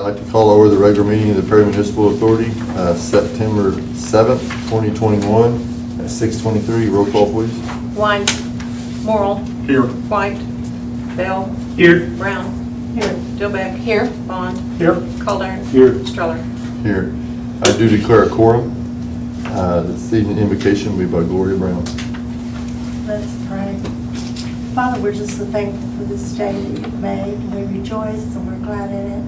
like to call over the regular meeting of the Perry Municipal Authority, September 7th, 2021 at 6:23. Roll call, please. White. Morrill. Here. White. Bell. Here. Brown. Here. Dillbeck. Here. Bond. Here. Calderon. Here. Streller. Here. I do declare a quorum. This evening invocation will be by Gloria Brown. Let's pray. Father, we're just so thankful for this day that you've made, and we rejoice and we're glad in it.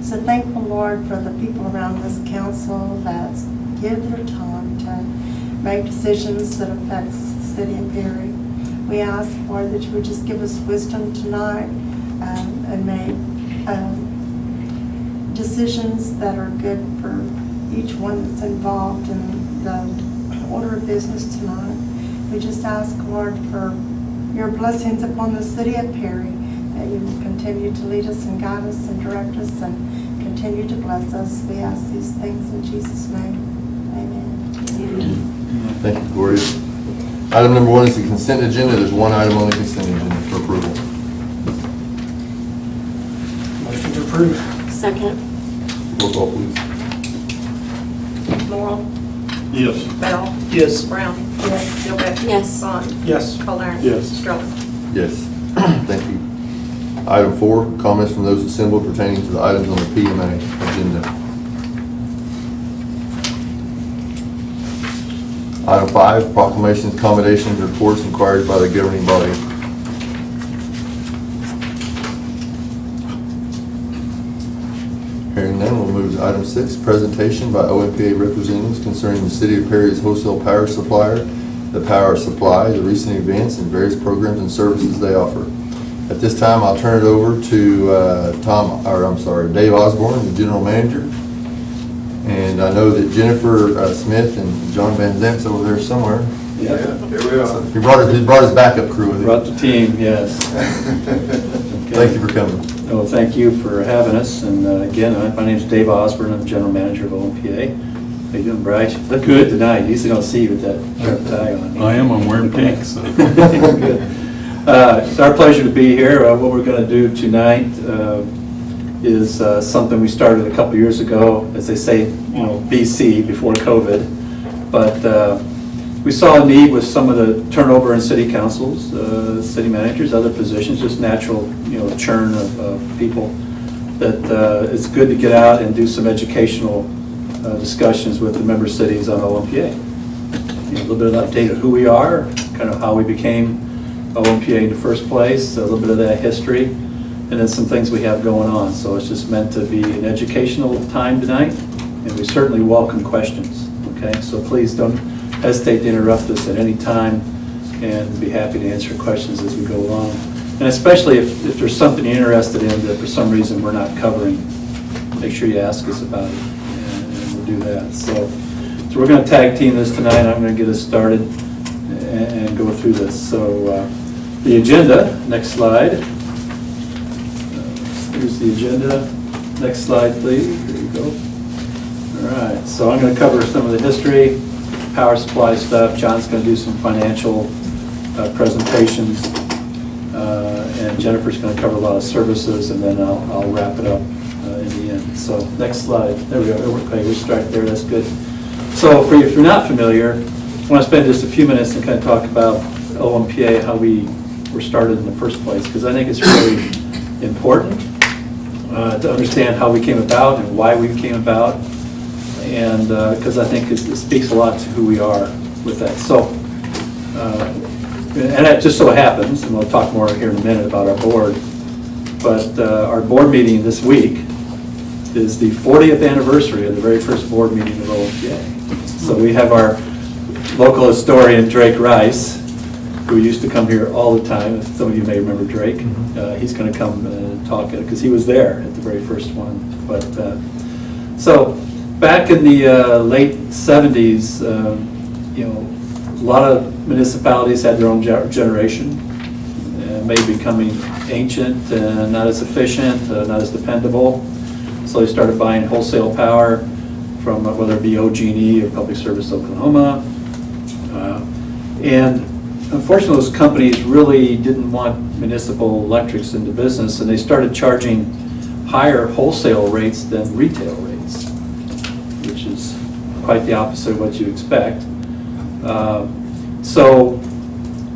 So thankful, Lord, for the people around this council that give their time to make decisions that affect the city of Perry. We ask, Lord, that you would just give us wisdom tonight and make decisions that are good for each one that's involved in the order of business tonight. We just ask, Lord, for your blessings upon the city of Perry, that you will continue to lead us and guide us and direct us and continue to bless us. We ask these things in Jesus' name. Amen. Thank you, Gloria. Item number 1 is the consent agenda. There's one item on the consent agenda for approval. Motion to approve. Second. Roll call, please. Morrill. Yes. Bell. Yes. Brown. Yes. Dillbeck. Yes. Bond. Yes. Calderon. Yes. Streller. Yes. Thank you. Item 4, comments from those assembled pertaining to the items on the PMA agenda. Item 5, proclamations, accommodations, reports, inquiries by the governing body. Hearing none, we'll move to item 6, presentation by OMPA representatives concerning the City of Perry's wholesale power supplier, the power supply, the recent events, and various programs and services they offer. At this time, I'll turn it over to Dave Osborne, the general manager. And I know that Jennifer Smith and John Van Zant's over there somewhere. Yeah, here we are. He brought his backup crew with him. Brought the team, yes. Thank you for coming. Well, thank you for having us. And again, my name's Dave Osborne. I'm the general manager of OMPA. How you doing, Bryce? You look good tonight. Usually don't see you with that sharp tie on. I am. I'm wearing pink. So. Good. It's our pleasure to be here. What we're going to do tonight is something we started a couple years ago, as they say, BC, before COVID. But we saw a need with some of the turnover in city councils, city managers, other positions, just natural, churn of people, that it's good to get out and do some educational discussions with the member cities on OMPA. A little bit of an update of who we are, kind of how we became OMPA in the first place, a little bit of that history, and then some things we have going on. So it's just meant to be an educational time tonight, and we certainly welcome questions, okay? So please don't hesitate to interrupt us at any time, and be happy to answer questions as we go along. And especially if there's something you're interested in that for some reason we're not covering, make sure you ask us about it, and we'll do that. So we're going to tag team this tonight. I'm going to get us started and go through this. So the agenda, next slide. Here's the agenda. Next slide, please. There you go. All right, so I'm going to cover some of the history, power supply stuff. John's going to do some financial presentations, and Jennifer's going to cover a lot of services, and then I'll wrap it up in the end. So next slide. There we go. Okay, we start there. That's good. So if you're not familiar, I want to spend just a few minutes and kind of talk about OMPA, how we were started in the first place, because I think it's really important to understand how we came about and why we came about, and because I think it speaks a lot to who we are with that. So, and it just so happens, and we'll talk more here in a minute about our board, but our board meeting this week is the 40th anniversary of the very first board meeting of OMPA. So we have our local historian, Drake Rice, who used to come here all the time. Some of you may remember Drake. He's going to come and talk, because he was there at the very first one. But so back in the late 70s, a lot of municipalities had their own generation, maybe becoming ancient, not as efficient, not as dependable. So they started buying wholesale power from whether it be OG&E or Public Service Oklahoma. And unfortunately, those companies really didn't want municipal electrics into business, and they started charging higher wholesale rates than retail rates, which is quite the opposite of what you expect. So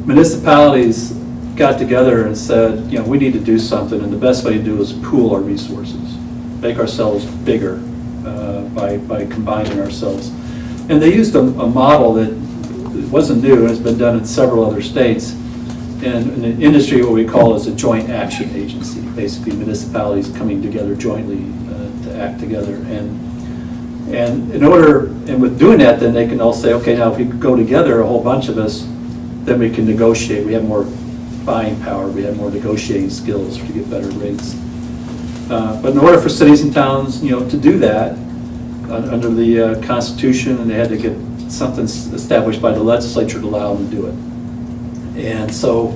municipalities got together and said, you know, we need to do something, and the best way to do is pool our resources, make ourselves bigger by combining ourselves. And they used a model that wasn't new, and has been done in several other states. And in the industry, what we call is a joint action agency, basically municipalities coming together jointly to act together. And with doing that, then they can all say, okay, now if we go together, a whole bunch of us, then we can negotiate. We have more buying power, we have more negotiating skills to get better rates. But in order for cities and towns, you know, to do that under the Constitution, and they had to get something established by the legislature to allow them to do it. And so,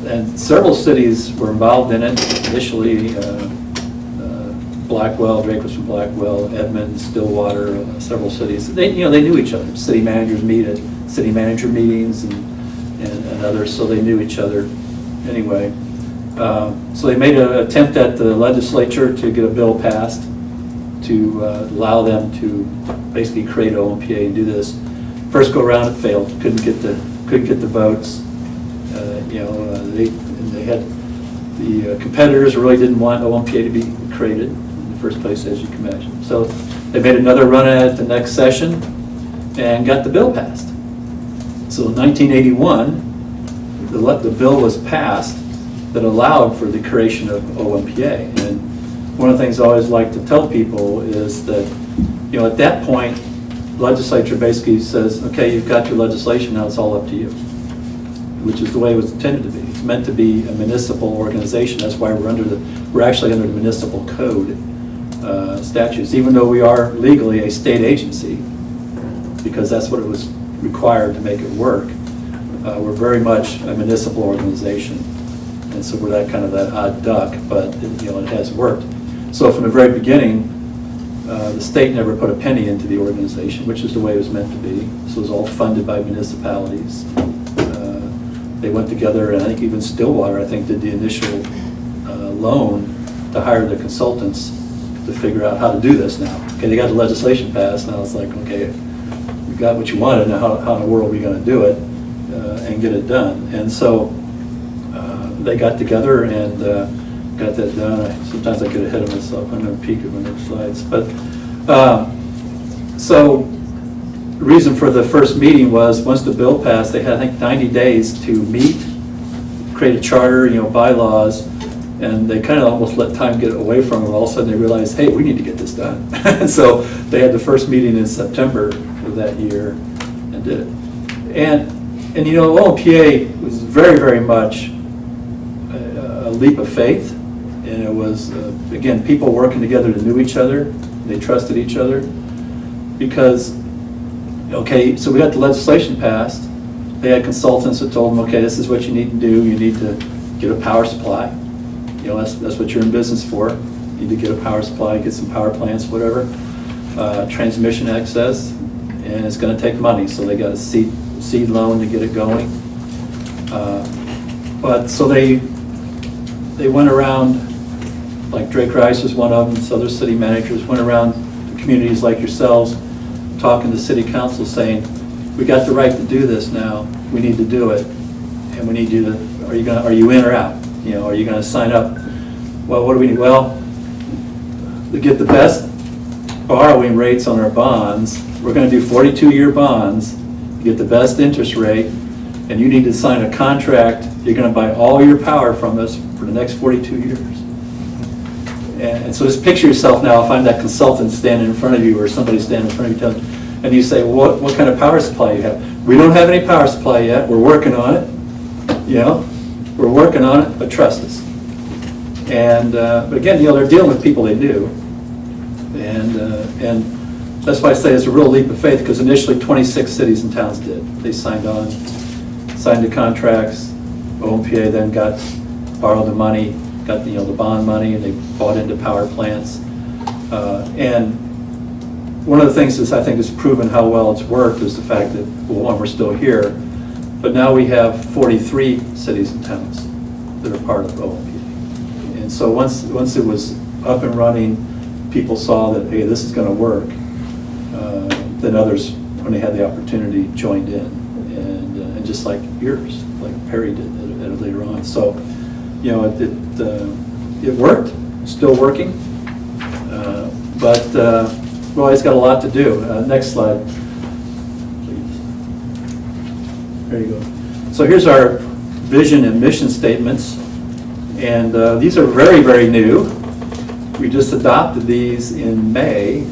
and several cities were involved in it initially. Blackwell, Drake was from Blackwell, Edmond, Stillwater, several cities. They knew each other. City managers meet at city manager meetings and others, so they knew each other anyway. So they made an attempt at the legislature to get a bill passed to allow them to basically create OMPA and do this. First go around, it failed. Couldn't get the votes. They had the competitors really didn't want OMPA to be created in the first place, as you can imagine. So they made another run at it the next session and got the bill passed. So in 1981, the bill was passed that allowed for the creation of OMPA. And one of the things I always like to tell people is that, you know, at that point, legislature basically says, okay, you've got your legislation, now it's all up to you, which is the way it was intended to be. It's meant to be a municipal organization. That's why we're actually under the municipal code statutes, even though we are legally a state agency, because that's what it was required to make it work. We're very much a municipal organization, and so we're that odd duck, but it has worked. So from the very beginning, the state never put a penny into the organization, which is the way it was meant to be. So it was all funded by municipalities. They went together, and I think even Stillwater, did the initial loan to hire the consultants to figure out how to do this now. Okay, they got the legislation passed, now it's like, okay, we got what you wanted, now how in the world are we going to do it and get it done? And so they got together and got that done. Sometimes I get ahead of myself. I'm going to peek at my next slides. But so the reason for the first meeting was once the bill passed, they had, 90 days to meet, create a charter, bylaws, and they kind of almost let time get away from them. All of a sudden they realized, hey, we need to get this done. And so they had the first meeting in September of that year and did it. And OMPA was very, very much a leap of faith. And it was, again, people working together that knew each other. They trusted each other. Because, okay, so we got the legislation passed. They had consultants that told them, okay, this is what you need to do. You need to get a power supply. That's what you're in business for. You need to get a power supply, get some power plants, whatever. Transmission access, and it's going to take money. So they got a seed loan to get it going. But so they went around, like Drake Rice was one of them, so other city managers went around to communities like yourselves, talking to city council saying, we got the right to do this now, we need to do it, and we need you to, are you in or out? Are you going to sign up? Well, what do we need? Well, to get the best borrowing rates on our bonds, we're going to do 42-year bonds, get the best interest rate, and you need to sign a contract. You're going to buy all your power from us for the next 42 years. And so just picture yourself now, find that consultant standing in front of you or somebody standing in front of you, and you say, well, what kind of power supply you have? We don't have any power supply yet. We're working on it. We're working on it, but trust us. And but again, they're dealing with people they knew, and that's why I say it's a real leap of faith, because initially 26 cities and towns did. They signed the contracts. OMPA then borrowed the money, got the bond money, and they bought into power plants. And one of the things that I think has proven how well it's worked is the fact that, well, one, we're still here, but now we have 43 cities and towns that are part of OMPA. And so once it was up and running, people saw that, hey, this is going to work. Then others, when they had the opportunity, joined in, and just like yours, like Perry did later on. So, you know, it worked, still working, but we always got a lot to do. Next slide, please. There you go. So here's our vision and mission statements, and these are very, very new. We just adopted these in May.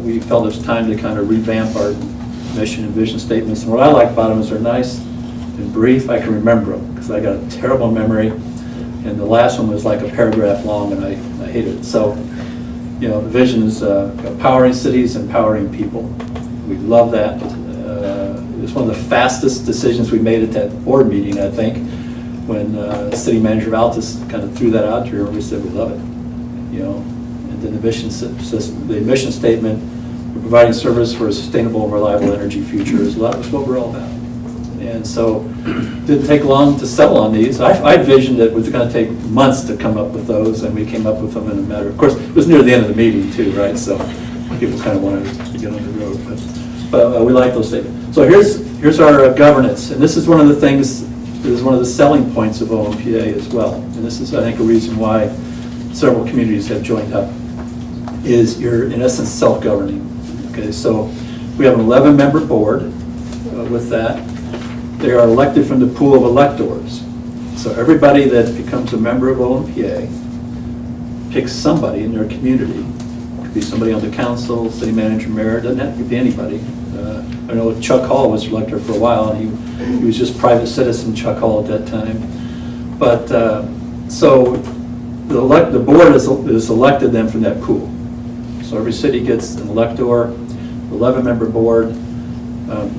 We felt it was time to kind of revamp our mission and vision statements. And what I like about them is they're nice and brief. I can remember them because I got a terrible memory. And the last one was like a paragraph long, and I hated it. So, you know, the vision is empowering cities, empowering people. We love that. It was one of the fastest decisions we made at that board meeting, I think, when City Manager Valtis kind of threw that out here, and we said we love it. You know, and then the mission statement, we're providing service for a sustainable and reliable energy future, is what we're all about. And so it didn't take long to settle on these. I envisioned that it was going to take months to come up with those, and we came up with them in a matter of course, it was near the end of the meeting too, right? So people kind of wanted to get on the road, but we like those statements. So here's our governance, and this is one of the things, this is one of the selling points of OMPA as well. And this is, I think, a reason why several communities have joined up, is you're in essence self-governing. Okay, so we have an 11-member board with that. They are elected from the pool of electors. So everybody that becomes a member of OMPA picks somebody in their community. It could be somebody on the council, city manager, mayor, it doesn't have to be anybody. I know Chuck Hall was elected for a while, and he was just private citizen Chuck Hall at that time. But so the board is elected then from that pool. So every city gets an elector, 11-member board.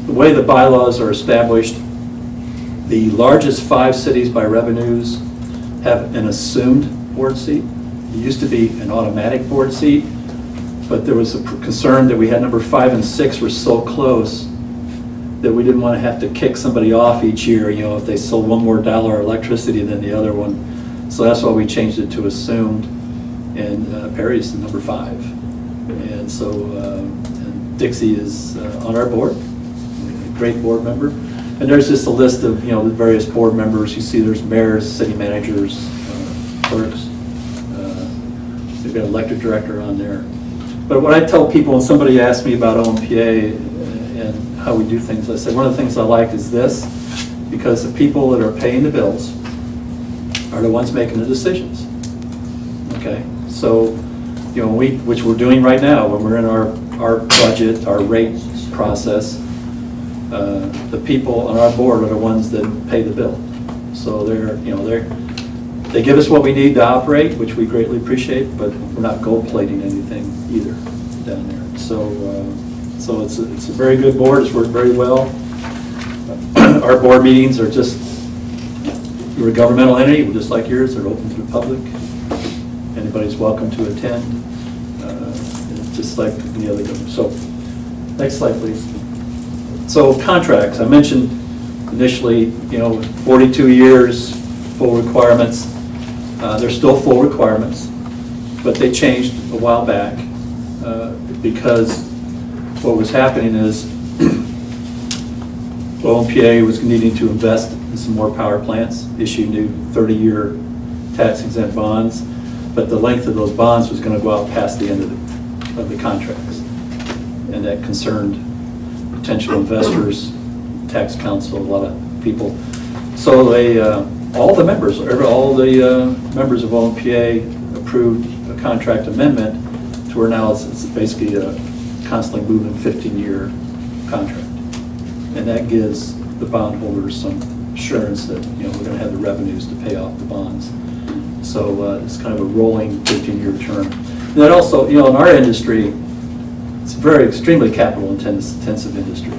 The way the bylaws are established, the largest 5 cities by revenues have an assumed board seat. It used to be an automatic board seat, but there was a concern that we had number 5 and 6 were so close that we didn't want to have to kick somebody off each year, you know, if they sold $1 more of electricity than the other one. So that's why we changed it to assumed, and Perry's the number 5. And so and Dixie is on our board, a great board member. And there's just a list of, you know, the various board members. You see there's mayors, city managers, clerks. We've got an elected director on there. But what I tell people when somebody asks me about OMPA and how we do things, I say one of the things I like is this, because the people that are paying the bills are the ones making the decisions. Okay, so, you know, which we're doing right now when we're in our budget, our rate process, the people on our board are the ones that pay the bill. So they give us what we need to operate, which we greatly appreciate, but we're not gold plating anything either down there. So it's a very good board. It's worked very well. Our board meetings are just, we're a governmental entity, we're just like yours. They're open to the public. Anybody's welcome to attend, just like any other government. So, next slide, please. So contracts, I mentioned initially, you know, 42 years, full requirements. They're still full requirements, but they changed a while back because what was happening is OMPA was needing to invest in some more power plants, issue new 30-year tax-exempt bonds, but the length of those bonds was going to go out past the end of the contracts, and that concerned potential investors, tax council, a lot of people. So they, all the members of OMPA approved a contract amendment to where now it's basically a constantly moving 15-year contract. And that gives the bondholders some assurance that, you know, we're going to have the revenues to pay off the bonds. So it's kind of a rolling 15-year term. And that also, you know, in our industry, it's a very extremely capital intensive industry.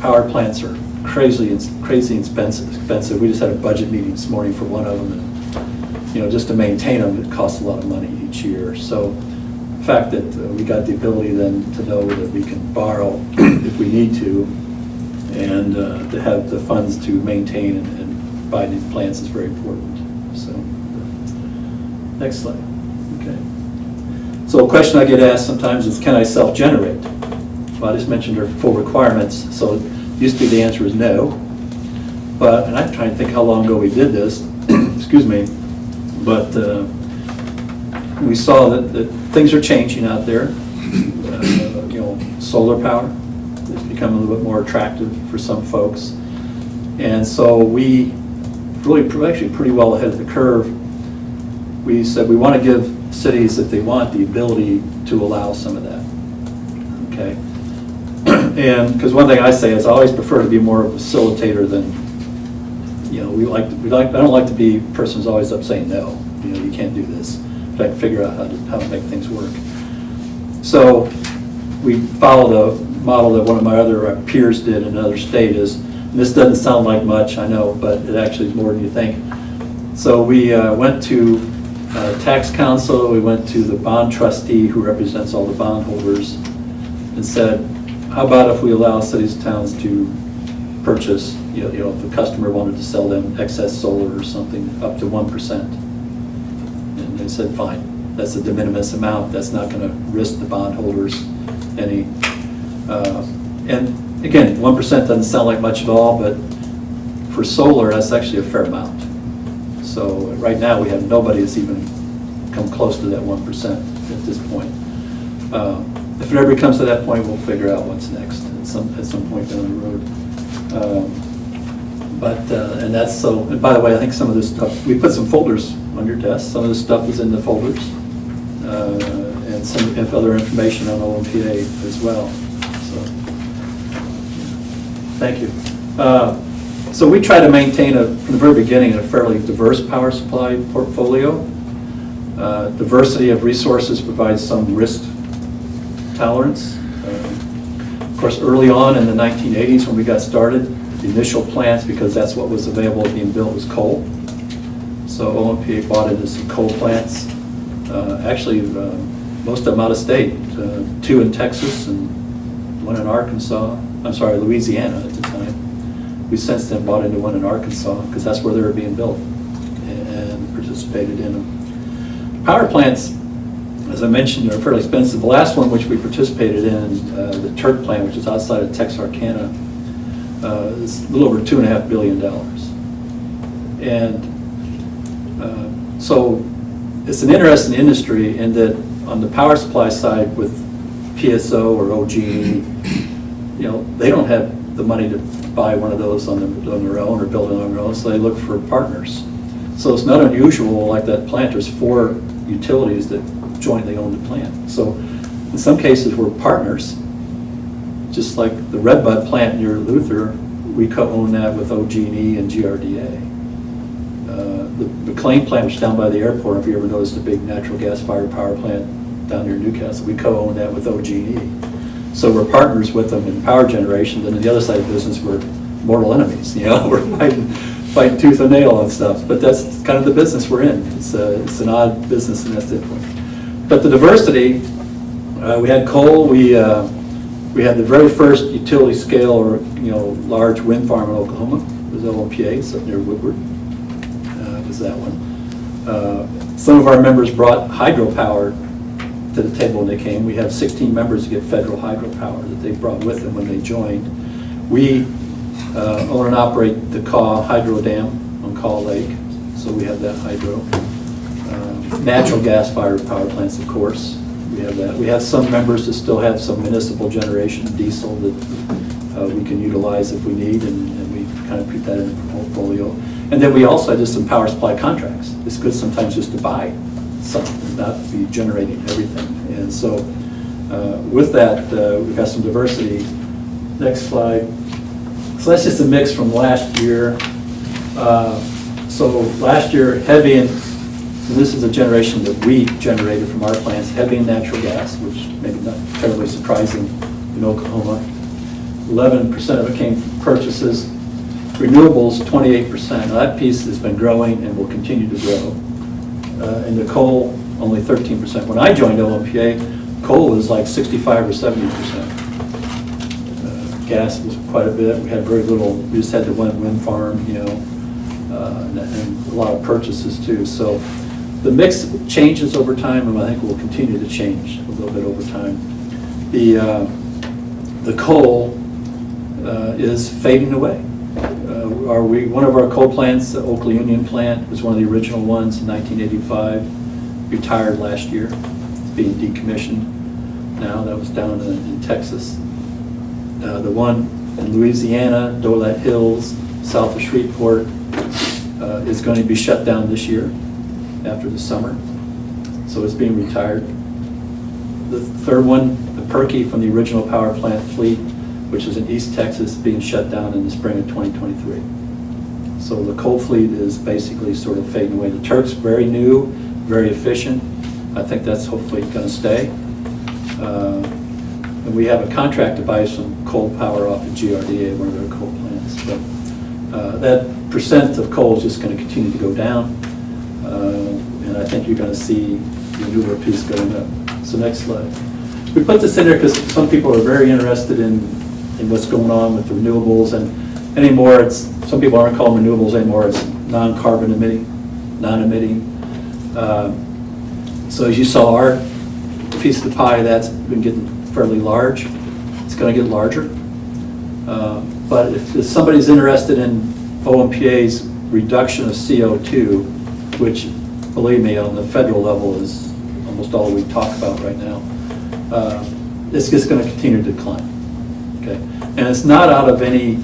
Power plants are crazy expensive. We just had a budget meeting this morning for one of them, and, you know, just to maintain them, it costs a lot of money each year. So the fact that we got the ability then to know that we can borrow if we need to, and to have the funds to maintain and buy these plants is very important. So Next slide. Okay. So a question I get asked sometimes is, can I self-generate? Well, I just mentioned there are 4 requirements, so it used to be the answer is no. But, and I'm trying to think how long ago we did this, excuse me, but we saw that things are changing out there. Solar power is becoming a little bit more attractive for some folks. And so we really actually pretty well ahead of the curve. We said we want to give cities, if they want, the ability to allow some of that. Okay? And because one thing I say is I always prefer to be more of a facilitator than, I don't like to be a person who's always up saying no. You can't do this. But I can figure out how to make things work. So we follow the model that one of my other peers did in another state is, and this doesn't sound like much, I know, but it actually is more than you think. So we went to tax council, we went to the bond trustee who represents all the bondholders and said, how about if we allow cities and towns to purchase, if the customer wanted to sell them excess solar or something, up to 1%. And they said, fine, that's a de minimis amount, that's not going to risk the bondholders any. And again, 1% doesn't sound like much at all, but for solar, that's actually a fair amount. So right now, we have nobody that's even come close to that 1% at this point. If it ever comes to that point, we'll figure out what's next at some point down the road. And that's so, and by the way, I think some of this stuff, we put some folders on your desk. Some of this stuff is in the folders. And some other information on OMPA as well. So, thank you. So we try to maintain, from the very beginning, a fairly diverse power supply portfolio. Diversity of resources provides some risk tolerance. Of course, early on in the 1980s when we got started, the initial plants, because that's what was available being built, was coal. So OMPA bought into some coal plants. Actually, most of them out of state, 2 in Texas and 1 in Louisiana at the time. We since then bought into 1 in Arkansas because that's where they were being built and participated in them. Power plants, as I mentioned, are fairly expensive. The last one which we participated in, the Turk plant, which is outside of Texarkana, is a little over $2.5 billion. And so it's an interesting industry in that on the power supply side with PSO or OG&E, they don't have the money to buy one of those on their own or build it on their own, so they look for partners. So it's not unusual, like that plant, there's 4 utilities that jointly own the plant. So in some cases, we're partners, just like the Redbud plant near Luther, we co-own that with OG&E and GRDA. The McLean plant, which is down by the airport, if you ever noticed the big natural gas-fired power plant down near Newcastle, we co-own that with OG&E. So we're partners with them in power generation, then on the other side of the business, we're mortal enemies. We're fighting tooth and nail on stuff, but that's kind of the business we're in. It's an odd business, and that's it. But the diversity, we had coal, we had the very first utility scale or large wind farm in Oklahoma. It was OMPA, it's up near Woodward. Was that one. Some of our members brought hydropower to the table when they came. We have 16 members who get federal hydropower that they brought with them when they joined. We own and operate the Caw Hydro Dam on Caw Lake, so we have that hydro. Natural gas-fired power plants, of course, we have that. We have some members that still have some municipal generation diesel that we can utilize if we need, and we kind of put that in the portfolio. And then we also did some power supply contracts. It's good sometimes just to buy something, not be generating everything. And so with that, we've got some diversity. Next slide. So that's just a mix from last year. So last year, heavy and this is a generation that we generated from our plants, heavy and natural gas, which maybe not terribly surprising in Oklahoma. 11% of it came from purchases. Renewables, 28%. Now that piece has been growing and will continue to grow. And the coal, only 13%. When I joined OMPA, coal was like 65 or 70%. Gas was quite a bit. We had very little. We just had the one wind farm, and a lot of purchases too. So The mix changes over time, and I think will continue to change a little bit over time. The coal is fading away. One of our coal plants, the Oakley Union plant, was one of the original ones in 1985, retired last year. It's being decommissioned now. That was down in Texas. The one in Louisiana, Dolet Hills, south of Shreveport, is going to be shut down this year after the summer. So it's being retired. The third one, the Perky from the original power plant fleet, which is in East Texas, being shut down in the spring of 2023. So the coal fleet is basically sort of fading away. The Turk's very new, very efficient. I think that's hopefully going to stay. And we have a contract to buy some coal power off of GRDA, one of their coal plants. But that percent of coal is just going to continue to go down. And I think you're going to see the renewable piece going up. So next slide. We put this in there because some people are very interested in what's going on with the renewables, and anymore some people aren't calling renewables anymore, it's non-carbon emitting, non-emitting. So as you saw, our piece of the pie, that's been getting fairly large. It's going to get larger. But if somebody's interested in OMPA's reduction of CO2, which, believe me, on the federal level is almost all we talk about right now, it's just going to continue to decline. Okay, and it's not out of any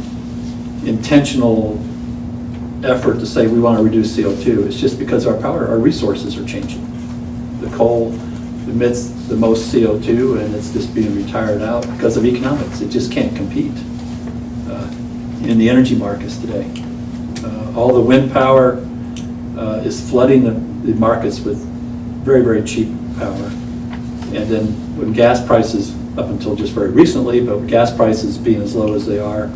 intentional effort to say we want to reduce CO2. It's just because our resources are changing. The coal emits the most CO2, and it's just being retired out because of economics. It just can't compete in the energy markets today. All the wind power is flooding the markets with very, very cheap power. And then when gas prices, up until just very recently, but gas prices being as low as they are,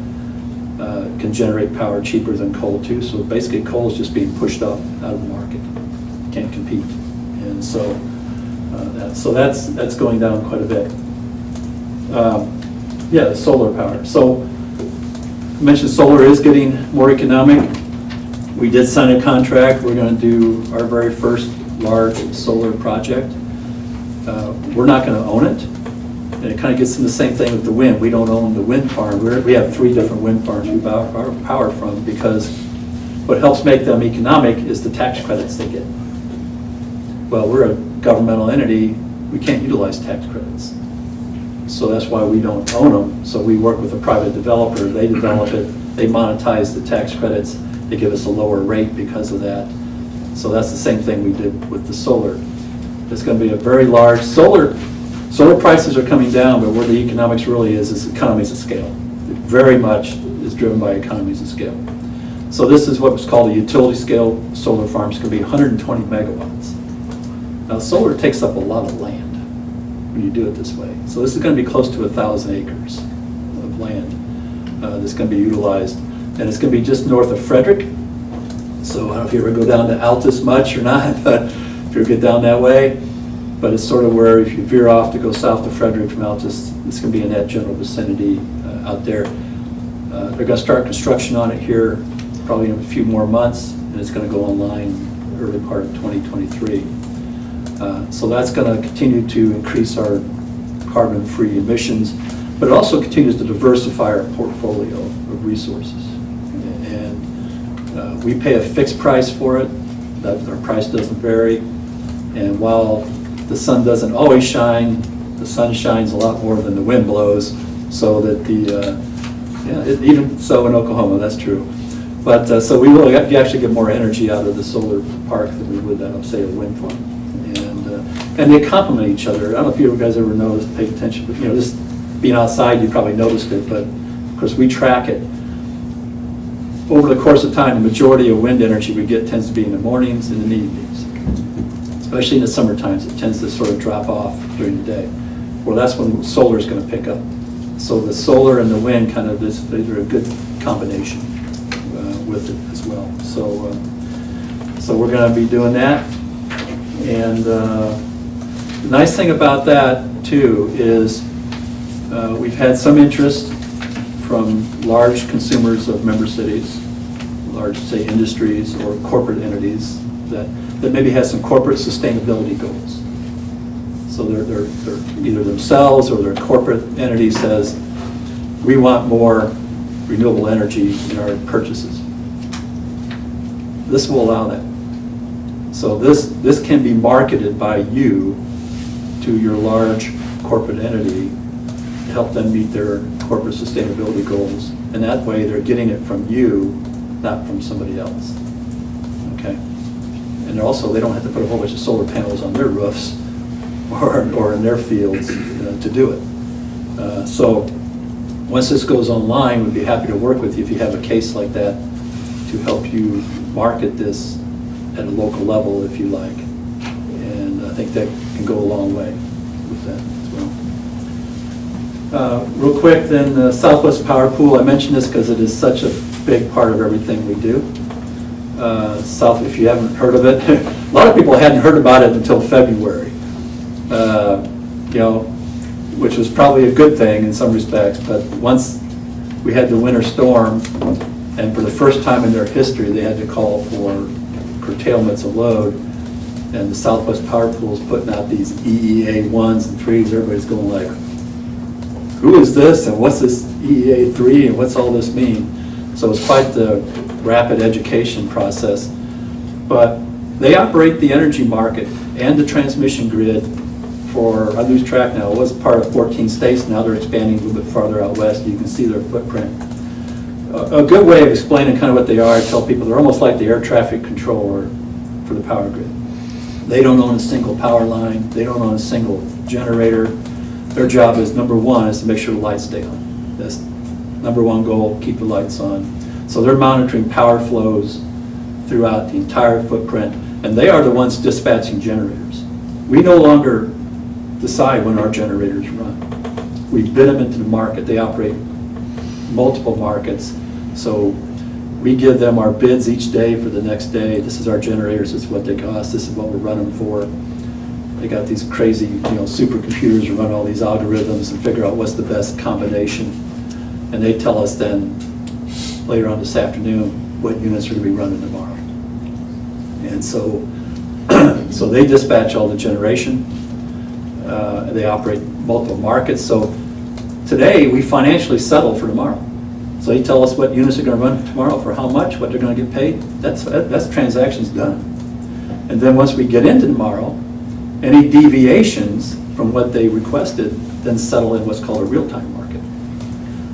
can generate power cheaper than coal too. So basically coal is just being pushed out of the market. Can't compete. And so that's going down quite a bit. Yeah, the solar power. So I mentioned solar is getting more economic. We did sign a contract. We're going to do our very first large solar project. We're not going to own it. And it kind of gets in the same thing with the wind. We don't own the wind farm. We have 3 different wind farms we buy our power from, because what helps make them economic is the tax credits they get. Well, we're a governmental entity. We can't utilize tax credits. So that's why we don't own them. So we work with a private developer. They develop it. They monetize the tax credits. They give us a lower rate because of that. So that's the same thing we did with the solar. It's going to be a very large solar prices are coming down, but where the economics really is economies of scale. It very much is driven by economies of scale. So this is what was called a utility scale solar farm. It's going to be 120 megawatts. Now solar takes up a lot of land when you do it this way. So this is going to be close to 1,000 acres of land that's going to be utilized. And it's going to be just north of Frederick. So I don't know if you ever go down to Altus much or not, but if you get down that way. But it's sort of where if you veer off to go south of Frederick from Altus, it's going to be in that general vicinity out there. They're going to start construction on it here probably in a few more months, and it's going to go online early part of 2023. So that's going to continue to increase our carbon-free emissions, but it also continues to diversify our portfolio of resources. And we pay a fixed price for it. Our price doesn't vary. And while the sun doesn't always shine, the sun shines a lot more than the wind blows, so that even so in Oklahoma, that's true. But so you actually get more energy out of the solar park than we would out of, say, a wind farm. And they complement each other. I don't know if you guys ever noticed, paid attention, but just being outside, you probably noticed it, but of course we track it. Over the course of time, the majority of wind energy we get tends to be in the mornings and in the evenings. Especially in the summer times, it tends to sort of drop off during the day. Well, that's when solar is going to pick up. So the solar and the wind kind of, they're a good combination with it as well. So we're going to be doing that. And the nice thing about that too is we've had some interest from large consumers of member cities, large, say, industries or corporate entities that that maybe has some corporate sustainability goals. So they're either themselves or their corporate entity says, we want more renewable energy in our purchases. This will allow that. So this can be marketed by you to your large corporate entity to help them meet their corporate sustainability goals. And that way they're getting it from you, not from somebody else. Okay? And also, they don't have to put a whole bunch of solar panels on their roofs or in their fields to do it. So once this goes online, we'd be happy to work with you if you have a case like that to help you market this at a local level if you like. And I think that can go a long way with that as well. Real quick then, the Southwest Power Pool, I mentioned this because it is such a big part of everything we do. If you haven't heard of it, a lot of people hadn't heard about it until February, which was probably a good thing in some respects, but once we had the winter storm, and for the first time in their history, they had to call for curtailments of load, and the Southwest Power Pool is putting out these EEA 1s and 3s, everybody's going like, who is this, and what's this EEA 3, and what's all this mean? So it's quite the rapid education process. But they operate the energy market and the transmission grid for, I lose track now, it was part of 14 states, now they're expanding a little bit farther out west. You can see their footprint. A good way of explaining kind of what they are, I tell people they're almost like the air traffic controller for the power grid. They don't own a single power line, they don't own a single generator. Their job is, number one, is to make sure the lights stay on. That's number one goal, keep the lights on. So they're monitoring power flows throughout the entire footprint, and they are the ones dispatching generators. We no longer decide when our generators run. We bid them into the market. They operate multiple markets, so we give them our bids each day for the next day. This is our generators, this is what they cost, this is what we're running for. They got these crazy, supercomputers who run all these algorithms and figure out what's the best combination. And they tell us then, later on this afternoon, what units are going to be running tomorrow. And so, so they dispatch all the generation. They operate multiple markets. So today, we financially settle for tomorrow. So they tell us what units are going to run tomorrow, for how much, what they're going to get paid. That's transactions done. And then once we get into tomorrow, any deviations from what they requested then settle in what's called a real-time market.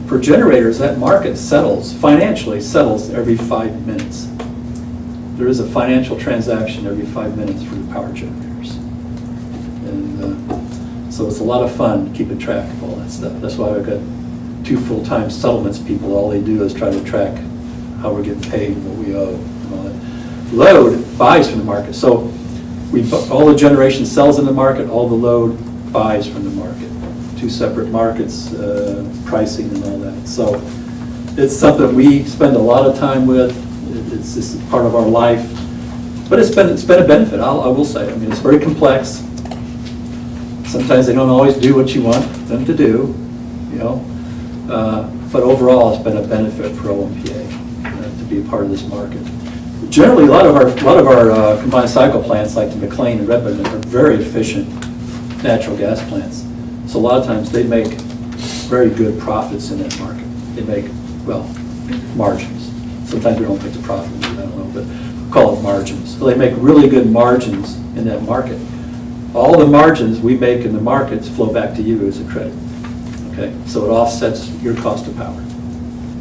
For generators, that market financially settles every 5 minutes. There is a financial transaction every 5 minutes for the power generators. And so it's a lot of fun keeping track of all that stuff. That's why I've got 2 full-time settlements people. All they do is try to track how we're getting paid and what we owe and all that. Load buys from the market. So all the generation sells in the market, all the load buys from the market. 2 separate markets, pricing and all that. So it's something we spend a lot of time with. It's just part of our life. But it's been a benefit, I will say. I mean, it's very complex. Sometimes they don't always do what you want them to do, but overall, it's been a benefit for OMPA to be a part of this market. Generally, a lot of our combined cycle plants, like the McLean and Redmond, are very efficient natural gas plants. So a lot of times they make very good profits in that market. They make, margins. Sometimes we don't pick the profit, I don't know, but call it margins. So they make really good margins in that market. All the margins we make in the markets flow back to you as a credit. Okay, so it offsets your cost of power.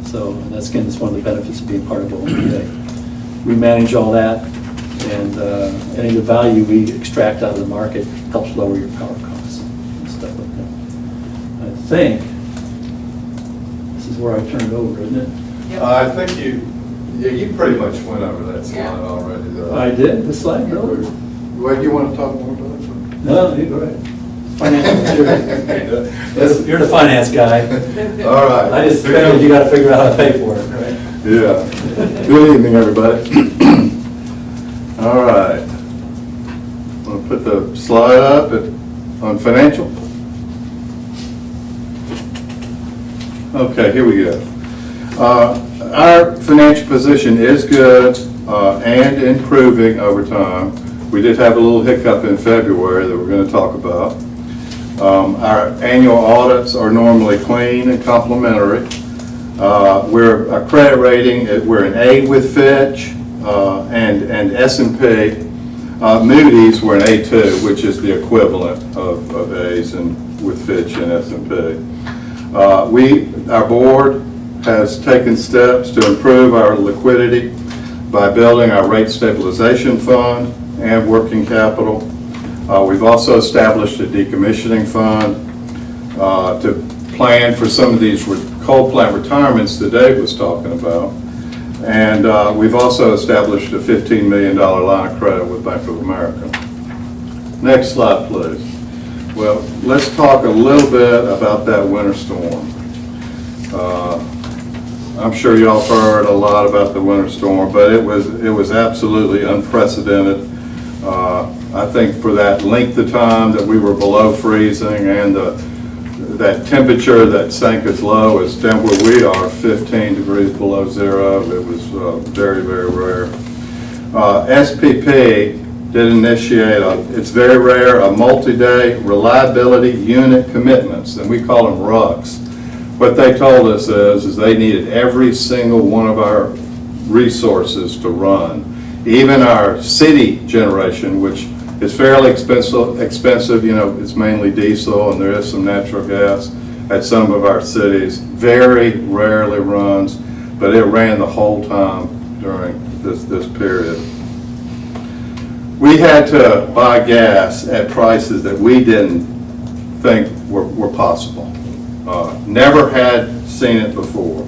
So that's one of the benefits of being part of OMPA. We manage all that, and any of the value we extract out of the market helps lower your power costs and stuff like that. I think this is where I turn it over, isn't it? I think you pretty much went over that slide already, though. I did, the slide, really? Well, you want to talk more about it? No, you go ahead. You're the finance guy. All right. I just figured you got to figure out how to pay for it, right? Yeah. Good evening, everybody. All right. I'll put the slide up on financial. Okay, here we go. Our financial position is good and improving over time. We did have a little hiccup in February that we're going to talk about. Our annual audits are normally clean and complimentary. Our credit rating, we're an A with Fitch and S&P. Moody's, we're an A2, which is the equivalent of A's and with Fitch and S&P. Our board has taken steps to improve our liquidity by building our rate stabilization fund and working capital. We've also established a decommissioning fund to plan for some of these coal plant retirements that Dave was talking about. And we've also established a $15 million line of credit with Bank of America. Next slide, please. Well, let's talk a little bit about that winter storm. I'm sure y'all heard a lot about the winter storm, but it was absolutely unprecedented. I think for that length of time that we were below freezing and that temperature that sank as low as down where we are, 15 degrees below zero, it was very, very rare. SPP did initiate, it's very rare, a multi-day reliability unit commitments, and we call them RUCs. What they told us is they needed every single one of our resources to run. Even our city generation, which is fairly expensive, you know, it's mainly diesel and there is some natural gas at some of our cities, very rarely runs, but it ran the whole time during this period. We had to buy gas at prices that we didn't think were possible. Never had seen it before.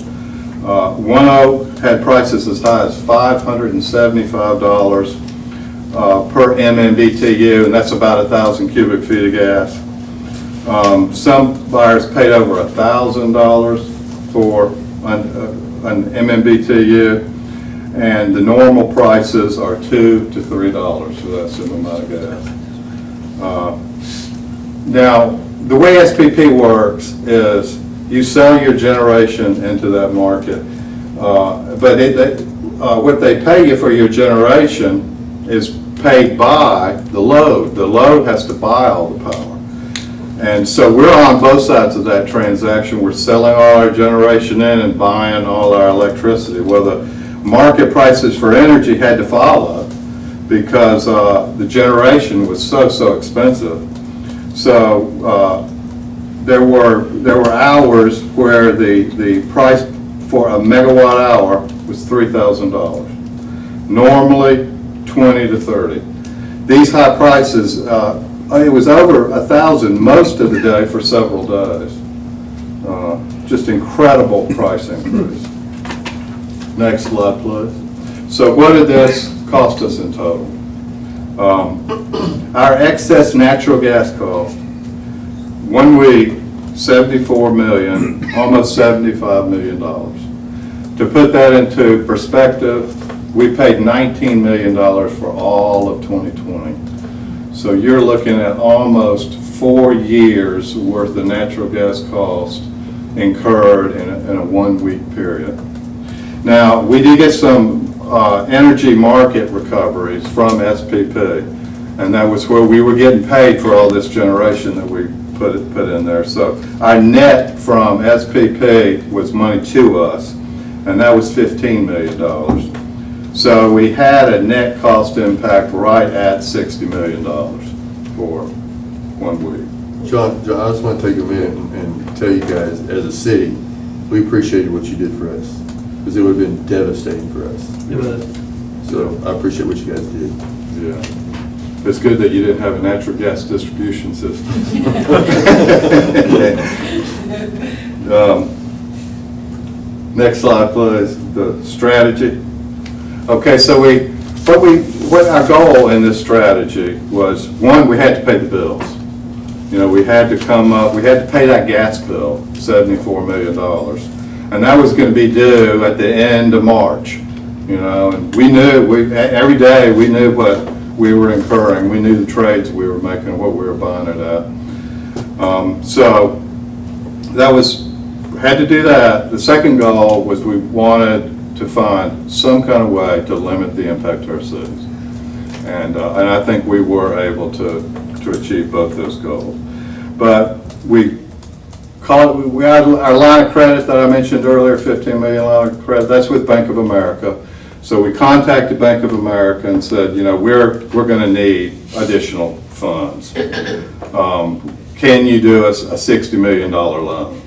One Oak had prices as high as $575 per MMBTU, and that's about 1,000 cubic feet of gas. Some buyers paid over $1,000 for an MMBTU, and the normal prices are $2 to $3 for that same amount of gas. Now, the way SPP works is you sell your generation into that market, but what they pay you for your generation is paid by the load. The load has to buy all the power. And so we're on both sides of that transaction. We're selling all our generation in and buying all our electricity. Well, the market prices for energy had to follow because the generation was so expensive. So there were hours where the price for a megawatt hour was $3,000. Normally, 20 to 30. These high prices, it was over 1,000 most of the day for several days. Just incredible price increase. Next slide, please. So what did this cost us in total? Our excess natural gas cost, 1 week, $74 million, almost $75 million. To put that into perspective, we paid $19 million for all of 2020. So you're looking at almost 4 years worth of natural gas cost incurred in a 1 week period. Now, we did get some energy market recoveries from SPP, and that was where we were getting paid for all this generation that we put in there. So our net from SPP was money to us, and that was $15 million. So we had a net cost impact right at $60 million for 1 week. John, I just want to take a minute and tell you guys, as a city, we appreciated what you did for us, because it would have been devastating for us. It was. So I appreciate what you guys did. Yeah. It's good that you didn't have a natural gas distribution system. Next slide, please. The strategy. Okay, so what our goal in this strategy was, one, we had to pay the bills. You know, we had to pay that gas bill, $74 million. And that was going to be due at the end of March. You know, and we knew, every day we knew what we were incurring. We knew the trades we were making, what we were buying it at. So that had to do that. The second goal was we wanted to find some kind of way to limit the impact to our cities. And I think we were able to achieve both those goals. But we had our line of credit that I mentioned earlier, $15 million credit, that's with Bank of America. So we contacted Bank of America and said, you know, we're going to need additional funds. Can you do us a $60 million loan?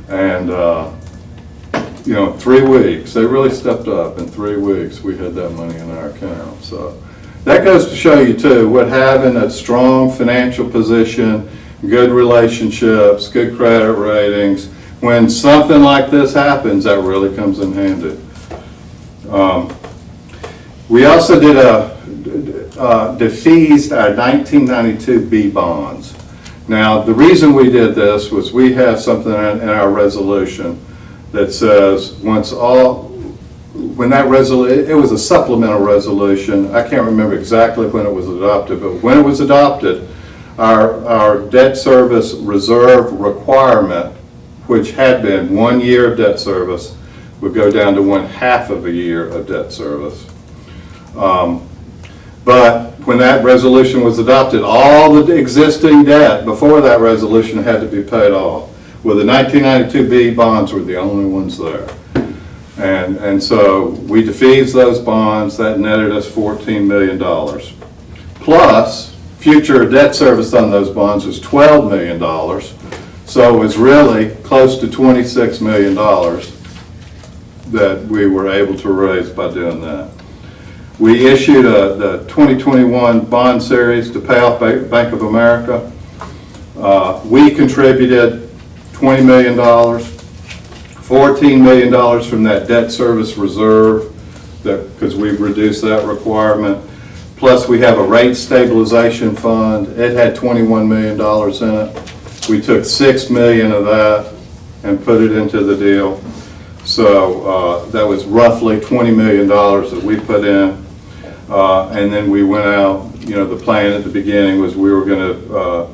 And, you know, 3 weeks, they really stepped up. In 3 weeks, we had that money in our account. So that goes to show you, too, what having a strong financial position, good relationships, good credit ratings, when something like this happens, that really comes in handy. We also did defeased our 1992 B bonds. Now, the reason we did this was we have something in our resolution that says when that resolution, it was a supplemental resolution. I can't remember exactly when it was adopted, but when it was adopted, our debt service reserve requirement, which had been 1 year of debt service, would go down to 1/2 of a year of debt service. But when that resolution was adopted, all the existing debt before that resolution had to be paid off. Well, the 1992 B bonds were the only ones there. And so we defeased those bonds. That netted us $14 million. Plus, future debt service on those bonds was $12 million. So it was really close to $26 million that we were able to raise by doing that. We issued the 2021 bond series to pay off Bank of America. We contributed $20 million, $14 million from that debt service reserve, because we've reduced that requirement. Plus, we have a rate stabilization fund. It had $21 million in it. We took $6 million of that and put it into the deal. So that was roughly $20 million that we put in. And then we went out, you know, the plan at the beginning was we were going to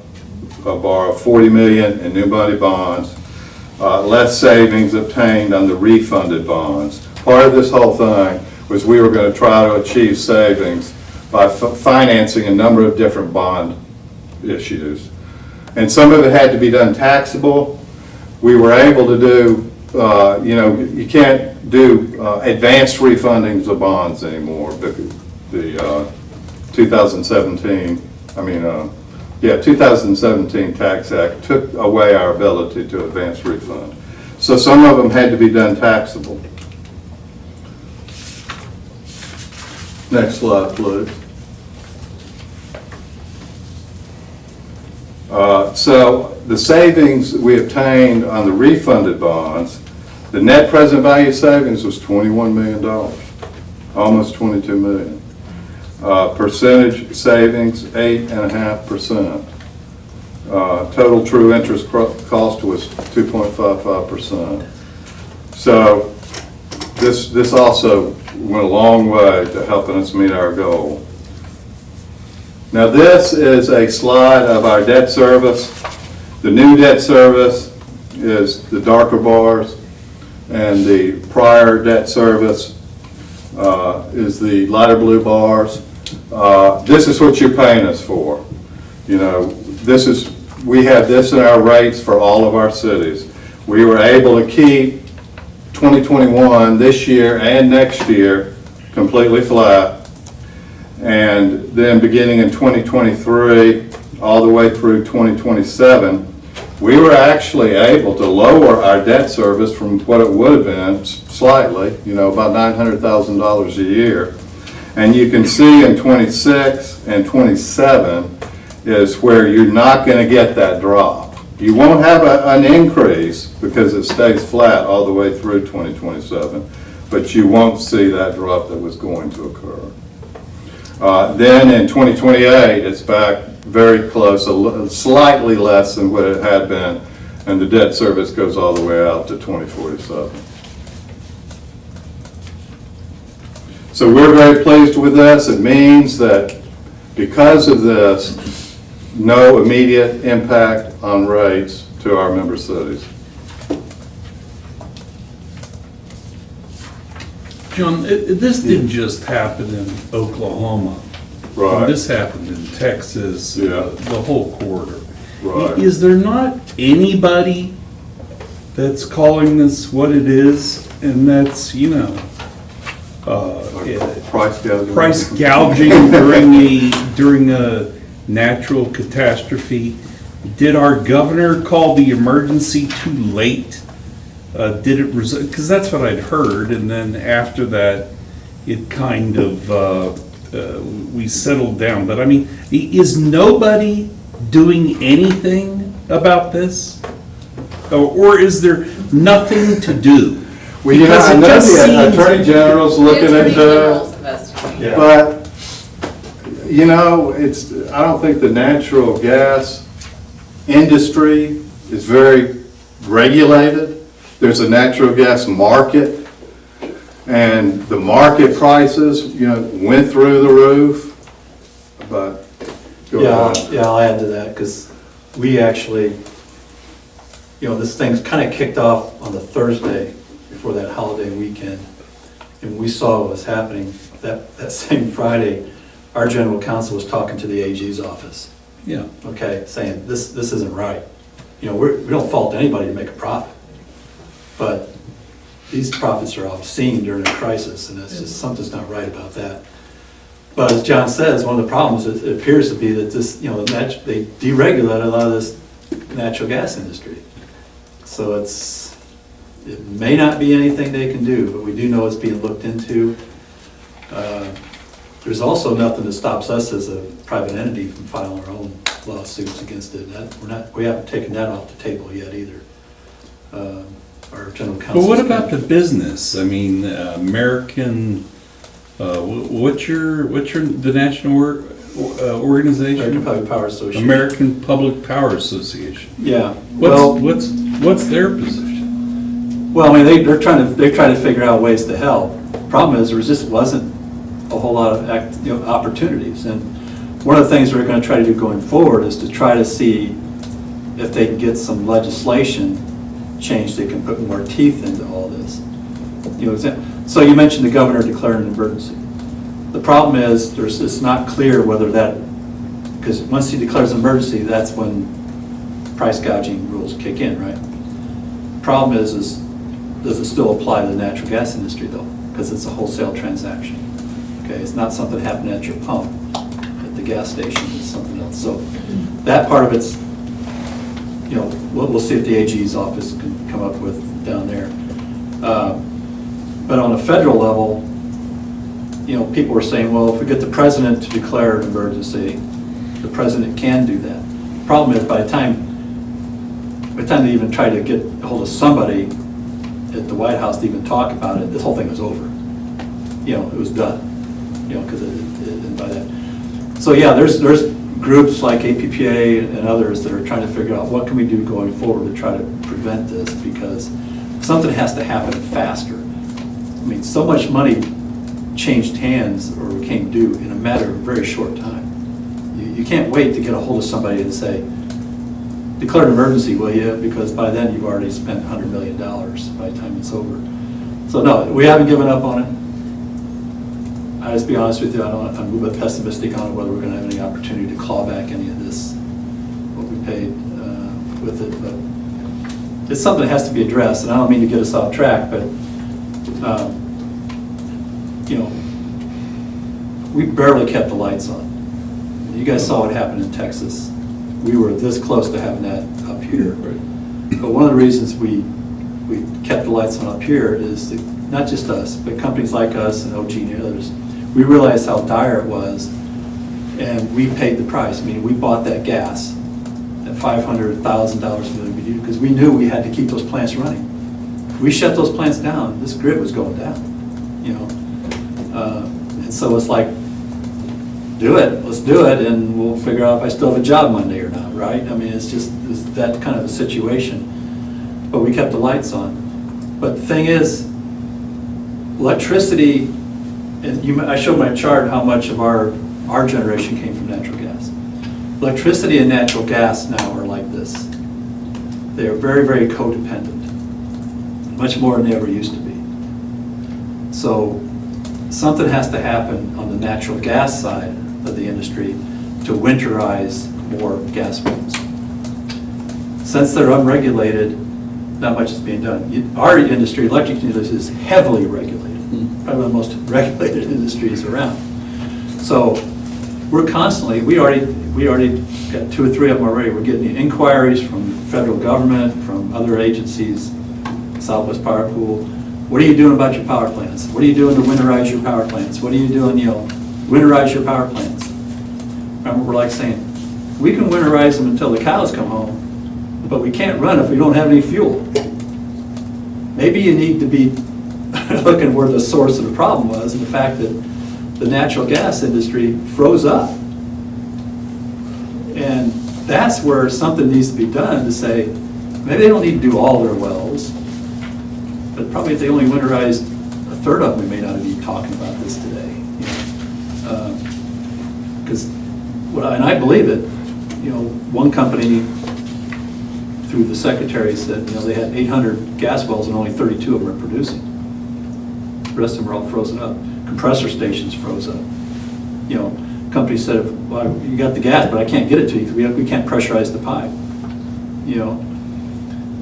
borrow $40 million in new money bonds, less savings obtained on the refunded bonds. Part of this whole thing was we were going to try to achieve savings by financing a number of different bond issues. And some of it had to be done taxable. We were able to do, you know, you can't do advanced refundings of bonds anymore. The 2017 Tax Act took away our ability to advance refund. So some of them had to be done taxable. Next slide, please. So the savings we obtained on the refunded bonds, the net present value savings was $21 million, almost $22 million. Percentage savings, 8.5%. Total true interest cost was 2.55%. So this also went a long way to helping us meet our goal. Now this is a slide of our debt service. The new debt service is the darker bars, and the prior debt service is the lighter blue bars. This is what you're paying us for. You know, we have this in our rates for all of our cities. We were able to keep 2021 this year and next year completely flat. And then beginning in 2023, all the way through 2027, we were actually able to lower our debt service from what it would have been slightly, you know, about $900,000 a year. And you can see in 26 and 27 is where you're not going to get that drop. You won't have an increase because it stays flat all the way through 2027, but you won't see that drop that was going to occur. Then in 2028, it's back very close, slightly less than what it had been, and the debt service goes all the way out to 2047. So we're very pleased with this. It means that because of this, no immediate impact on rates to our member cities. John, this didn't just happen in Oklahoma. Right. when this happened in Texas, Yeah. the whole corridor. Right. Is there not anybody that's calling this what it is, and that's, Price gouging. price gouging during a natural catastrophe? Did our governor call the emergency too late? Did it result, because that's what I'd heard, and then after that, it kind of, we settled down. But I mean, is nobody doing anything about this? Or is there nothing to do? Well, Because I it know just the seems- Attorney General's looking Attorney into General's it, investigating. but, I don't think the natural gas industry is very regulated. There's a natural gas market, and the market prices, went through the roof, but, go ahead. Yeah, I'll add to that, because we actually, this thing's kind of kicked off on the Thursday before that holiday weekend. And we saw what was happening that same Friday. Our general counsel was talking to the AG's office, Yeah. okay, saying, this isn't right. We don't fault anybody to make a profit, but these profits are obscene during a crisis, and it's just, something's not right about that. But as John says, one of the problems, it appears to be that this, they deregulated a lot of this natural gas industry. So it may not be anything they can do, but we do know it's being looked into. There's also nothing that stops us as a private entity from filing our own lawsuits against it. We haven't taken that off the table yet either. Our general counsel. But what about the business? I mean, American, what's the national organization? American Public Power Association. American Public Power Association. Yeah, well, What's their position? well, I mean, they're trying to figure out ways to help. Problem is, there just wasn't a whole lot of opportunities. And one of the things we're going to try to do going forward is to try to see if they can get some legislation changed that can put more teeth into all this. So you mentioned the governor declaring an emergency. The problem is, it's not clear whether that, because once he declares an emergency, that's when price gouging rules kick in, right? Problem is does it still apply to the natural gas industry though? Because it's a wholesale transaction. Okay, it's not something happening at your pump, at the gas station, it's something else. So that part of it's, we'll see if the AG's office can come up with down there. But on a federal level, people are saying, well, if we get the president to declare an emergency, the president can do that. Problem is, by the time they even try to get a hold of somebody at the White House to even talk about it, this whole thing was over. It was done. Because by that. So yeah, there's groups like APPA and others that are trying to figure out what can we do going forward to try to prevent this, because something has to happen faster. I mean, so much money changed hands or became due in a matter of a very short time. You can't wait to get a hold of somebody and say, declare an emergency, will you? Because by then you've already spent $100 million by the time it's over. So no, we haven't given up on it. I just be honest with you, I'm a little bit pessimistic on whether we're going to have any opportunity to claw back any of this, what we paid with it. But it's something that has to be addressed, and I don't mean to get us off track, but we barely kept the lights on. You guys saw what happened in Texas. We were this close to having that up here. But one of the reasons we kept the lights on up here is that not just us, but companies like us and OG and others, we realized how dire it was, and we paid the price. I mean, we bought that gas at $500,000 million because we knew we had to keep those plants running. If we shut those plants down, this grid was going down, And so it's like, let's do it, and we'll figure out if I still have a job Monday or not, right? I mean, it's that kind of a situation. But we kept the lights on. But the thing is, electricity, and I showed my chart how much of our generation came from natural gas. Electricity and natural gas now are like this. They are very, very codependent, much more than they ever used to be. So something has to happen on the natural gas side of the industry to winterize more gas wells. Since they're unregulated, not much is being done. Our industry, electric industry, is heavily regulated, probably one of the most regulated industries around. So we're constantly, we already got 2 or 3 of them already. We're getting inquiries from the federal government, from other agencies, Southwest Power Pool. What are you doing about your power plants? What are you doing to winterize your power plants? What are you doing, winterize your power plants? Remember, we're like saying, we can winterize them until the cows come home, but we can't run if we don't have any fuel. Maybe you need to be looking where the source of the problem was, and the fact that the natural gas industry froze up. And that's where something needs to be done to say, maybe they don't need to do all their wells, but probably if they only winterized a third of them, we may not be talking about this today. Because, and I believe it, one company through the secretary said, they had 800 gas wells and only 32 of them are producing. The rest of them are all frozen up. Compressor stations froze up. Company said, well, you got the gas, but I can't get it to you because we can't pressurize the pipe.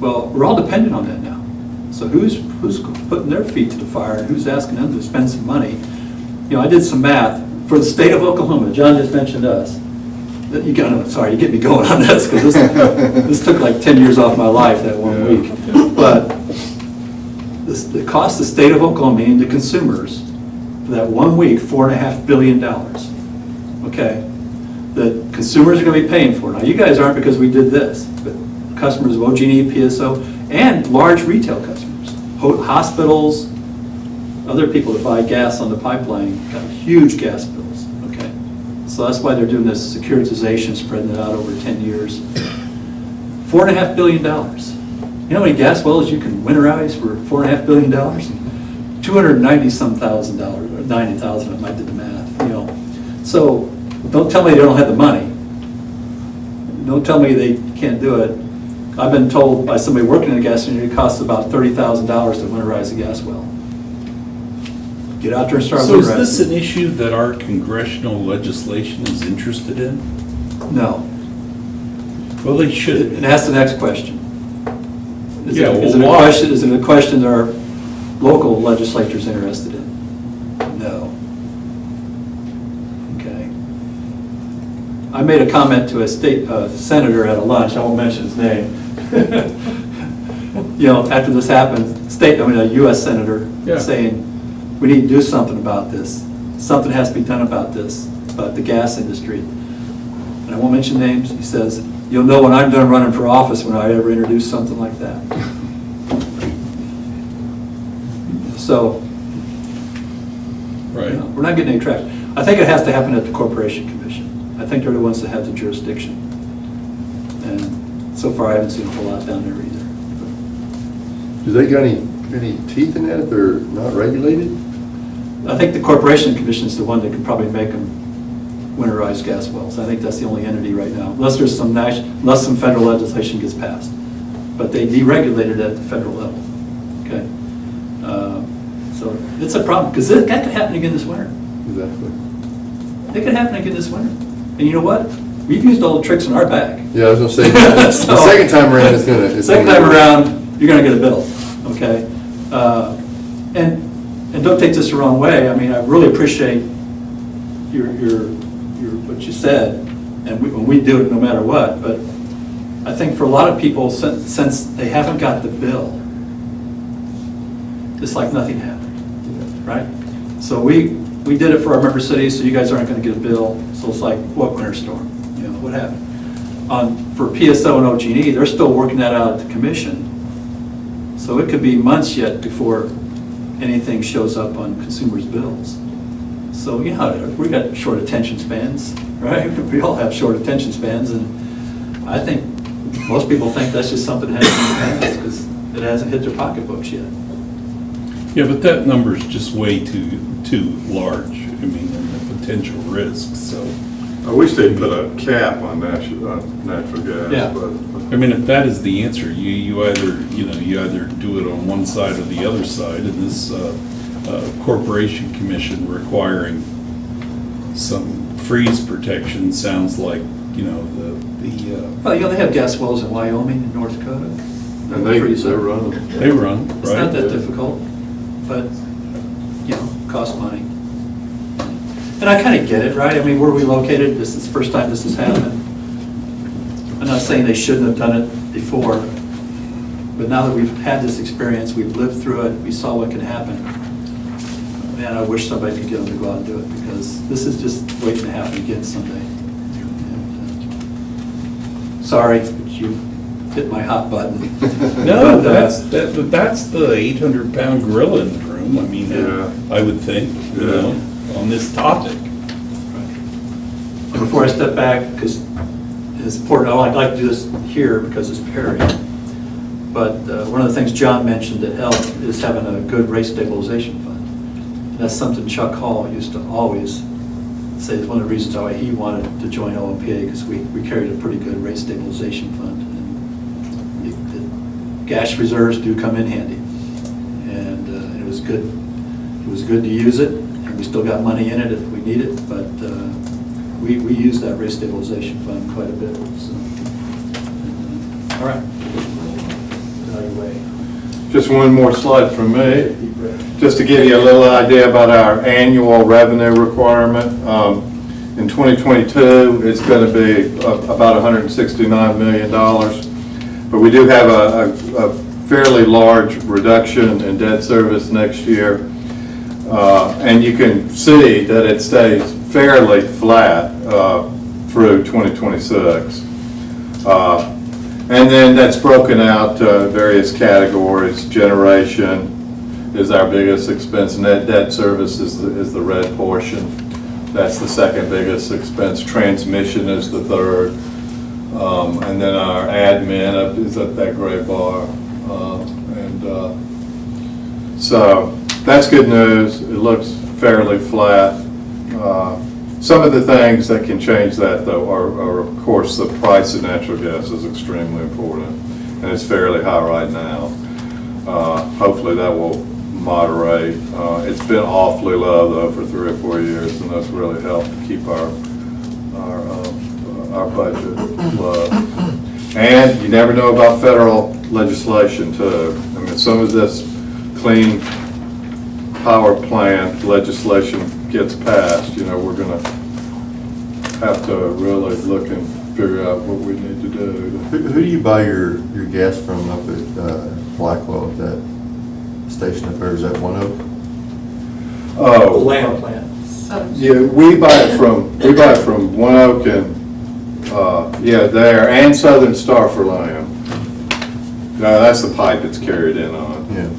Well, we're all dependent on that now. So who's putting their feet to the fire and who's asking them to spend some money? I did some math for the state of Oklahoma. John just mentioned us. Sorry, you get me going on this because this took like 10 years off my life that 1 week. But the cost of the state of Oklahoma, meaning the consumers, for that 1 week, $4.5 billion. Okay, the consumers are going to be paying for it. Now, you guys aren't because we did this, but customers of OG&E, PSO, and large retail customers, hospitals, other people that buy gas on the pipeline got huge gas bills. Okay, so that's why they're doing this securitization, spreading it out over 10 years. $4.5 billion. You know how many gas wells you can winterize for $4.5 billion? $290-some thousand, or 90,000. I did the math. So don't tell me they don't have the money. Don't tell me they can't do it. I've been told by somebody working in the gas industry it costs about $30,000 to winterize a gas well. Get out there and start So is winterizing. this an issue that our congressional legislation is interested in? No. Well, they should. And that's the next question. Is Yeah, it- is well, it a why? question? Is it a question that our local legislatures interested in? No. Okay. I made a comment to a state senator at a lunch. I won't mention his name. After this happened, a U.S. senator Yeah. saying, we need to do something about this. Something has to be done about this, about the gas industry. And I won't mention names. He says, you'll know when I'm done running for office when I ever introduce something like that. So, Right. we're not getting any traction. I think it has to happen at the Corporation Commission. I think they're the ones that have the jurisdiction. And so far, I haven't seen a whole lot down there either. Do they got any teeth in that if they're not regulated? I think the Corporation Commission is the one that can probably make them winterize gas wells. I think that's the only entity right now, unless there's unless some federal legislation gets passed. But they deregulated at the federal level. Okay. So it's a problem because that could happen again this winter. Exactly. It could happen again this winter. And you know what? We've used all the tricks in our bag. Yeah, I was gonna say, the So- second time around, it's gonna. Second time around, you're gonna get a bill, okay? And don't take this the wrong way. I mean, I really appreciate your what you said, and we do it no matter what. But I think for a lot of people, since they haven't got the bill, it's like nothing happened, right? So we did it for our member cities, so you guys aren't going to get a bill. So it's like, what winter storm? What happened? For PSO and OG&E, they're still working that out at the commission. So it could be months yet before anything shows up on consumers' bills. So, we got short attention spans, right? We all have short attention spans, and I think most people think that's just something that hasn't been passed because it hasn't hit their pocketbooks yet. Yeah, but that number's just way too large. I mean, and the potential risk, so. I wish they'd put a cap on natural gas, Yeah. but. I mean, if that is the answer, you either do it on one side or the other side, and this Corporation Commission requiring some freeze protection sounds like, you know, Well, you know, they have gas wells in Wyoming and North Dakota. And they're running. they run, It's not right? that difficult, but, you know, costs money. And I kind of get it, right? I mean, where we located, this is the first time this has happened. I'm not saying they shouldn't have done it before, but now that we've had this experience, we've lived through it, we saw what can happen. Man, I wish somebody could get them to go out and do it, because this is just waiting to happen again someday. And, sorry, but you hit my hot button. No, But, that's the 800-pound gorilla in the room, I mean, Yeah. I would think, you know, on this topic. And before I step back, because it's important, I'd like to do this here because it's Perry. But one of the things John mentioned that helped is having a good rate stabilization fund. And that's something Chuck Hall used to always say is one of the reasons why he wanted to join OMPA, because we carried a pretty good rate stabilization fund. And the gas reserves do come in handy. And it was good. It was good to use it, and we still got money in it if we need it, but we use that rate stabilization fund quite a bit. So. All right. Out of your way. Just one more slide from me, just to give you a little idea about our annual revenue requirement. In 2022, it's going to be about $169 million, but we do have a fairly large reduction in debt service next year, and you can see that it stays fairly flat through 2026. And then that's broken out to various categories. Generation is our biggest expense. Net debt service is the red portion. That's the second biggest expense. Transmission is the third. And then our admin is at that gray bar. So that's good news. It looks fairly flat. Some of the things that can change that, though, are of course, the price of natural gas is extremely important, and it's fairly high right now. Hopefully that will moderate. It's been awfully low, though, for 3 or 4 years, and that's really helped to keep our budget low. And you never know about federal legislation, too. I mean, some of this clean power plant legislation gets passed, you know, we're going to have to really look and figure out what we need to do. Who do you buy your gas from up at Blackwell, at that station up there? Is that One Oak? Oh, Land plant. yeah, we buy it from One Oak and, yeah, there, and Southern Star for Lamb. No, that's the pipe it's carried in on. Yeah.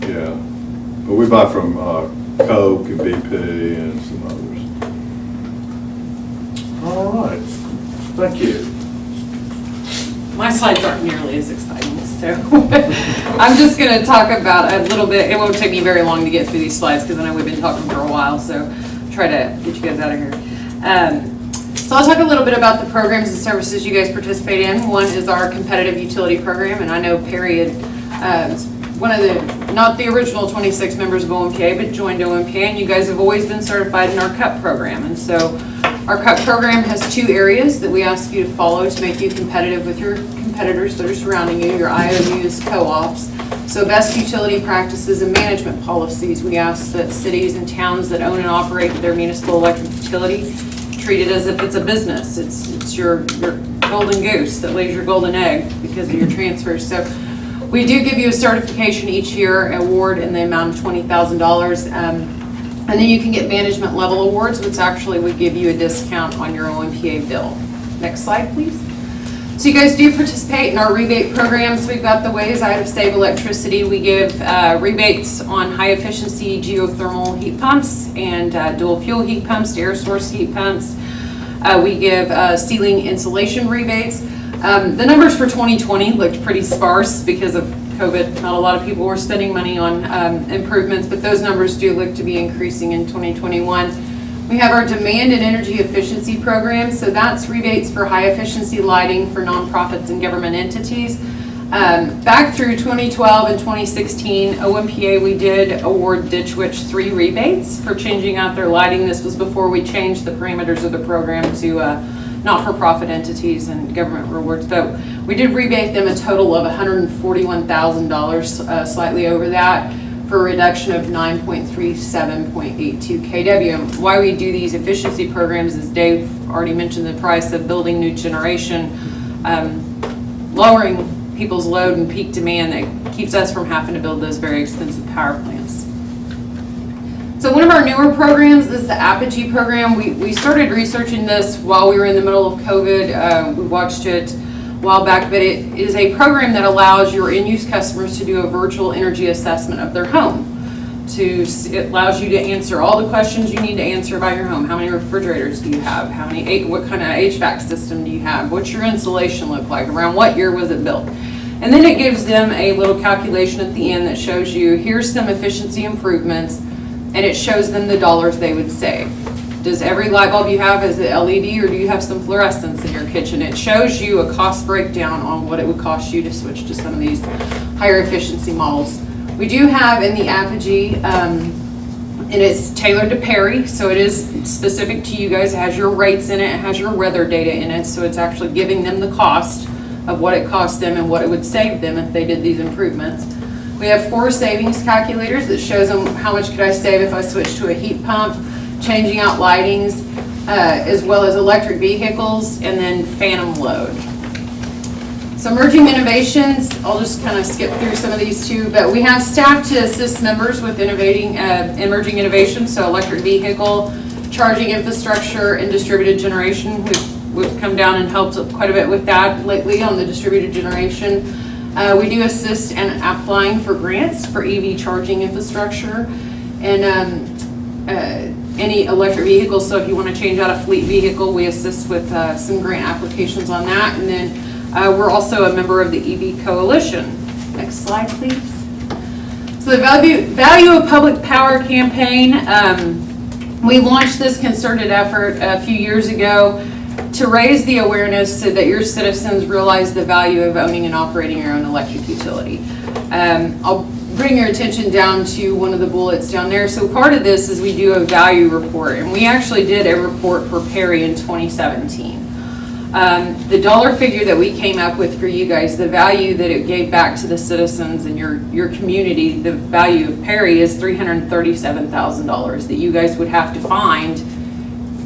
Yeah, but we buy from Coke and BP and some others. All right, thank you. My slides aren't nearly as exciting, so I'm just going to talk about a little bit. It won't take me very long to get through these slides because I know we've been talking for a while, so try to get you guys out of here. So I'll talk a little bit about the programs and services you guys participate in. One is our competitive utility program, and I know Perry had one of the, not the original 26 members of OMPA, but joined OMPA, and you guys have always been certified in our CUP program. And so our CUP program has 2 areas that we ask you to follow to make you competitive with your competitors that are surrounding you, your IOUs, co-ops. So best utility practices and management policies. We ask that cities and towns that own and operate their municipal electric utility treat it as if it's a business. It's your golden goose that lays your golden egg because of your transfers. So we do give you a certification each year, award in the amount of $20,000. And then you can get management level awards, which actually would give you a discount on your OMPA bill. Next slide, please. So you guys do participate in our rebate programs. We've got the ways out of Save Electricity. We give rebates on high efficiency geothermal heat pumps and dual fuel heat pumps, air source heat pumps. We give ceiling insulation rebates. The numbers for 2020 looked pretty sparse because of COVID. Not a lot of people were spending money on improvements, but those numbers do look to be increasing in 2021. We have our demand and energy efficiency program. So that's rebates for high efficiency lighting for nonprofits and government entities. Back through 2012 and 2016, OMPA, we did award Ditch Witch 3 rebates for changing out their lighting. This was before we changed the parameters of the program to not-for-profit entities and government rewards. But we did rebate them a total of $141,000, slightly over that, for a reduction of 9.37.82 kW. And why we do these efficiency programs is Dave already mentioned the price of building new generation, lowering people's load and peak demand that keeps us from having to build those very expensive power plants. So one of our newer programs is the Apogee program. We started researching this while we were in the middle of COVID. We watched it a while back, but it is a program that allows your in-use customers to do a virtual energy assessment of their home. It allows you to answer all the questions you need to answer about your home. How many refrigerators do you have? What kind of HVAC system do you have? What's your insulation look like? Around what year was it built? And then it gives them a little calculation at the end that shows you, here's some efficiency improvements, and it shows them the dollars they would save. Does every light bulb you have, is it LED, or do you have some fluorescence in your kitchen? It shows you a cost breakdown on what it would cost you to switch to some of these higher efficiency models. We do have in the Apogee, and it's tailored to Perry, so it is specific to you guys. It has your rates in it, it has your weather data in it, so it's actually giving them the cost of what it cost them and what it would save them if they did these improvements. We have 4 savings calculators that shows them how much could I save if I switched to a heat pump, changing out lightings, as well as electric vehicles, and then phantom load. So emerging innovations, I'll just kind of skip through some of these too, but we have staff to assist members with innovating emerging innovations, so electric vehicle, charging infrastructure, and distributed generation. We've come down and helped quite a bit with that lately on the distributed generation. We do assist in applying for grants for EV charging infrastructure and any electric vehicles. So if you want to change out a fleet vehicle, we assist with some grant applications on that. And then we're also a member of the EV Coalition. Next slide, please. So the value of public power campaign, we launched this concerted effort a few years ago to raise the awareness so that your citizens realize the value of owning and operating your own electric utility. I'll bring your attention down to one of the bullets down there. So part of this is we do a value report, and we actually did a report for Perry in 2017. The dollar figure that we came up with for you guys, the value that it gave back to the citizens and your community, the value of Perry is $337,000 that you guys would have to find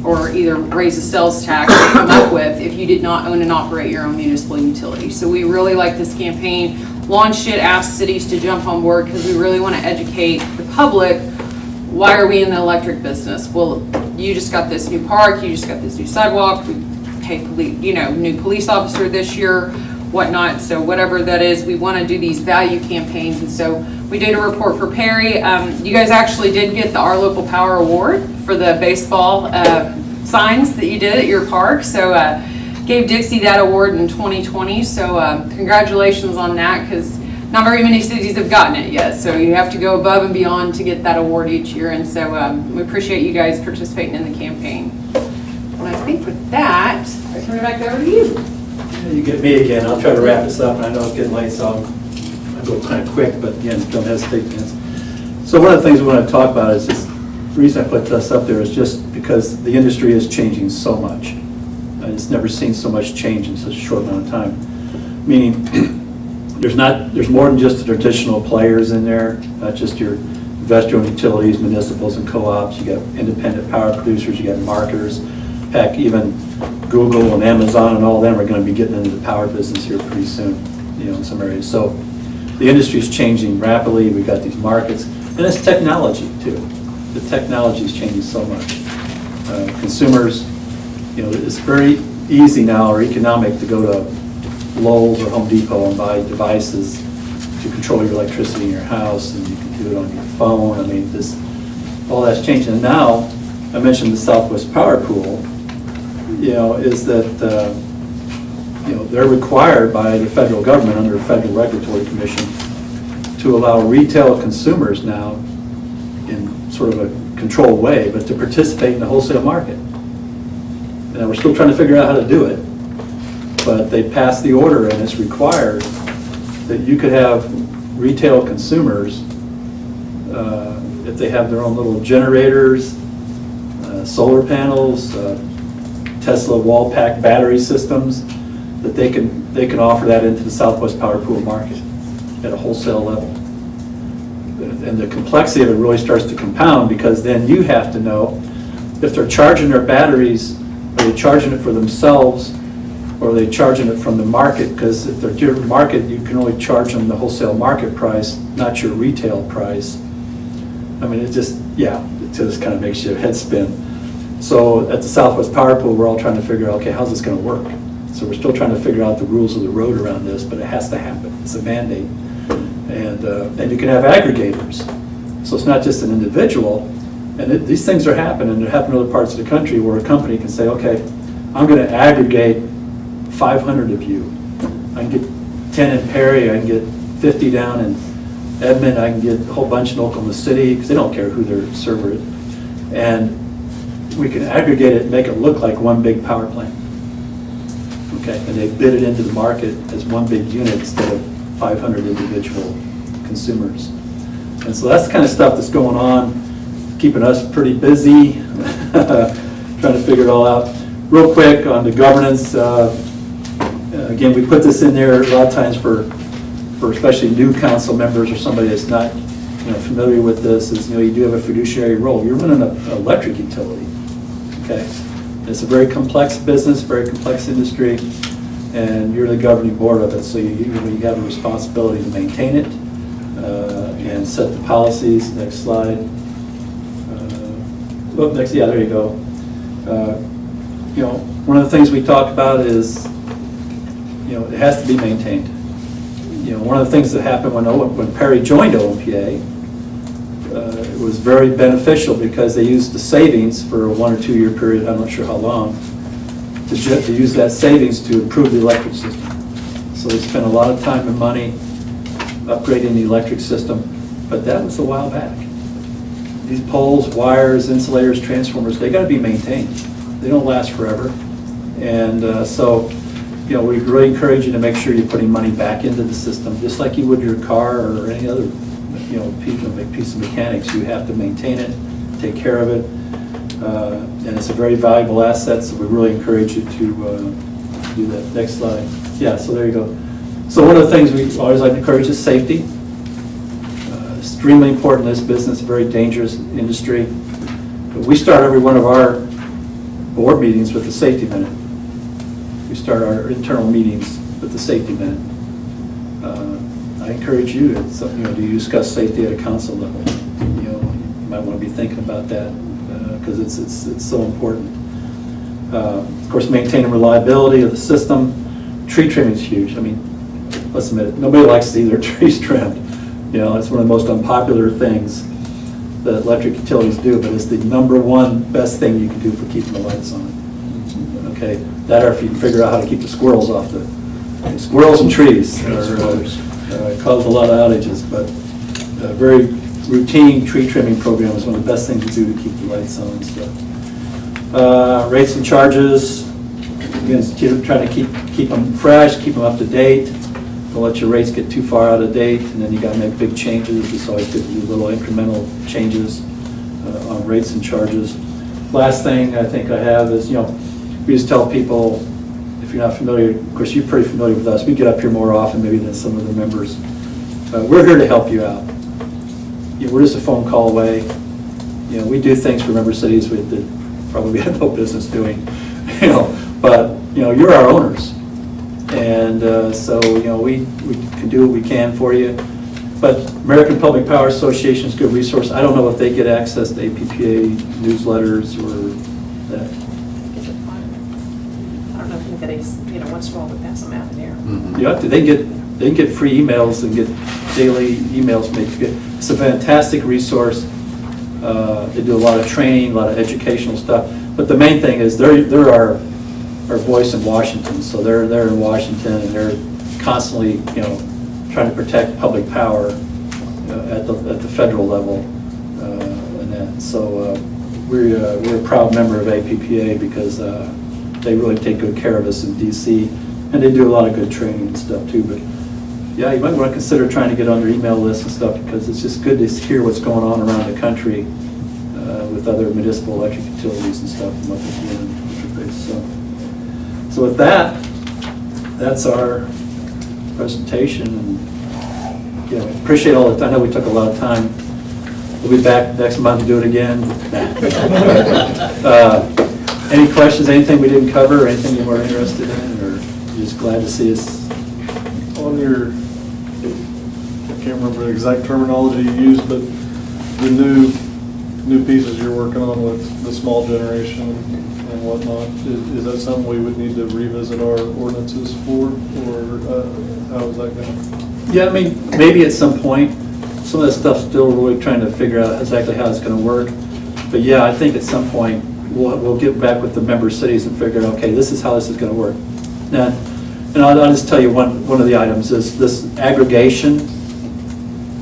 or either raise a sales tax or come up with if you did not own and operate your own municipal utility. So we really like this campaign, launched it, asked cities to jump on board because we really want to educate the public. Why are we in the electric business? Well, you just got this new park, you just got this new sidewalk, we pay new police officer this year, whatnot. So whatever that is, we want to do these value campaigns. And so we did a report for Perry. You guys actually did get the Our Local Power Award for the baseball signs that you did at your park. So gave Dixie that award in 2020. So congratulations on that, because not very many cities have gotten it yet. So you have to go above and beyond to get that award each year. And so we appreciate you guys participating in the campaign. And I think with that, I turn it back over to you. You get me again. I'll try to wrap this up, and I know it's getting late, so I'll go kind of quick, but again, don't hesitate to answer. So one of the things we want to talk about is just, the reason I put this up there is just because the industry is changing so much. It's never seen so much change in such a short amount of time. Meaning, there's more than just the traditional players in there, not just your investor-owned utilities, municipals, and co-ops. You got independent power producers, you got marketers. Heck, even Google and Amazon and all of them are going to be getting into the power business here pretty soon, in some areas. So the industry is changing rapidly. We've got these markets, and it's technology too. The technology is changing so much. Consumers, it's very easy now or economic to go to Lowe's or Home Depot and buy devices to control your electricity in your house, and you can do it on your phone. I mean, all that's changing. And now, I mentioned the Southwest Power Pool, is that, they're required by the federal government under the Federal Regulatory Commission to allow retail consumers now in sort of a controlled way, but to participate in the wholesale market. And we're still trying to figure out how to do it, but they passed the order and it's required that you could have retail consumers, if they have their own little generators, solar panels, Tesla wall pack battery systems, that they can offer that into the Southwest Power Pool market at a wholesale level. And the complexity of it really starts to compound, because then you have to know if they're charging their batteries, are they charging it for themselves, or are they charging it from the market? Because if they're your market, you can only charge them the wholesale market price, not your retail price. I mean, it just kind of makes your head spin. So at the Southwest Power Pool, we're all trying to figure out, okay, how's this going to work? So we're still trying to figure out the rules of the road around this, but it has to happen. It's a mandate. And you can have aggregators. So it's not just an individual. And these things are happening. They're happening in other parts of the country where a company can say, okay, I'm going to aggregate 500 of you. I can get 10 in Perry. I can get 50 down in Edmond. I can get a whole bunch in Oklahoma City, because they don't care who their server is. And we can aggregate it and make it look like one big power plant. Okay, and they bid it into the market as one big unit instead of 500 individual consumers. And so that's the kind of stuff that's going on, keeping us pretty busy, trying to figure it all out. Real quick on the governance, again, we put this in there a lot of times for especially new council members or somebody that's not familiar with this, is you do have a fiduciary role. You're running an electric utility, okay? It's a very complex business, very complex industry, and you're the governing board of it, so you have a responsibility to maintain it and set the policies. Next slide. There you go. One of the things we talk about is, it has to be maintained. One of the things that happened when Perry joined OMPA, it was very beneficial because they used the savings for a 1 or 2 year period, I'm not sure how long, to use that savings to improve the electric system. So they spent a lot of time and money upgrading the electric system, but that was a while back. These poles, wires, insulators, transformers, they got to be maintained. They don't last forever. And so we really encourage you to make sure you're putting money back into the system, just like you would your car or any other piece of mechanics. You have to maintain it, take care of it, and it's a very valuable asset, so we really encourage you to do that. Next slide. Yeah, so there you go. So one of the things we always like to encourage is safety. Extremely important in this business, very dangerous industry. But we start every one of our board meetings with the safety minute. We start our internal meetings with the safety minute. I encourage you to discuss safety at a council level. You might want to be thinking about that because it's so important. Of course, maintaining reliability of the system. Tree trimming is huge. I mean, let's admit it, nobody likes to see their trees trimmed. It's one of the most unpopular things that electric utilities do, but it's the #1 best thing you can do for keeping the lights on. Okay, that or if you can figure out how to keep the squirrels off the squirrels and trees cause a lot of outages, but a very routine tree trimming program is one of the best things to do to keep the lights on and stuff. Rates and charges, again, trying to keep them fresh, keep them up to date. Don't let your rates get too far out of date, and then you got to make big changes. It's always good to do little incremental changes on rates and charges. Last thing I think I have is, we just tell people, if you're not familiar, of course you're pretty familiar with us, we get up here more often maybe than some of the members. We're here to help you out. We're just a phone call away. We do things for member cities that probably have no business doing, but you're our owners. And so, we can do what we can for you. But American Public Power Association is a good resource. I don't know if they get access to APPA newsletters or that. I don't know if anybody's, once in a while we pass them out in here. They can get free emails and get daily emails made. It's a fantastic resource. They do a lot of training, a lot of educational stuff. But the main thing is they're our voice in Washington. So they're in Washington and they're constantly, trying to protect public power at the federal level and that. So we're a proud member of APPA because they really take good care of us in DC, and they do a lot of good training and stuff too. But yeah, you might want to consider trying to get on their email list and stuff, because it's just good to hear what's going on around the country with other municipal electric utilities and stuff, and what they're doing in interface. So with that, that's our presentation. And, you know, appreciate all the time. I know we took a lot of time. We'll be back next month to do it again. Any questions, anything we didn't cover, or anything you were interested in, or you're just glad to see us? On your, I can't remember the exact terminology you used, but the new pieces you're working on with the small generation and whatnot, is that something we would need to revisit our ordinances for, or how is that going? Yeah, I mean, maybe at some point. Some of that stuff's still really trying to figure out exactly how it's going to work. But yeah, I think at some point we'll get back with the member cities and figure out, okay, this is how this is going to work. Now, and I'll just tell you one of the items is this aggregation.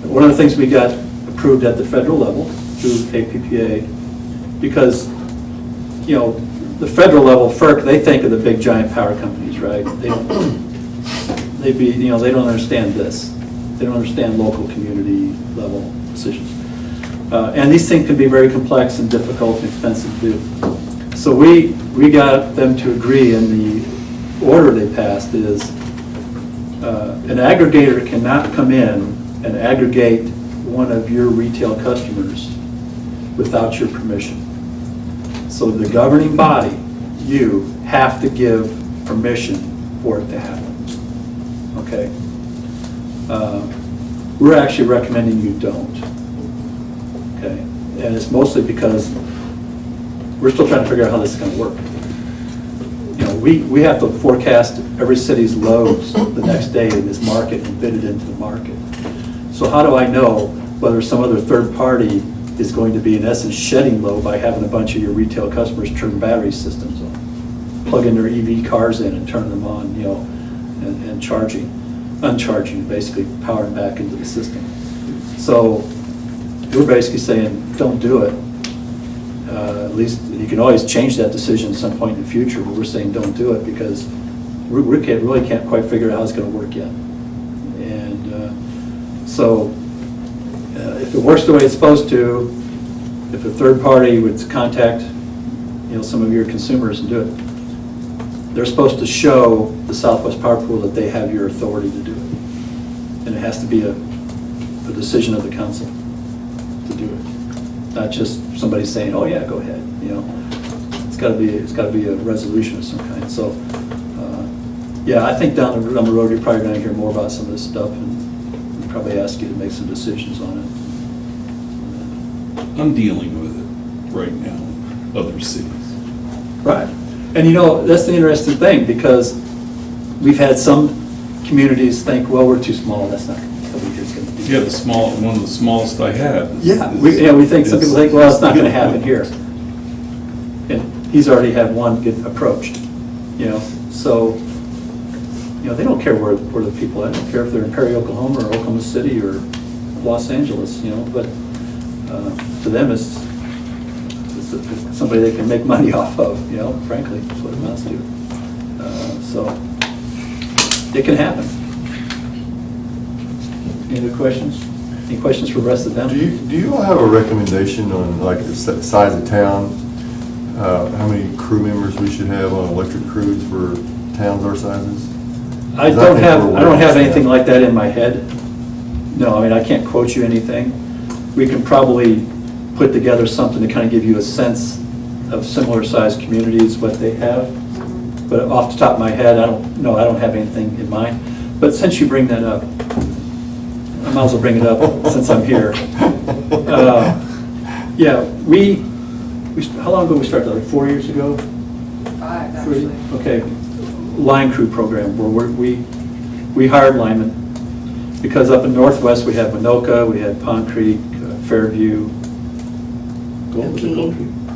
One of the things we got approved at the federal level through APPA, because, you know, the federal level, FERC, they think of the big giant power companies, right? They don't understand this. They don't understand local community level decisions. And these things can be very complex and difficult and expensive to do. So we got them to agree, in the order they passed is an aggregator cannot come in and aggregate one of your retail customers without your permission. So the governing body, you have to give permission for it to happen. Okay? We're actually recommending you don't. Okay? And it's mostly because we're still trying to figure out how this is going to work. You know, we have to forecast every city's loads the next day in this market and bid it into the market. So how do I know whether some other third party is going to be in essence shedding load by having a bunch of your retail customers turn battery systems on, plug in their EV cars in and turn them on, you know, and uncharging, basically powering back into the system. So we're basically saying, don't do it. At least you can always change that decision at some point in the future, but we're saying don't do it because we really can't quite figure out how it's going to work yet. And so if it works the way it's supposed to, if a third party would contact, you know, some of your consumers and do it, they're supposed to show the Southwest Power Pool that they have your authority to do it. And it has to be a decision of the council to do it. Not just somebody saying, oh yeah, go ahead, you know. It's got to be a resolution of some kind. So, yeah, I think down the road, you're probably going to hear more about some of this stuff, and we'll probably ask you to make some decisions on it. I'm dealing with it right now in other cities. Right. And you know, that's the interesting thing, because we've had some communities think, well, we're too small, that's not something that's going to be. Yeah, one of the smallest I have. We think, some people think, well, it's not going to happen here. And he's already had one get approached, you know, so, you know, they don't care where the people are. They don't care if they're in Perry, Oklahoma, or Oklahoma City, or Los Angeles, you know, but to them it's somebody they can make money off of, you know, frankly, that's what it amounts to. So, it can happen. Any other questions? Any questions for the rest of them? Do you all have a recommendation on like the size of town? How many crew members we should have on electric crews for towns our sizes? I don't have anything like that in my head. No, I mean, I can't quote you anything. We can probably put together something to kind of give you a sense of similar sized communities, what they have. But off the top of my head, I don't have anything in mind. But since you bring that up, I might as well bring it up since I'm here. Yeah, how long ago we started? Like 4 years ago? 5, actually. Okay, line crew program where we hired linemen, because up in Northwest we have Winoka, we had Pond Creek, Fairview, Gold Creek.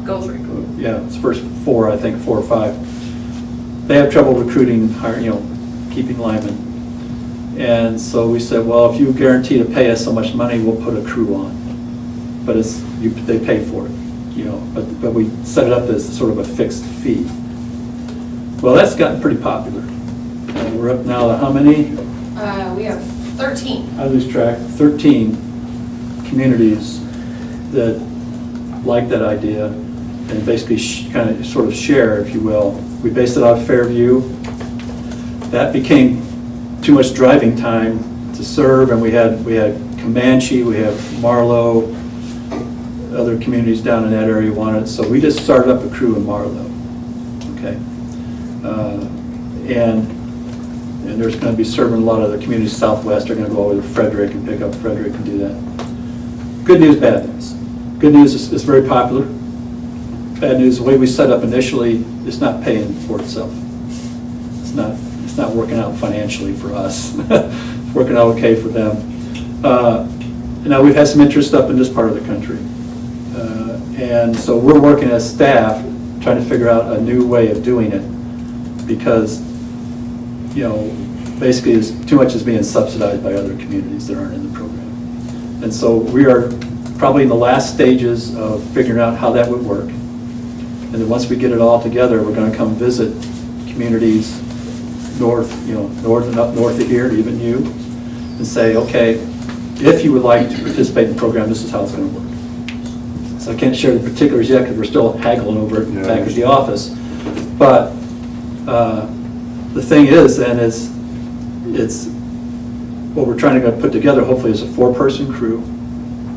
Gold Creek. Yeah, it's the first 4, I think, 4 or 5. They have trouble recruiting, keeping linemen. And so we said, well, if you guarantee to pay us so much money, we'll put a crew on. But they pay for it, you know. But we set it up as sort of a fixed fee. Well, that's gotten pretty popular. We're up now to how many? We have 13. I lose track, 13 communities that like that idea and basically kind of sort of share, if you will. We based it off Fairview. That became too much driving time to serve, and we had Comanche, we have Marlow, other communities down in that area wanted, so we just started up a crew in Marlow, okay? And there's going to be serving a lot of the communities southwest. Are going to go over to Frederick and pick up Frederick and do that. Good news, bad news. Good news is it's very popular. Bad news, the way we set up initially, it's not paying for itself. It's not working out financially for us. It's working out okay for them. Now we've had some interest up in this part of the country. And so we're working as staff trying to figure out a new way of doing it, because basically too much is being subsidized by other communities that aren't in the program. And so we are probably in the last stages of figuring out how that would work. And then once we get it all together, we're going to come visit communities north and up north of here, even you, and say, okay, if you would like to participate in the program, this is how it's going to work. So I can't share the particulars yet because we're still haggling over it back at the office. But the thing is then it's what we're trying to put together hopefully is a 4-person crew,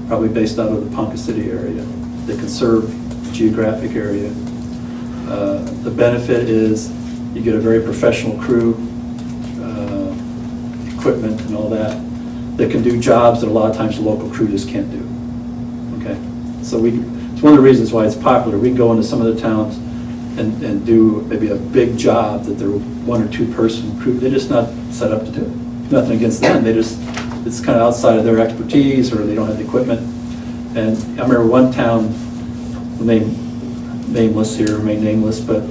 probably based out of the Ponca City area that can serve the geographic area. The benefit is you get a very professional crew, equipment and all that can do jobs that a lot of times the local crew just can't do. Okay, so it's one of the reasons why it's popular. We can go into some of the towns and do maybe a big job that they're 1 or 2 person crew. They're just not set up to do it. Nothing against them. It's kind of outside of their expertise, or they don't have the equipment. And I remember one town, nameless here, remain nameless, but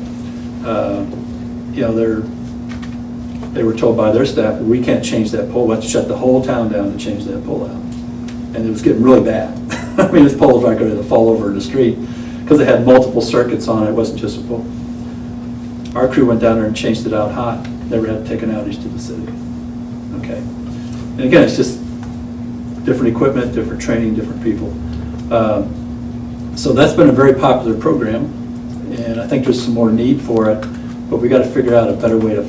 they were told by their staff, we can't change that pole. We have to shut the whole town down to change that pole out. And it was getting really bad. I mean, this pole was like going to fall over in the street because they had multiple circuits on it. It wasn't just a pole. Our crew went down there and changed it out hot. Never had to take an outage to the city. Okay. And again, it's just different equipment, different training, different people. So that's been a very popular program, and I think there's some more need for it, but we got to figure out a better way of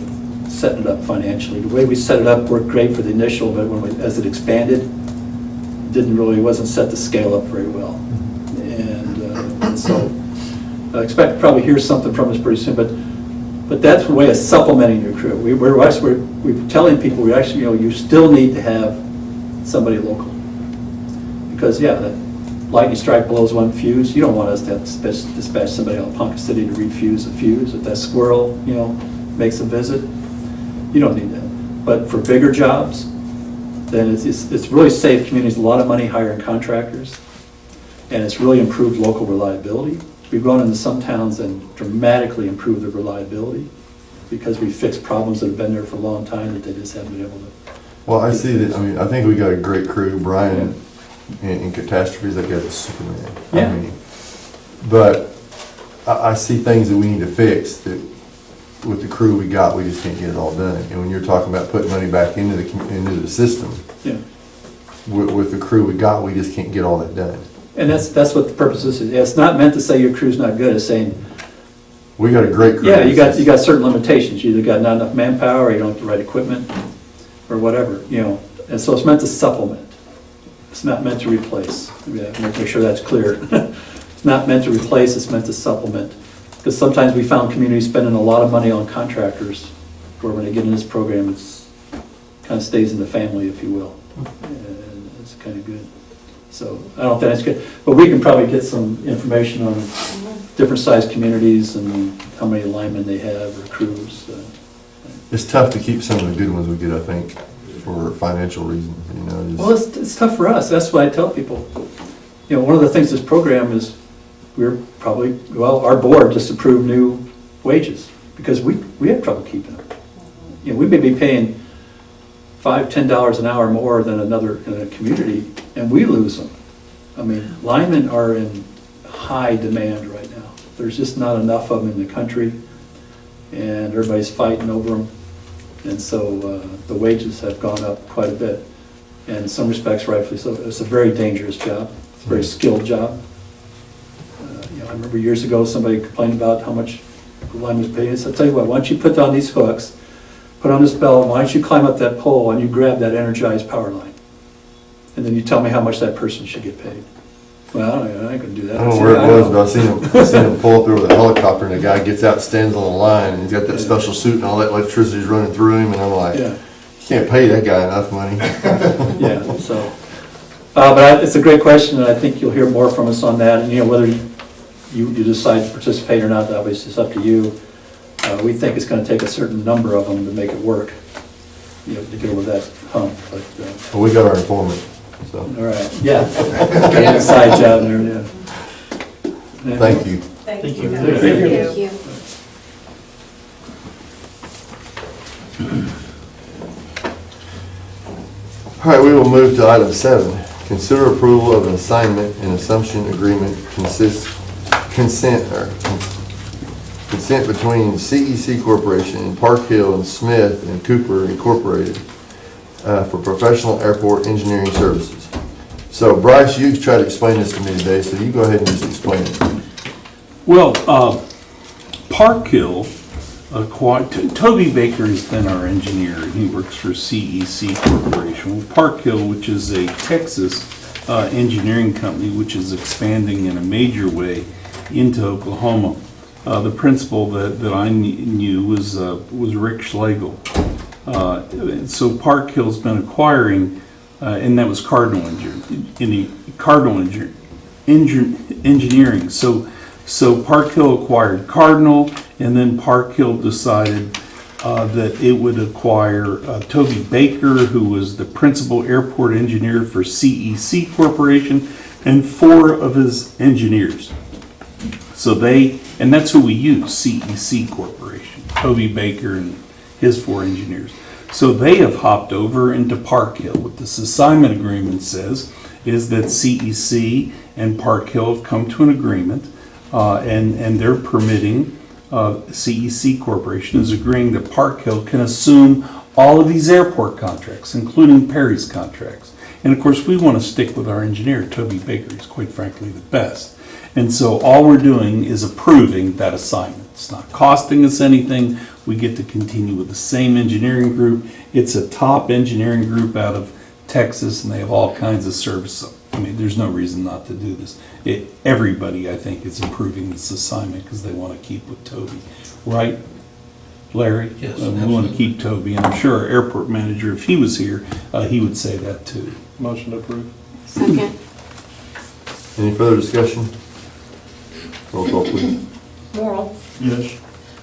setting it up financially. The way we set it up worked great for the initial, but as it expanded, wasn't set to scale up very well. And so I expect to probably hear something from us pretty soon, but that's a way of supplementing your crew. We're telling people we actually, you still need to have somebody local. Because that lightning strike blows one fuse, you don't want us to have to dispatch somebody out of Ponca City to refuse a fuse. If that squirrel, makes a visit, you don't need that. But for bigger jobs, then it's really saved communities a lot of money hiring contractors, and it's really improved local reliability. We've gone into some towns and dramatically improved the reliability because we fixed problems that have been there for a long time that they just haven't been able to. Well, I see that. I mean, I think we got a great crew. Brian in catastrophes, that guy's a Superman. Yeah. I mean, but I see things that we need to fix that with the crew we got, we just can't get it all done. And when you're talking about putting money back into the system, with the crew we got, we just can't get all that done. And that's what the purpose is. It's not meant to say your crew's not good. It's saying we got a great crew. Yeah, you got certain limitations. You either got not enough manpower, or you don't have the right equipment, or whatever. And so it's meant to supplement. It's not meant to replace. Make sure that's clear. It's not meant to replace. It's meant to supplement. Because sometimes we found communities spending a lot of money on contractors, where when they get in this program, it's kind of stays in the family, if you will. And it's kind of good. So I don't think that's good, but we can probably get some information on different sized communities and how many linemen they have or crews. It's tough to keep some of the good ones we get, I think, for financial reasons. Well, it's tough for us. That's what I tell people. One of the things this program is, our board just approved new wages because we have trouble keeping them. We may be paying $5-10 an hour more than another in a community, and we lose them. I mean, linemen are in high demand right now. There's just not enough of them in the country, and everybody's fighting over them. And so the wages have gone up quite a bit. and in some respects rightfully so. It's a very dangerous job, it's a very skilled job. I remember years ago, somebody complained about how much the line was paying. So I'll tell you what, why don't you put on these hooks, put on this belt, why don't you climb up that pole and you grab that energized power line? And then you tell me how much that person should get paid. Well, I ain't gonna do that. I don't know where it was, but I seen him pull up there with a helicopter, and the guy gets out, stands on the line, and he's got that special suit, and all that electricity's running through him, and I'm like, Yeah, you can't pay that guy enough money. yeah, so. But it's a great question, and I think you'll hear more from us on that, and whether you decide to participate or not, obviously it's up to you. We think it's gonna take a certain number of them to make it work, to get over that hump, but, Well, we got our informant, so, all right, yeah. Got a side job there, yeah. thank you. Thank Thank you. you. Thank you. All right, we will move to item 7. Consider approval of an assignment and assumption agreement consent between CEC Corporation and Park Hill and Smith and Cooper Incorporated for professional airport engineering services. So Bryce, you tried to explain this to me today, so you go ahead and just explain it. Well, Park Hill acquired, Toby Baker has been our engineer, and he works for CEC Corporation. Well, Park Hill, which is a Texas engineering company, which is expanding in a major way into Oklahoma. The principal that I knew was Rick Schlegel. So Park Hill's been acquiring, and that was Cardinal Engineering. So Park Hill acquired Cardinal, and then Park Hill decided that it would acquire Toby Baker, who was the principal airport engineer for CEC Corporation, and 4 of his engineers. So and that's who we use, CEC Corporation, Toby Baker and his 4 engineers. So they have hopped over into Park Hill. What this assignment agreement says is that CEC and Park Hill have come to an agreement, and they're permitting, CEC Corporation is agreeing that Park Hill can assume all of these airport contracts, including Perry's contracts. And of course, we want to stick with our engineer, Toby Baker. He's quite frankly the best. And so all we're doing is approving that assignment. It's not costing us anything. We get to continue with the same engineering group. It's a top engineering group out of Texas, and they have all kinds of service. I mean, there's no reason not to do this. Everybody, I think, is approving this assignment because they want to keep with Toby. Right, Larry? Yes, We want to keep Toby, and I'm sure our airport manager, if he was here, he would say that too. Motion to approve. Second. Any further discussion? Roll call, please. Morrell, Yes.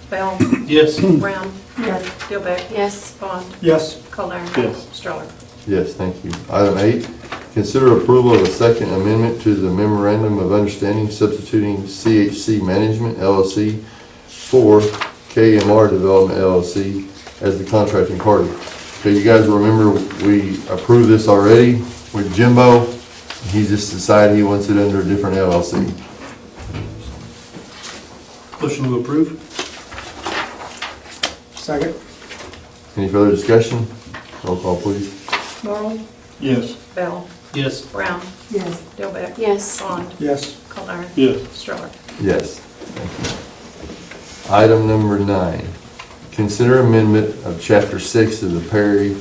Bell, Yes. Brown, Yes. Dilbeck. Yes. Bond, Yes. Coldiron. Yes. Stroller. Yes, thank you. Item 8, consider approval of a second amendment to the memorandum of understanding substituting CHC Management LLC for KMR Development LLC as the contracting party. Okay, you guys remember we approved this already with Jimbo. He just decided he wants it under a different LLC. Motion to approve? Second. Any further discussion? Roll call, please. Morrell, Yes. Bell, Yes. Brown, Yes. Dilbeck. Yes. Bond, Yes. Coldiron. Yes. Stroller. Yes. Thank you. Item number 9, consider amendment of Chapter 6 of the Perry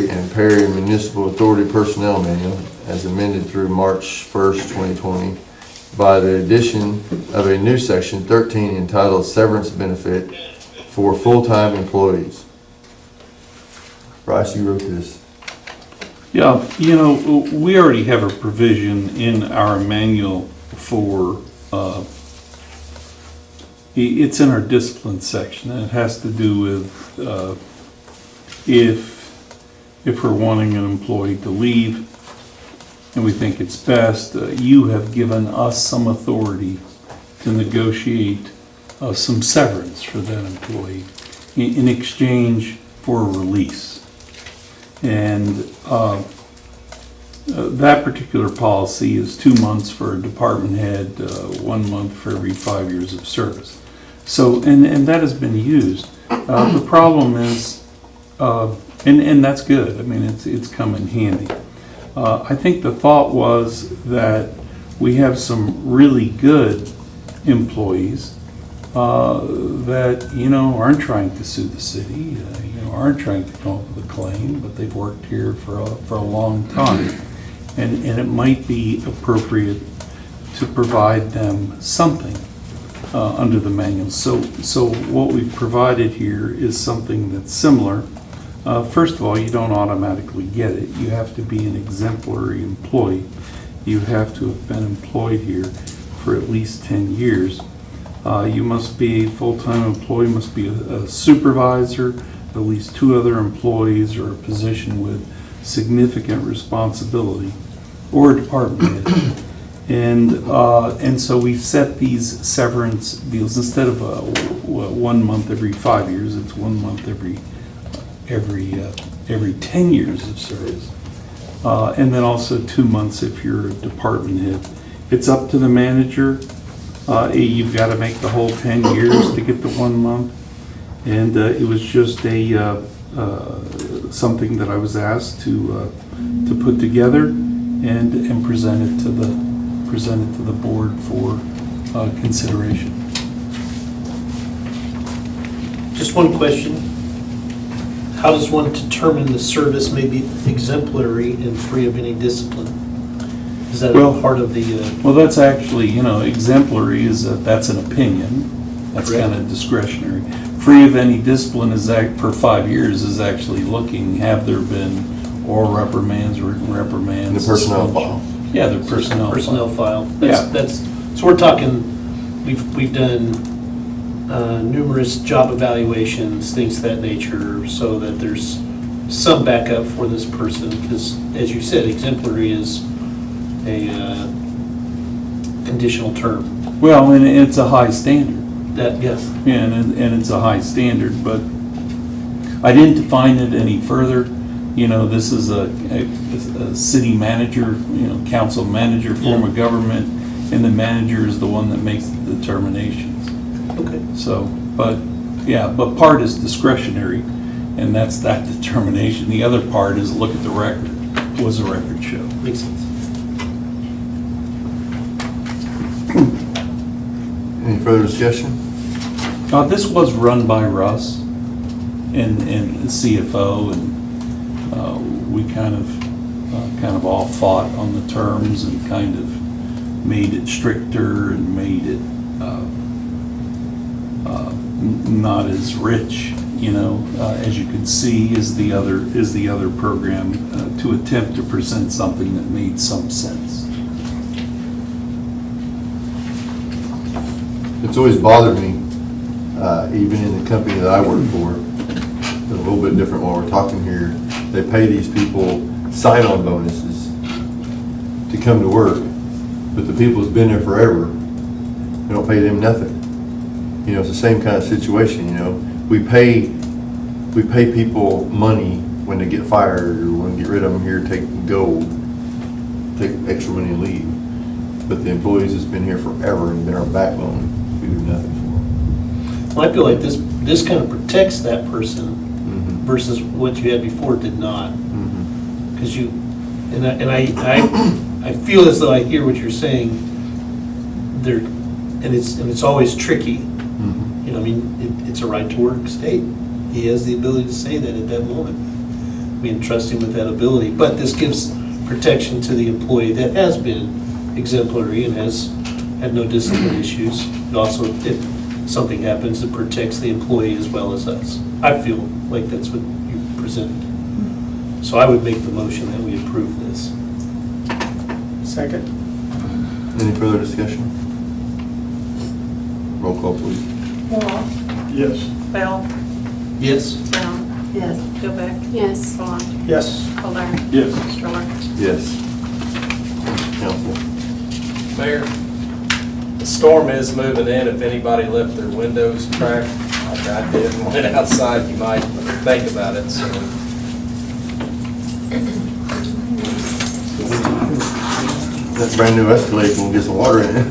and Perry Municipal Authority Personnel Manual as amended through March 1st, 2020 by the addition of a new section 13 entitled Severance Benefit for Full-Time Employees. Bryce, you wrote this. Yeah, we already have a provision in our manual for, it's in our discipline section, and it has to do with if we're wanting an employee to leave and we think it's best, you have given us some authority to negotiate some severance for that employee in exchange for a release. And that particular policy is 2 months for a department head, 1 month for every 5 years of service. So, and that has been used. The problem is, And that's good. I mean, it's come in handy. I think the thought was that we have some really good employees that, aren't trying to sue the city, aren't trying to come up with a claim, but they've worked here for a long time. And it might be appropriate to provide them something under the manual. So what we've provided here is something that's similar. First of all, you don't automatically get it. You have to be an exemplary employee. You have to have been employed here for at least 10 years. You must be a full-time employee, must be a supervisor, at least 2 other employees, or a position with significant responsibility, or a department head. And so we've set these severance deals. Instead of 1 month every 5 years, it's 1 month every 10 years of service. And then also 2 months if you're a department head. It's up to the manager. You've got to make the whole 10 years to get the 1 month. And it was just something that I was asked to put together and present it to the board for consideration. Just one question. How does one determine the service may be exemplary and free of any discipline? Is that Well, part of the? Well, that's actually, exemplary that's an opinion. That's Correct. kind of discretionary. Free of any discipline for 5 years is actually looking, have there been oral reprimands, written reprimands? The personnel suspension? file. Yeah, the personnel file. Yeah. So we're talking, we've done numerous job evaluations, things of that nature, so that there's some backup for this person, because as you said, exemplary is a conditional term. Well, and it's a high standard. That, yes. Yeah, and it's a high standard, but I didn't define it any further. This is a city manager, council manager form of government, and the manager is the one that makes the determinations. Okay. So, but part is discretionary, and that's that determination. The other part is look at the record. What does the record show? Makes sense. Any further discussion? This was run by Russ and CFO, and we kind of all fought on the terms and kind of made it stricter and made it not as rich, as you can see, is the other program, to attempt to present something that made some sense. It's always bothered me, even in the company that I work for, it's a little bit different while we're talking here. They pay these people sign-on bonuses to come to work, but the people that's been there forever, they don't pay them nothing. It's the same kind of situation, We pay people money when they get fired or when we get rid of them here, take extra money and leave. But the employees that's been here forever and they're our backbone, we do nothing for them. Well, I feel like this kind of protects that person versus what you had before did not. Because I feel as though I hear what you're saying there, and it's always tricky. It's a right to work state. He has the ability to say that at that moment. We entrust him with that ability, but this gives protection to the employee that has been exemplary and has had no discipline issues. It also, if something happens, it protects the employee as well as us. I feel like that's what you presented. So I would make the motion that we approve this. Second. Any further discussion? Roll call, please. Morrow, Yes. Bell, Yes? Brown, Yes. Dillbeck, Yes. Vaughn, Yes. Kolar, Yes. Stroller. Yes. Council. Mayor, the storm is moving in. If anybody left their windows cracked, like I did and went outside, you might think about it, so. that brand new Escalade can get some water in it.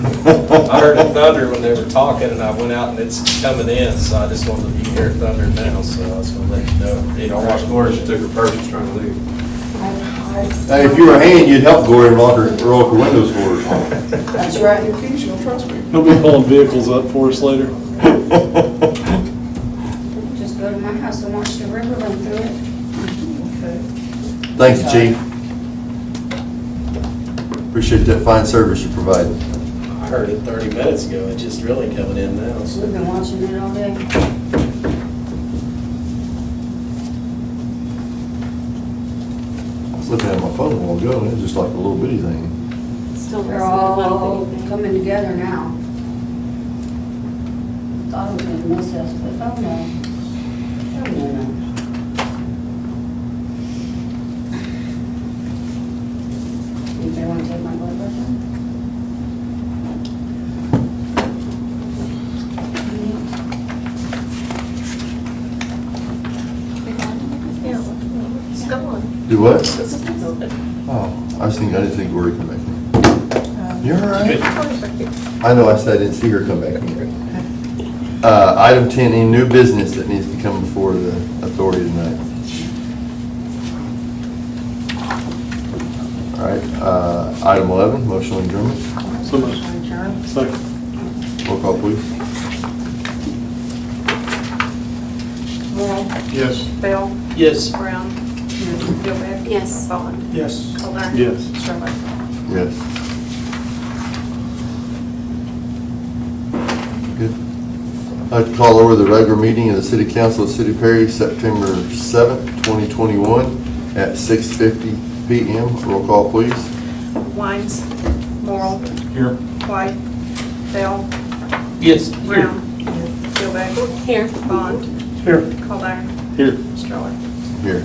I heard it thunder when they were talking, and I went out and it's coming in, so I just wanted to hear it thunder now, so I was gonna let you know. You don't watch Gloria, she took her purse, she's trying to leave. Hey, if you were a hand, you'd help Gloria and roll her windows for her. That's right. She don't trust me. He'll be pulling vehicles up for us later. Just go to my house and watch the river run through it. Thank you, Chief. Appreciate that fine service you provide. I heard it 30 minutes ago, it's just really coming in now, so. We've been watching it all day. I was looking at my phone a while ago, and it was just like a little bitty thing. Still They're all coming together now. Thought it was gonna miss us, but oh no. Oh no, no. Think they wanna take my blood pressure? It's gone. Do what? Oh, I didn't think Gloria come back in. You're all right. I know, I said I didn't see her come back in. Item 10, any new business that needs to come before the authority tonight? All right, item 11, motion on adjournment. So much. Second. Roll call, please. Morrell, Yes. Bell, Yes. Brown, Gilbeck. Yes. Bond. Yes. Colburn. Yes. Sterling. Yes. Good. I'd like to call over the regular meeting of the City Council of the City of Perry, September 7th, 2021, at 6:50 PM. Roll call, please. Wines, Morrell, Here. White, Bell, Yes. Brown, Gilbeck. Here. Bond, Here. Colburn, Here. Sterling. Here.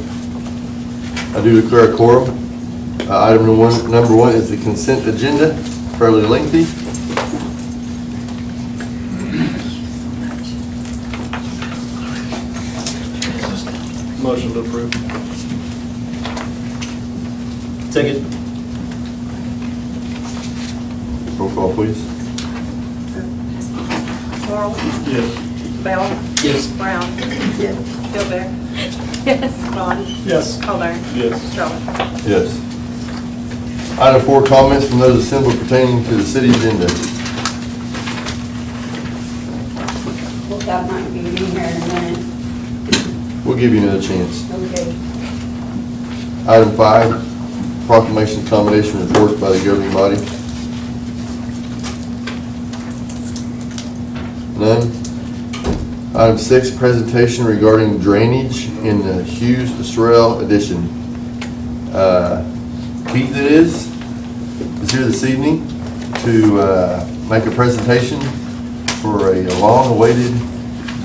I do declare a quorum. Item number one is the consent agenda, fairly lengthy. Motion to approve. Second. Roll call, please. Morrell, Yes. Bell, Yes. Brown, Gilbeck. Yes. Bond, Yes. Colburn, Yes. Sterling. Yes. Item 4, comments from those assembled pertaining to the city agenda. Look, that might be in here in a minute. We'll give you another chance. Okay. Item 5, proclamation accommodation reports by the governing body. None. Item 6, presentation regarding drainage in the Hughes Sorel addition. Keith is here this evening to make a presentation for a long-awaited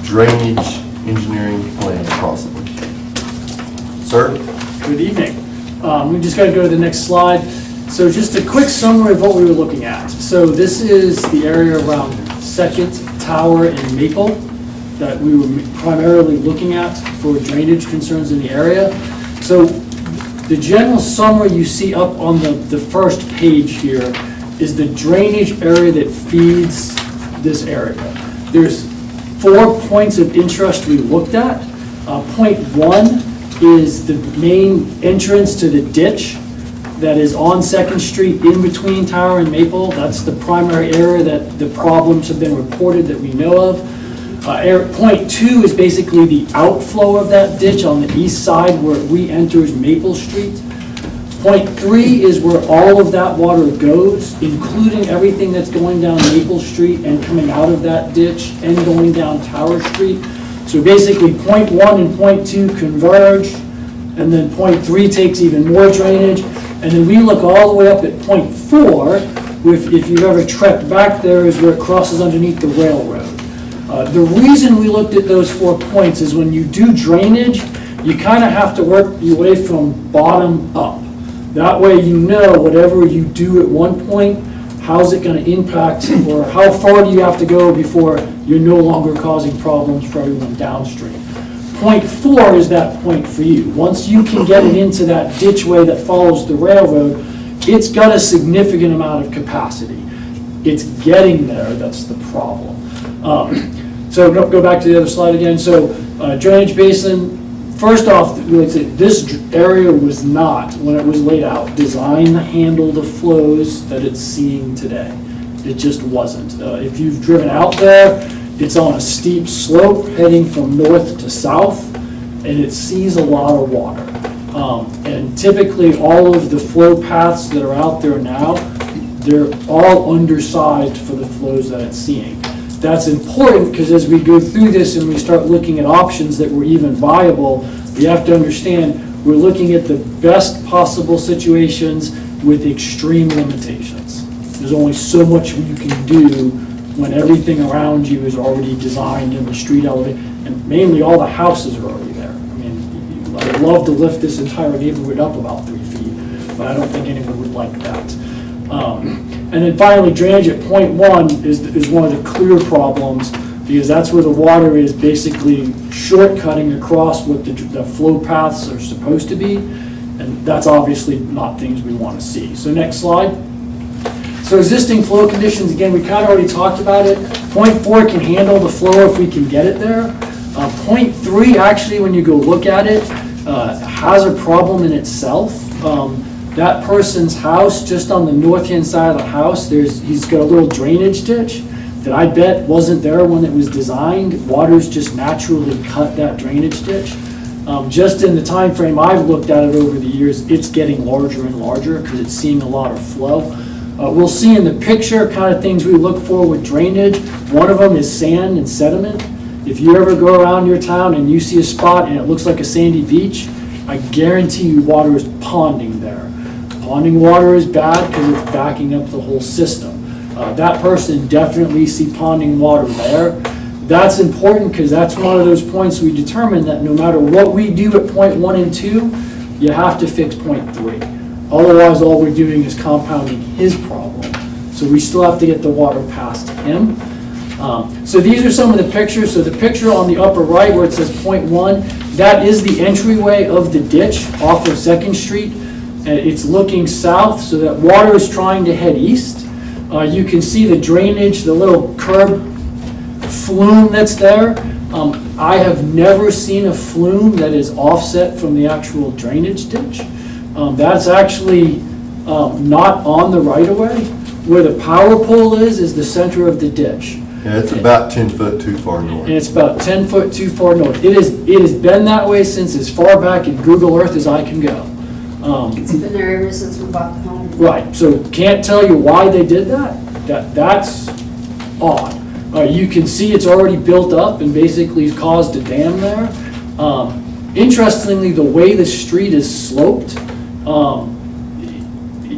drainage engineering plan, possibly. Sir? Good evening. We just got to go to the next slide. So just a quick summary of what we were looking at. So this is the area around Second, Tower, and Maple that we were primarily looking at for drainage concerns in the area. So the general summary you see up on the first page here is the drainage area that feeds this area. There's 4 points of interest we looked at. Point 1 is the main entrance to the ditch that is on Second Street in between Tower and Maple. That's the primary area that the problems have been reported that we know of. Point 2 is basically the outflow of that ditch on the east side where it re-enters Maple Street. Point 3 is where all of that water goes, including everything that's going down Maple Street and coming out of that ditch and going down Tower Street. So basically, point 1 and point 2 converge, and then point 3 takes even more drainage. And then we look all the way up at point 4, if you've ever trekked back there, is where it crosses underneath the railroad. The reason we looked at those 4 points is when you do drainage, you kind of have to work your way from bottom up. That way you know whatever you do at one point, how's it going to impact, or how far do you have to go before you're no longer causing problems for everyone downstream. Point 4 is that point for you. Once you can get it into that ditchway that follows the railroad, it's got a significant amount of capacity. It's getting there, that's the problem. So go back to the other slide again. So drainage basin, first off, like I said, this area was not, when it was laid out, designed to handle the flows that it's seeing today. It just wasn't. If you've driven out there, it's on a steep slope heading from north to south, and it sees a lot of water. And typically, all of the flow paths that are out there now, they're all undersized for the flows that it's seeing. That's important because as we go through this and we start looking at options that were even viable, we have to understand we're looking at the best possible situations with extreme limitations. There's only so much you can do when everything around you is already designed in the street elevation, and mainly all the houses are already there. I mean, I'd love to lift this entire neighborhood up about 3 feet, but I don't think anyone would like that. And then finally, drainage at point 1 is one of the clear problems, because that's where the water is basically shortcutting across what the flow paths are supposed to be, and that's obviously not things we want to see. So next slide. So existing flow conditions, again, we kind of already talked about it. Point 4 can handle the flow if we can get it there. Point 3, actually, when you go look at it, has a problem in itself. That person's house, just on the north-hand side of the house, he's got a little drainage ditch that I bet wasn't there when it was designed. Water's just naturally cut that drainage ditch. Just in the time frame I've looked at it over the years, it's getting larger and larger because it's seeing a lot of flow. We'll see in the picture kind of things we look for with drainage. One of them is sand and sediment. If you ever go around your town and you see a spot and it looks like a sandy beach, I guarantee you water is ponding there. Ponding water is bad because it's backing up the whole system. That person definitely see ponding water there. That's important because that's one of those points we determine that no matter what we do at point 1 and 2, you have to fix point 3. Otherwise, all we're doing is compounding his problem. So we still have to get the water past him. So these are some of the pictures. So the picture on the upper right where it says point 1, that is the entryway of the ditch off of 2nd Street. It's looking south, so that water is trying to head east. You can see the drainage, the little curb flume that's there. I have never seen a flume that is offset from the actual drainage ditch. That's actually not on the right-of-way. Where the power pole is the center of the ditch. Yeah, it's about 10 foot too far north. And it's about 10 foot too far north. It has been that way since as far back in Google Earth as I can go. It's been there ever since we bought the home. Right, so can't tell you why they did that. That's odd. You can see it's already built up and basically caused a dam there. Interestingly, the way the street is sloped,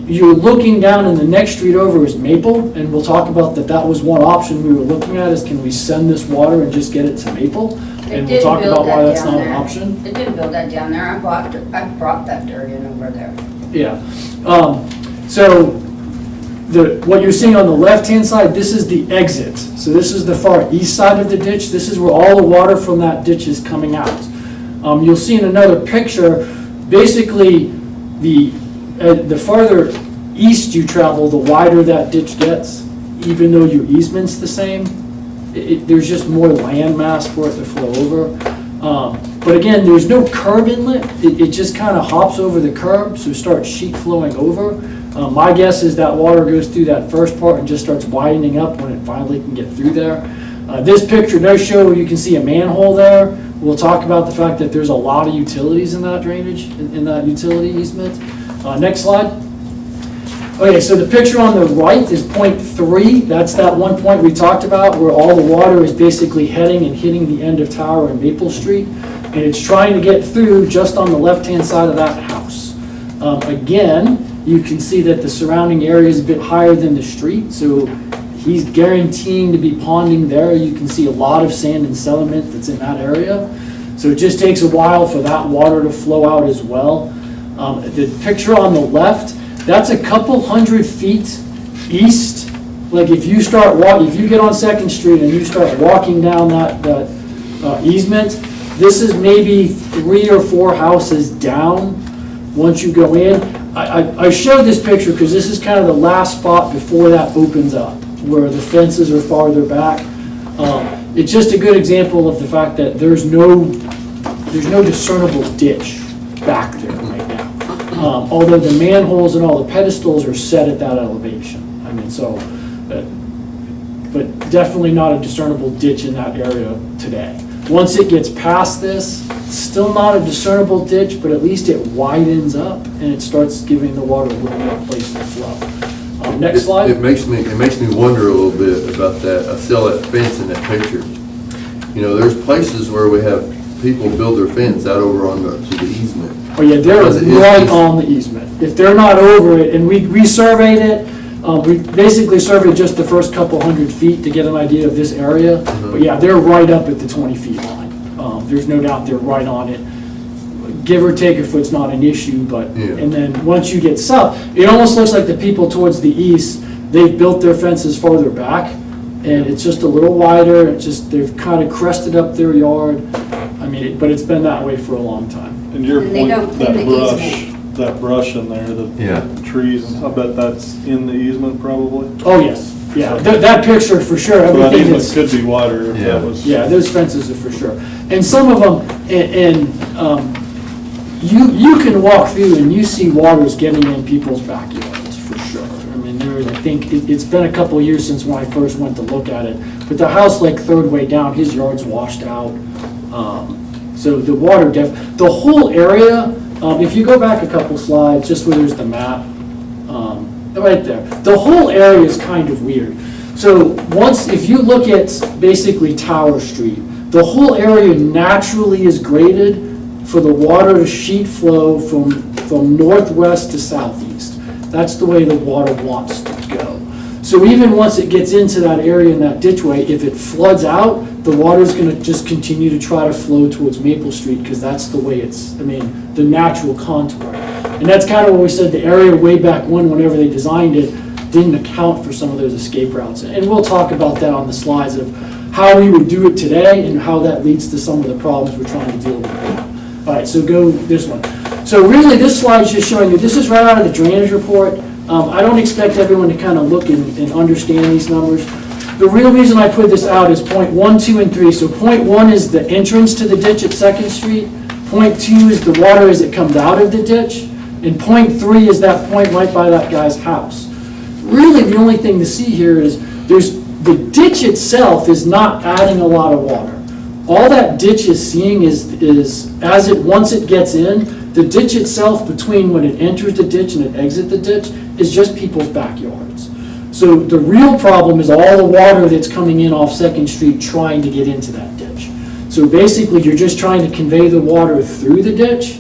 you're looking down and the next street over is Maple, and we'll talk about that was one option we were looking at, is can we send this water and just get it to Maple? And we'll talk about why that's not an option. It didn't build that down there. I brought that dirt in over there. Yeah. So what you're seeing on the left-hand side, this is the exit. So this is the far east side of the ditch. This is where all the water from that ditch is coming out. You'll see in another picture, basically the farther east you travel, the wider that ditch gets, even though your easement's the same. There's just more land mass for it to flow over. But again, there's no curb inlet. It just kind of hops over the curb, so it starts sheet flowing over. My guess is that water goes through that first part and just starts widening up when it finally can get through there. This picture does show, you can see a manhole there. We'll talk about the fact that there's a lot of utilities in that drainage, in that utility easement. Next slide. Okay, so the picture on the right is point 3. That's that one point we talked about where all the water is basically heading and hitting the end of Tower and Maple Street. And it's trying to get through just on the left-hand side of that house. Again, you can see that the surrounding area is a bit higher than the street, so he's guaranteeing to be ponding there. You can see a lot of sand and sediment that's in that area. So it just takes a while for that water to flow out as well. The picture on the left, that's a couple hundred feet east. Like if you get on 2nd Street and you start walking down that easement, this is maybe 3 or 4 houses down. once you go in. I showed this picture because this is kind of the last spot before that opens up, where the fences are farther back. It's just a good example of the fact that there's no discernible ditch back there right now. Although the manholes and all the pedestals are set at that elevation. I mean, so, but definitely not a discernible ditch in that area today. Once it gets past this, still not a discernible ditch, but at least it widens up and it starts giving the water a little more place to flow. Next slide. It makes me wonder a little bit about that. I saw that fence in that picture. You know, there's places where we have people build their fence out over to the easement. Oh yeah, they're Because it is right easy. on the easement. If they're not over it, and we surveyed it, we basically surveyed just the first couple 100 feet to get an idea of this area. But yeah, they're right up at the 20 feet line. There's no doubt they're right on it. Give or take a foot's not an issue, but, Yeah. and then once you get south, it almost looks like the people towards the east, they've built their fences farther back, and it's just a little wider, it's just, they've kind of crested up their yard. I mean, but it's been that way for a long time. And your And they point, don't clean the that brush in there, Yeah. the trees, I bet that's in the easement probably? Oh, yes, yeah, that picture for sure, So that everything easement is, could be wider if Yeah. that was. yeah, those fences are for sure. And some of them, you can walk through and you see waters getting in people's backyards, for sure. I mean, I think, it's been a couple of years since when I first went to look at it, but the house like third way down, his yard's washed out. So the water the whole area, if you go back a couple slides, just where there's the map, right there, the whole area is kind of weird. So if you look at basically Tower Street, the whole area naturally is graded for the water to sheet flow from northwest to southeast. That's the way the water wants to go. So even once it gets into that area in that ditchway, if it floods out, the water's gonna just continue to try to flow towards Maple Street because that's the way the natural contour. And that's kind of what we said, the area way back whenever they designed it, didn't account for some of those escape routes. And we'll talk about that on the slides of how we would do it today and how that leads to some of the problems we're trying to deal with now. All right, so go this one. So really, this slide's just showing you, this is right out of the drainage report. I don't expect everyone to kind of look and understand these numbers. The real reason I put this out is point 1, 2, and 3. So point 1 is the entrance to the ditch at 2nd Street. Point 2 is the water as it comes out of the ditch. And point 3 is that point right by that guy's house. Really, the only thing to see here is the ditch itself is not adding a lot of water. All that ditch is seeing is once it gets in, the ditch itself between when it enters the ditch and it exits the ditch is just people's backyards. So the real problem is all the water that's coming in off 2nd Street trying to get into that ditch. So basically, you're just trying to convey the water through the ditch.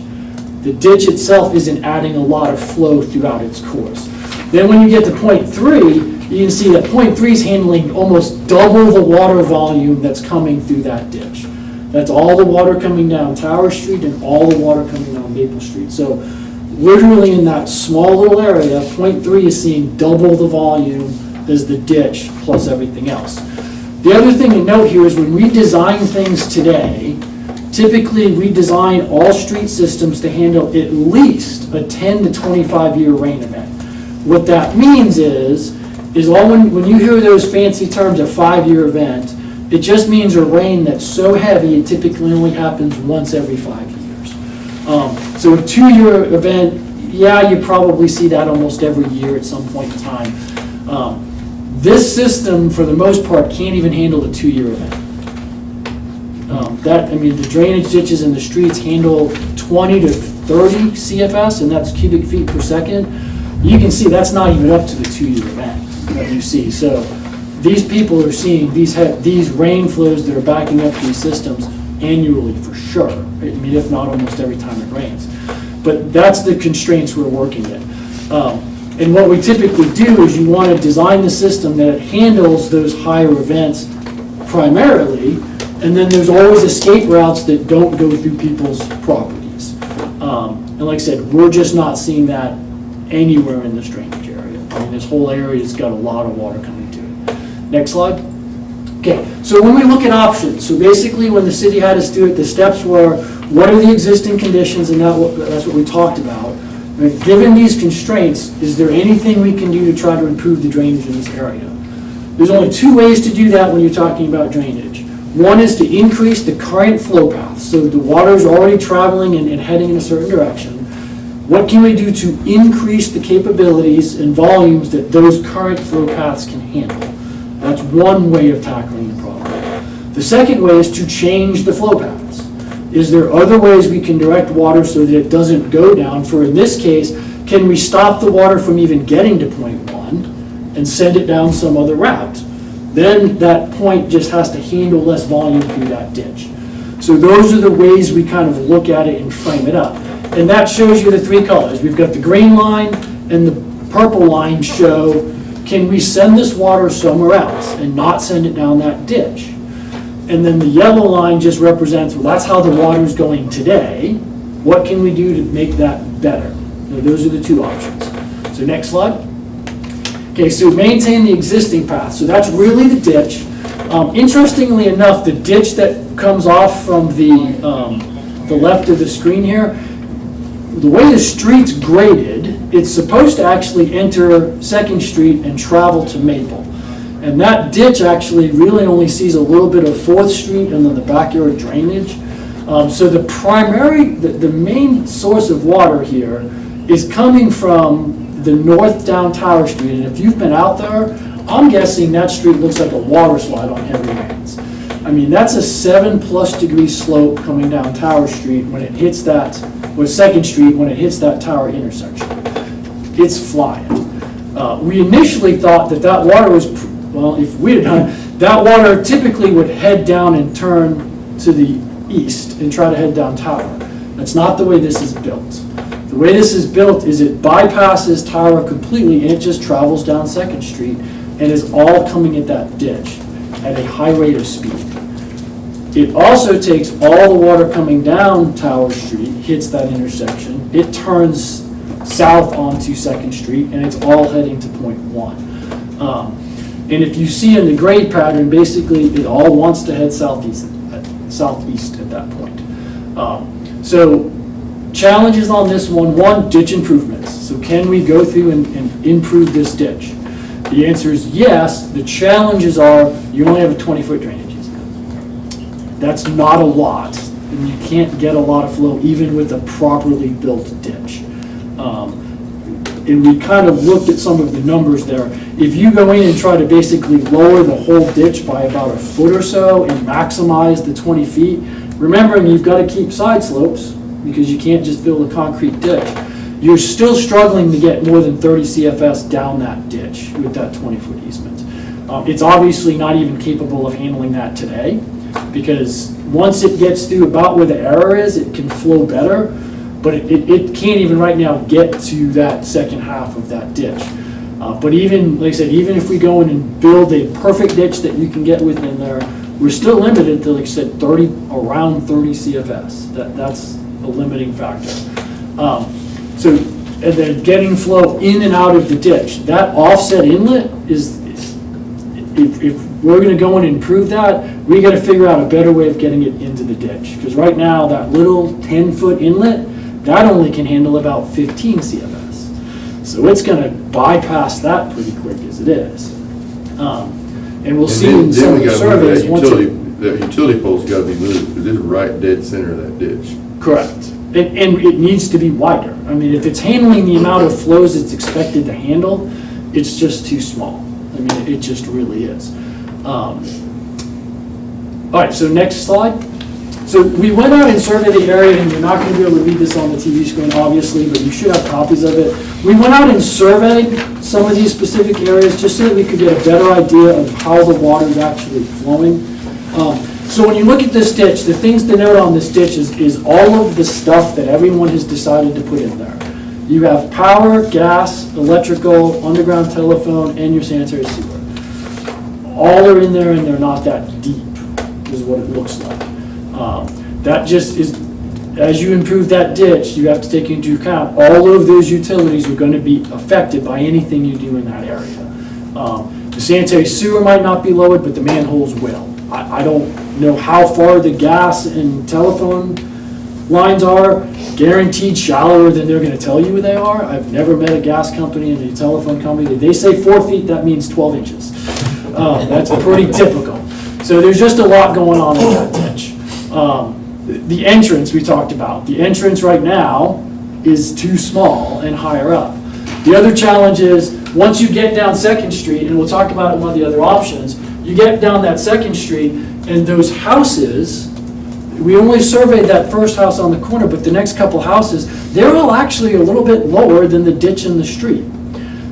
The ditch itself isn't adding a lot of flow throughout its course. Then when you get to point 3, you can see that point 3 is handling almost double the water volume that's coming through that ditch. That's all the water coming down Tower Street and all the water coming down Maple Street. So literally in that small little area, point 3 is seeing double the volume as the ditch plus everything else. The other thing to note here is when we design things today, typically we design all street systems to handle at least a 10 to 25 year rain event. What that means is when you hear those fancy terms, a 5-year event, it just means a rain that's so heavy it typically only happens once every 5 years. So a 2-year event, yeah, you probably see that almost every year at some point in time. This system, for the most part, can't even handle a 2-year event. The drainage ditches in the streets handle 20 to 30 CFS, and that's cubic feet per second. You can see that's not even up to the 2-year event that you see. So these people are seeing these rain flows that are backing up these systems annually for sure. If not almost every time it rains. But that's the constraints we're working in. And what we typically do is you want to design the system that it handles those higher events primarily, and then there's always escape routes that don't go through people's properties. And like I said, we're just not seeing that anywhere in this drainage area. This whole area's got a lot of water coming to it. Next slide. Okay, so when we look at options, so basically when the city had us do it, the steps were, what are the existing conditions, and that's what we talked about. Right, given these constraints, is there anything we can do to try to improve the drainage in this area? There's only two ways to do that when you're talking about drainage. One is to increase the current flow path, so the water's already traveling and heading in a certain direction. What can we do to increase the capabilities and volumes that those current flow paths can handle? That's one way of tackling the problem. The second way is to change the flow paths. Is there other ways we can direct water so that it doesn't go down? For in this case, can we stop the water from even getting to point 1 and send it down some other route? Then that point just has to handle less volume through that ditch. So those are the ways we kind of look at it and frame it up. And that shows you the three colors. We've got the green line and the purple line show, can we send this water somewhere else and not send it down that ditch? And then the yellow line just represents, well, that's how the water's going today. What can we do to make that better? Now, those are the two options. So next slide. Okay, so maintain the existing path. So that's really the ditch. Interestingly enough, the ditch that comes off from the left of the screen here, the way the street's graded, it's supposed to actually enter 2nd Street and travel to Maple. And that ditch actually really only sees a little bit of 4th Street and then the backyard drainage. So the main source of water here is coming from the north down Tower Street. And if you've been out there, I'm guessing that street looks like a water slide on heavy rains. I mean, that's a 7+ degree slope coming down Tower Street when it hits that, or 2nd Street when it hits that Tower intersection. It's flying. We initially thought that water was, well, if we had done, that water typically would head down and turn to the east and try to head down Tower. That's not the way this is built. The way this is built is it bypasses Tower completely and it just travels down 2nd Street and is all coming at that ditch at a high rate of speed. It also takes all the water coming down Tower Street, hits that intersection, it turns south onto 2nd Street, and it's all heading to point 1. And if you see in the grade pattern, basically it all wants to head southeast at that point. So challenges on this one, ditch improvements. So can we go through and improve this ditch? The answer is yes. The challenges are you only have a 20-foot drainage easement. That's not a lot, and you can't get a lot of flow even with a properly built ditch. And we kind of looked at some of the numbers there. If you go in and try to basically lower the whole ditch by about a foot or so and maximize the 20 feet, remembering you've got to keep side slopes because you can't just build a concrete ditch, you're still struggling to get more than 30 CFS down that ditch with that 20-foot easement. It's obviously not even capable of handling that today because once it gets through about where the error is, it can flow better. But it can't even right now get to that second half of that ditch. But even, like I said, even if we go in and build a perfect ditch that you can get within there, we're still limited to, like I said, around 30 CFS. That's a limiting factor. And then getting flow in and out of the ditch. That offset inlet is, if we're gonna go in and improve that, we gotta figure out a better way of getting it into the ditch. Because right now, that little 10-foot inlet, that only can handle about 15 CFS. So it's going to bypass that pretty quick as it is. And we'll see in some of the surveys. That utility pole's got to be moved because it's right dead center of that ditch. Correct. And it needs to be wider. I mean, if it's handling the amount of flows it's expected to handle, it's just too small. I mean, it just really is. All right, so next slide. So we went out and surveyed the area, and you're not going to be able to read this on the TV screen, obviously, but you should have copies of it. We went out and surveyed some of these specific areas just so that we could get a better idea of how the water is actually flowing. So when you look at this ditch, the things to note on this ditch is all of the stuff that everyone has decided to put in there. You have power, gas, electrical, underground telephone, and your sanitary sewer. All are in there, and they're not that deep, is what it looks like. That just is, as you improve that ditch, you have to take into account all of those utilities are going to be affected by anything you do in that area. The sanitary sewer might not be lowered, but the manholes will. I don't know how far the gas and telephone lines are guaranteed shallower than they're gonna tell you they are. I've never met a gas company and a telephone company, that they say 4 feet, that means 12 inches. That's pretty typical. So there's just a lot going on in that ditch. The entrance we talked about, the entrance right now is too small and higher up. The other challenge is, once you get down Second Street, and we'll talk about one of the other options, you get down that Second Street, and those houses, we only surveyed that first house on the corner, but the next couple houses, they're all actually a little bit lower than the ditch in the street.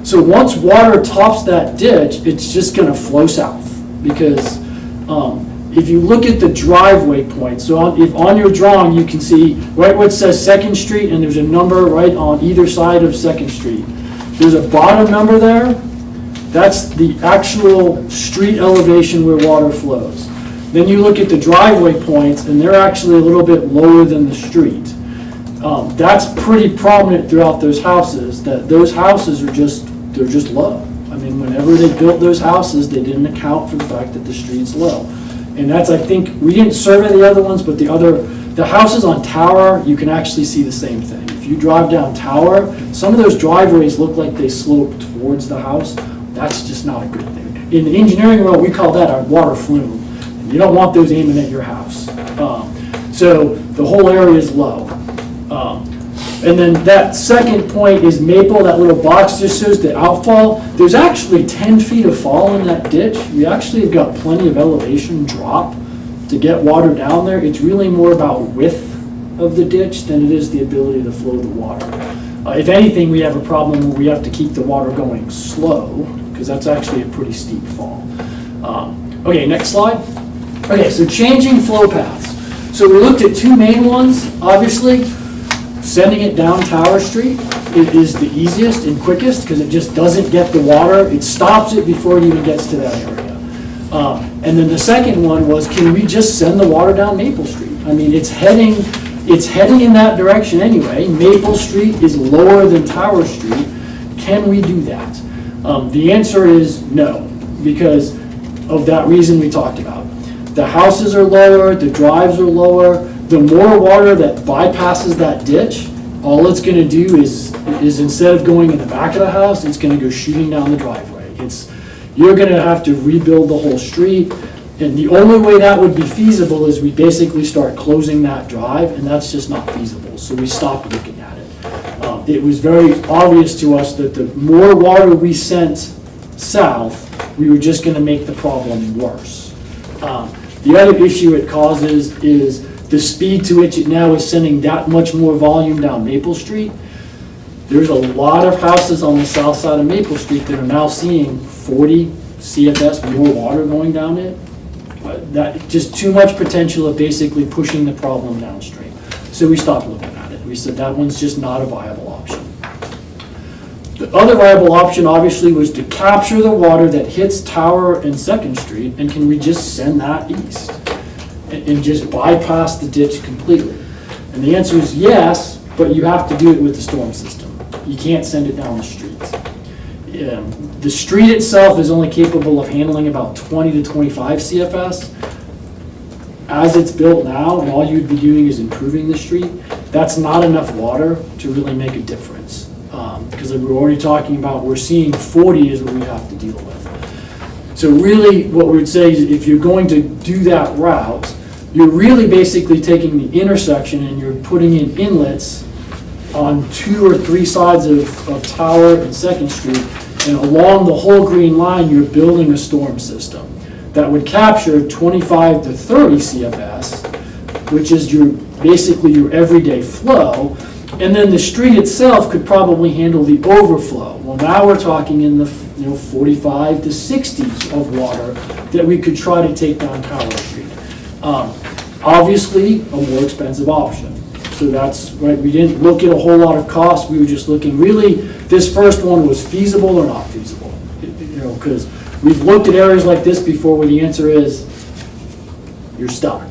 So once water tops that ditch, it's just gonna flow south, because if you look at the driveway point, so if on your drawing, you can see right where it says Second Street, and there's a number right on either side of Second Street. There's a bottom number there. That's the actual street elevation where water flows. Then you look at the driveway points, and they're actually a little bit lower than the street. That's pretty prominent throughout those houses, that those houses are they're just low. I mean, whenever they built those houses, they didn't account for the fact that the street's low. And that's, I think, we didn't survey the other ones, but the houses on Tower, you can actually see the same thing. If you drive down Tower, some of those driveways look like they slope towards the house. That's just not a good thing. In the engineering world, we call that a water flume. You don't want those aiming at your house. So the whole area is low. And then that second point is Maple, that little box just shows the outfall. There's actually 10 feet of fall in that ditch. We actually have got plenty of elevation drop to get water down there. It's really more about width of the ditch than it is the ability to flow the water. If anything, we have a problem where we have to keep the water going slow, because that's actually a pretty steep fall. Okay, next slide. Okay, so changing flow paths. So we looked at two main ones, obviously. Sending it down Tower Street is the easiest and quickest, because it just doesn't get the water. It stops it before it even gets to that area. And then the second one was, can we just send the water down Maple Street? I mean, it's heading in that direction anyway. Maple Street is lower than Tower Street. Can we do that? The answer is no, because of that reason we talked about. The houses are lower, the drives are lower. The more water that bypasses that ditch, all it's going to do is instead of going in the back of the house, it's going to go shooting down the driveway. You're going to have to rebuild the whole street, and the only way that would be feasible is we basically start closing that drive, and that's just not feasible. So we stopped looking at it. It was very obvious to us that the more water we sent south, we were just going to make the problem worse. The other issue it causes is the speed to which it now is sending that much more volume down Maple Street. There's a lot of houses on the south side of Maple Street that are now seeing 40 CFS more water going down it. That just too much potential of basically pushing the problem downstream. So we stopped looking at it. We said that one's just not a viable option. The other viable option obviously was to capture the water that hits Tower and Second Street, and can we just send that east and just bypass the ditch completely? And the answer is yes, but you have to do it with the storm system. You can't send it down the street. The street itself is only capable of handling about 20 to 25 CFS. As it's built now, and all you'd be doing is improving the street, that's not enough water to really make a difference. Because we're already talking about, we're seeing 40 is what we have to deal with. So really, what we would say is if you're going to do that route, you're really basically taking the intersection and you're putting in inlets on 2 or 3 sides of Tower and Second Street, and along the whole green line, you're building a storm system that would capture 25 to 30 CFS, which is basically your everyday flow, and then the street itself could probably handle the overflow. Well, now we're talking in the 45 to 60s of water that we could try to take down Tower Street. Obviously, a more expensive option. So that's right. We didn't look at a whole lot of costs. We were just looking really, this first one was feasible or not feasible. Because we've looked at areas like this before where the answer is you're stuck.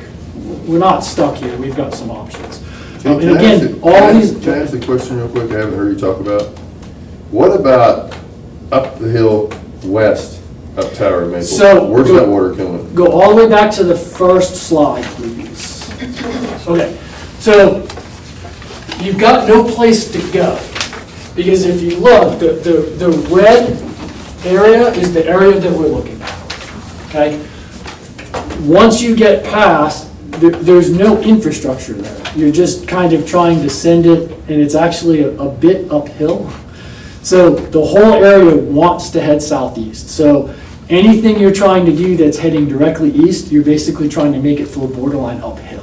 We're not stuck here. We've got some options. And again, all these. Can I ask a question real quick? I haven't heard you talk about. What about up the hill west up Tower and Maple? So where's that water coming? Go all the way back to the first slide, please. Okay, so you've got no place to go. Because if you look, the red area is the area that we're looking at, okay? Once you get past, there's no infrastructure there. You're just kind of trying to send it, and it's actually a bit uphill. So the whole area wants to head southeast. So anything you're trying to do that's heading directly east, you're basically trying to make it flow borderline uphill.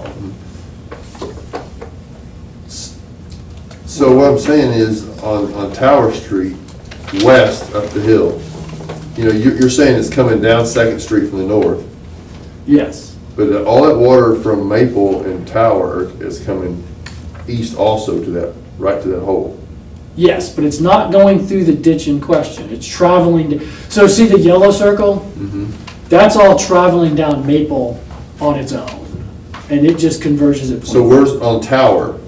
So what I'm saying is, on Tower Street, west up the hill, you know, you're saying it's coming down Second Street from the north, Yes. but all that water from Maple and Tower is coming east also to that, right to that hole. Yes, but it's not going through the ditch in question. It's traveling, so see the yellow circle? That's all traveling down Maple on its own. And it just converges it. So where's, on Tower,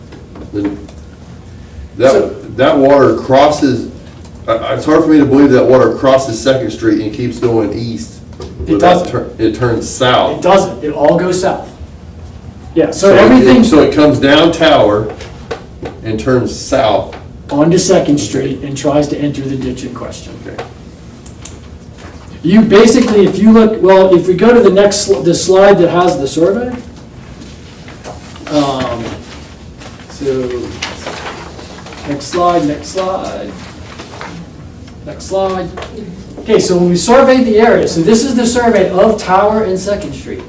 that water crosses, it's hard for me to believe that water crosses Second Street and keeps going east. It doesn't. It turns south. It doesn't. It all goes south. Yeah, so everything. So it comes down Tower and turns south. Onto Second Street and tries to enter the ditch in question. Okay. You basically, if you look, well, if we go to the next, the slide that has the survey. So, next slide, next slide. Next slide. Okay, so when we surveyed the area, so this is the survey of Tower and Second Street.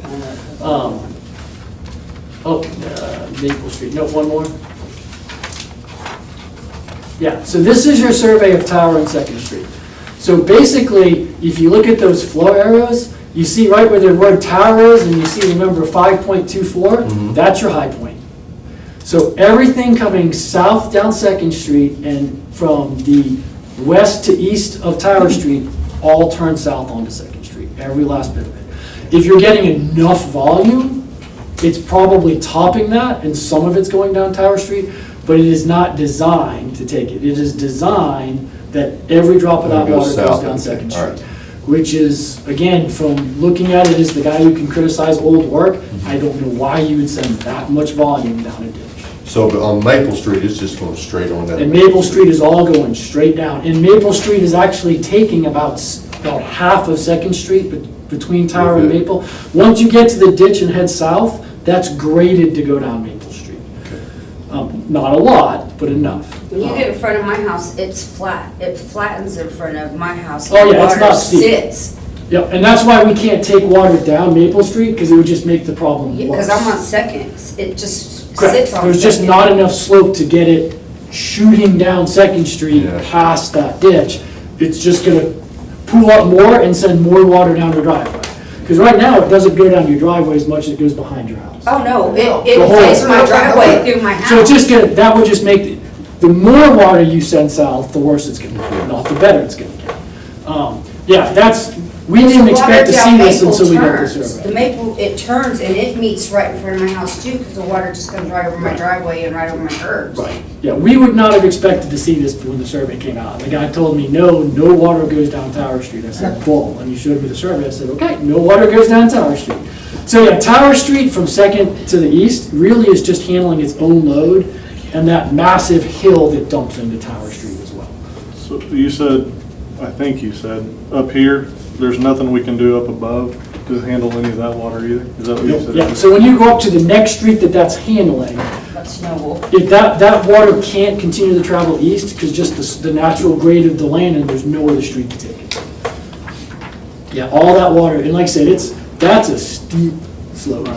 Maple Street, no, one more. Yeah, so this is your survey of Tower and Second Street. So basically, if you look at those flow arrows, you see right where the word tower is, and you see the number 5.24, that's your high point. So everything coming south down Second Street and from the west to east of Tower Street all turn south onto Second Street, every last bit of it. If you're getting enough volume, it's probably topping that, and some of it's going down Tower Street, but it is not designed to take it. It is designed that every drop of that water goes down Second Street. Which is, again, from looking at it as the guy who can criticize old work, I don't know why you would send that much volume down a ditch. So but on Maple Street, it's just going straight on down. And Maple Street is all going straight down. And Maple Street is actually taking about half of Second Street between Tower and Maple. Once you get to the ditch and head south, that's graded to go down Maple Street. Not a lot, but enough. When you get in front of my house, it's flat. It flattens in front of my house. Oh, yeah, it's Water not steep. sits. Yep, and that's why we can't take water down Maple Street, because it would just make the problem worse. Because I'm on Second, it just Correct. sits on. There's just Second. not enough slope to get it shooting down Second Street Yeah. past that ditch. It's just gonna pool up more and send more water down your driveway. Because right now, it doesn't go down your driveway as much as it goes behind your house. Oh, no, The it whole- takes my driveway through my So it's house. just gonna, that would just make, the more water you send south, the worse it's gonna get, not the better it's gonna get. Yeah, that's, we didn't expect to see this until we got this The survey. maple, it turns and it meets right in front of my house too, because the water just comes right over my driveway and right over my curbs. Right, yeah, we would not have expected to see this when the survey came out. The guy told me, no water goes down Tower Street. I said, bull, and he showed me the survey. I said, okay, no water goes down Tower Street. So yeah, Tower Street from Second to the east really is just handling its own load and that massive hill that dumps into Tower Street as well. So you said, I think you said, up here, there's nothing we can do up above to handle any of that water either? Is that what you said? Yeah, so when you go up to the next street that's handling, That's no. if that water can't continue to travel east, because just the natural grade of the land, and there's no other street to take it. Yeah, all that water, and like I said, that's a steep slope.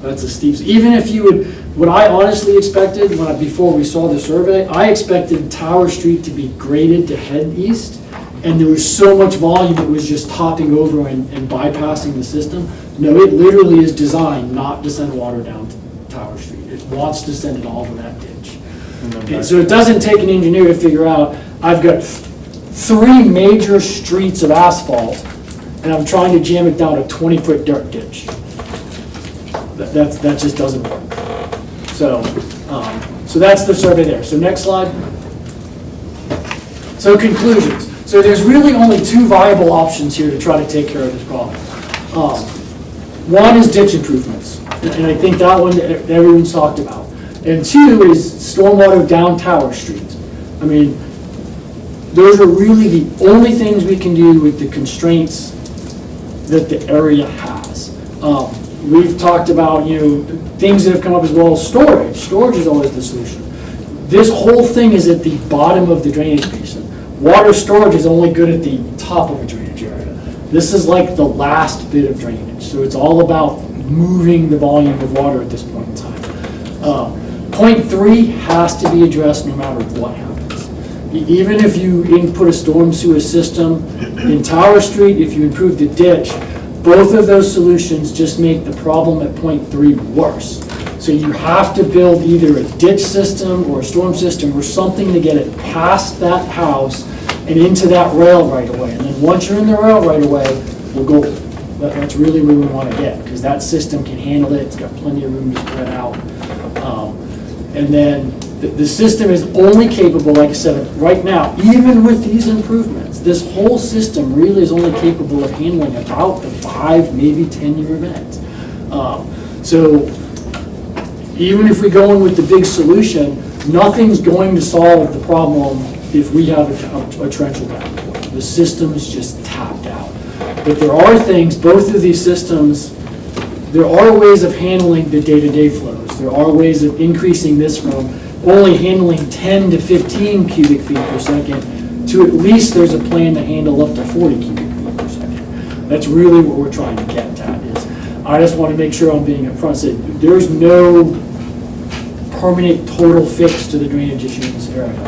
That's a steep, even if you would, what I honestly expected, before we saw the survey, I expected Tower Street to be graded to head east, and there was so much volume it was just topping over and bypassing the system. No, it literally is designed not to send water down Tower Street. It wants to send it all to that ditch. And so it doesn't take an engineer to figure out, I've got 3 major streets of asphalt, and I'm trying to jam it down a 20-foot dirt ditch. That just doesn't work. So that's the survey there. So next slide. So conclusions. So there's really only 2 viable options here to try to take care of this problem. One is ditch improvements, and I think that one everyone's talked about. And two is stormwater down Tower Street. I mean, those are really the only things we can do with the constraints that the area has. We've talked about, things that have come up as well as storage. Storage is always the solution. This whole thing is at the bottom of the drainage basin. Water storage is only good at the top of a drainage area. This is like the last bit of drainage. So it's all about moving the volume of water at this point in time. Point 3 has to be addressed no matter what happens. Even if you put a storm sewer system in Tower Street, if you improve the ditch, both of those solutions just make the problem at point 3 worse. So you have to build either a ditch system or a storm system or something to get it past that house and into that rail right away. And then once you're in the rail right away, we'll go. That's really where we want to get, because that system can handle it. It's got plenty of room to spread out. And then the system is only capable, like I said, right now, even with these improvements, this whole system really is only capable of handling about the 5, maybe 10-year event. So even if we go in with the big solution, nothing's going to solve the problem if we have a torrential downpour. The system is just tapped out. But there are things, both of these systems, there are ways of handling the day-to-day flows. There are ways of increasing this from only handling 10 to 15 cubic feet per second to at least there's a plan to handle up to 40 cubic feet per second. That's really what we're trying to get at. Is I just want to make sure I'm being upfront. Say there's no permanent total fix to the drainage issue in this area.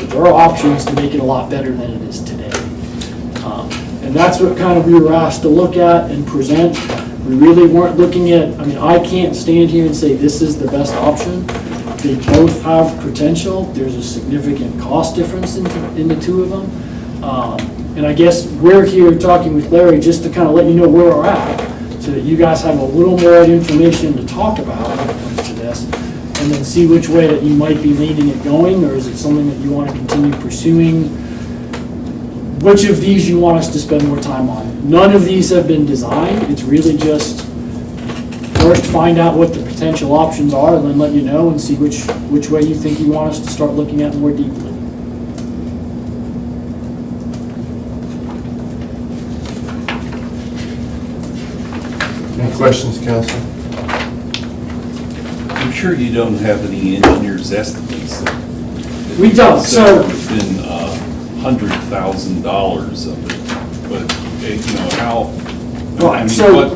But there are options to make it a lot better than it is today. And that's what kind of we were asked to look at and present. We really weren't looking at, I can't stand here and say this is the best option. They both have potential. There's a significant cost difference in the two of them. And I guess we're here talking with Larry just to kind of let you know where we're at, so that you guys have a little more information to talk about when it comes to this, and then see which way that you might be leaning it going, or is it something that you want to continue pursuing? Which of these you want us to spend more time on? None of these have been designed. It's really just first find out what the potential options are, and then let you know and see which way you think you want us to start looking at more deeply. Any questions, council? I'm sure you don't have any engineer's estimates. We don't, so. Within $100,000 of it, but how? Right, so.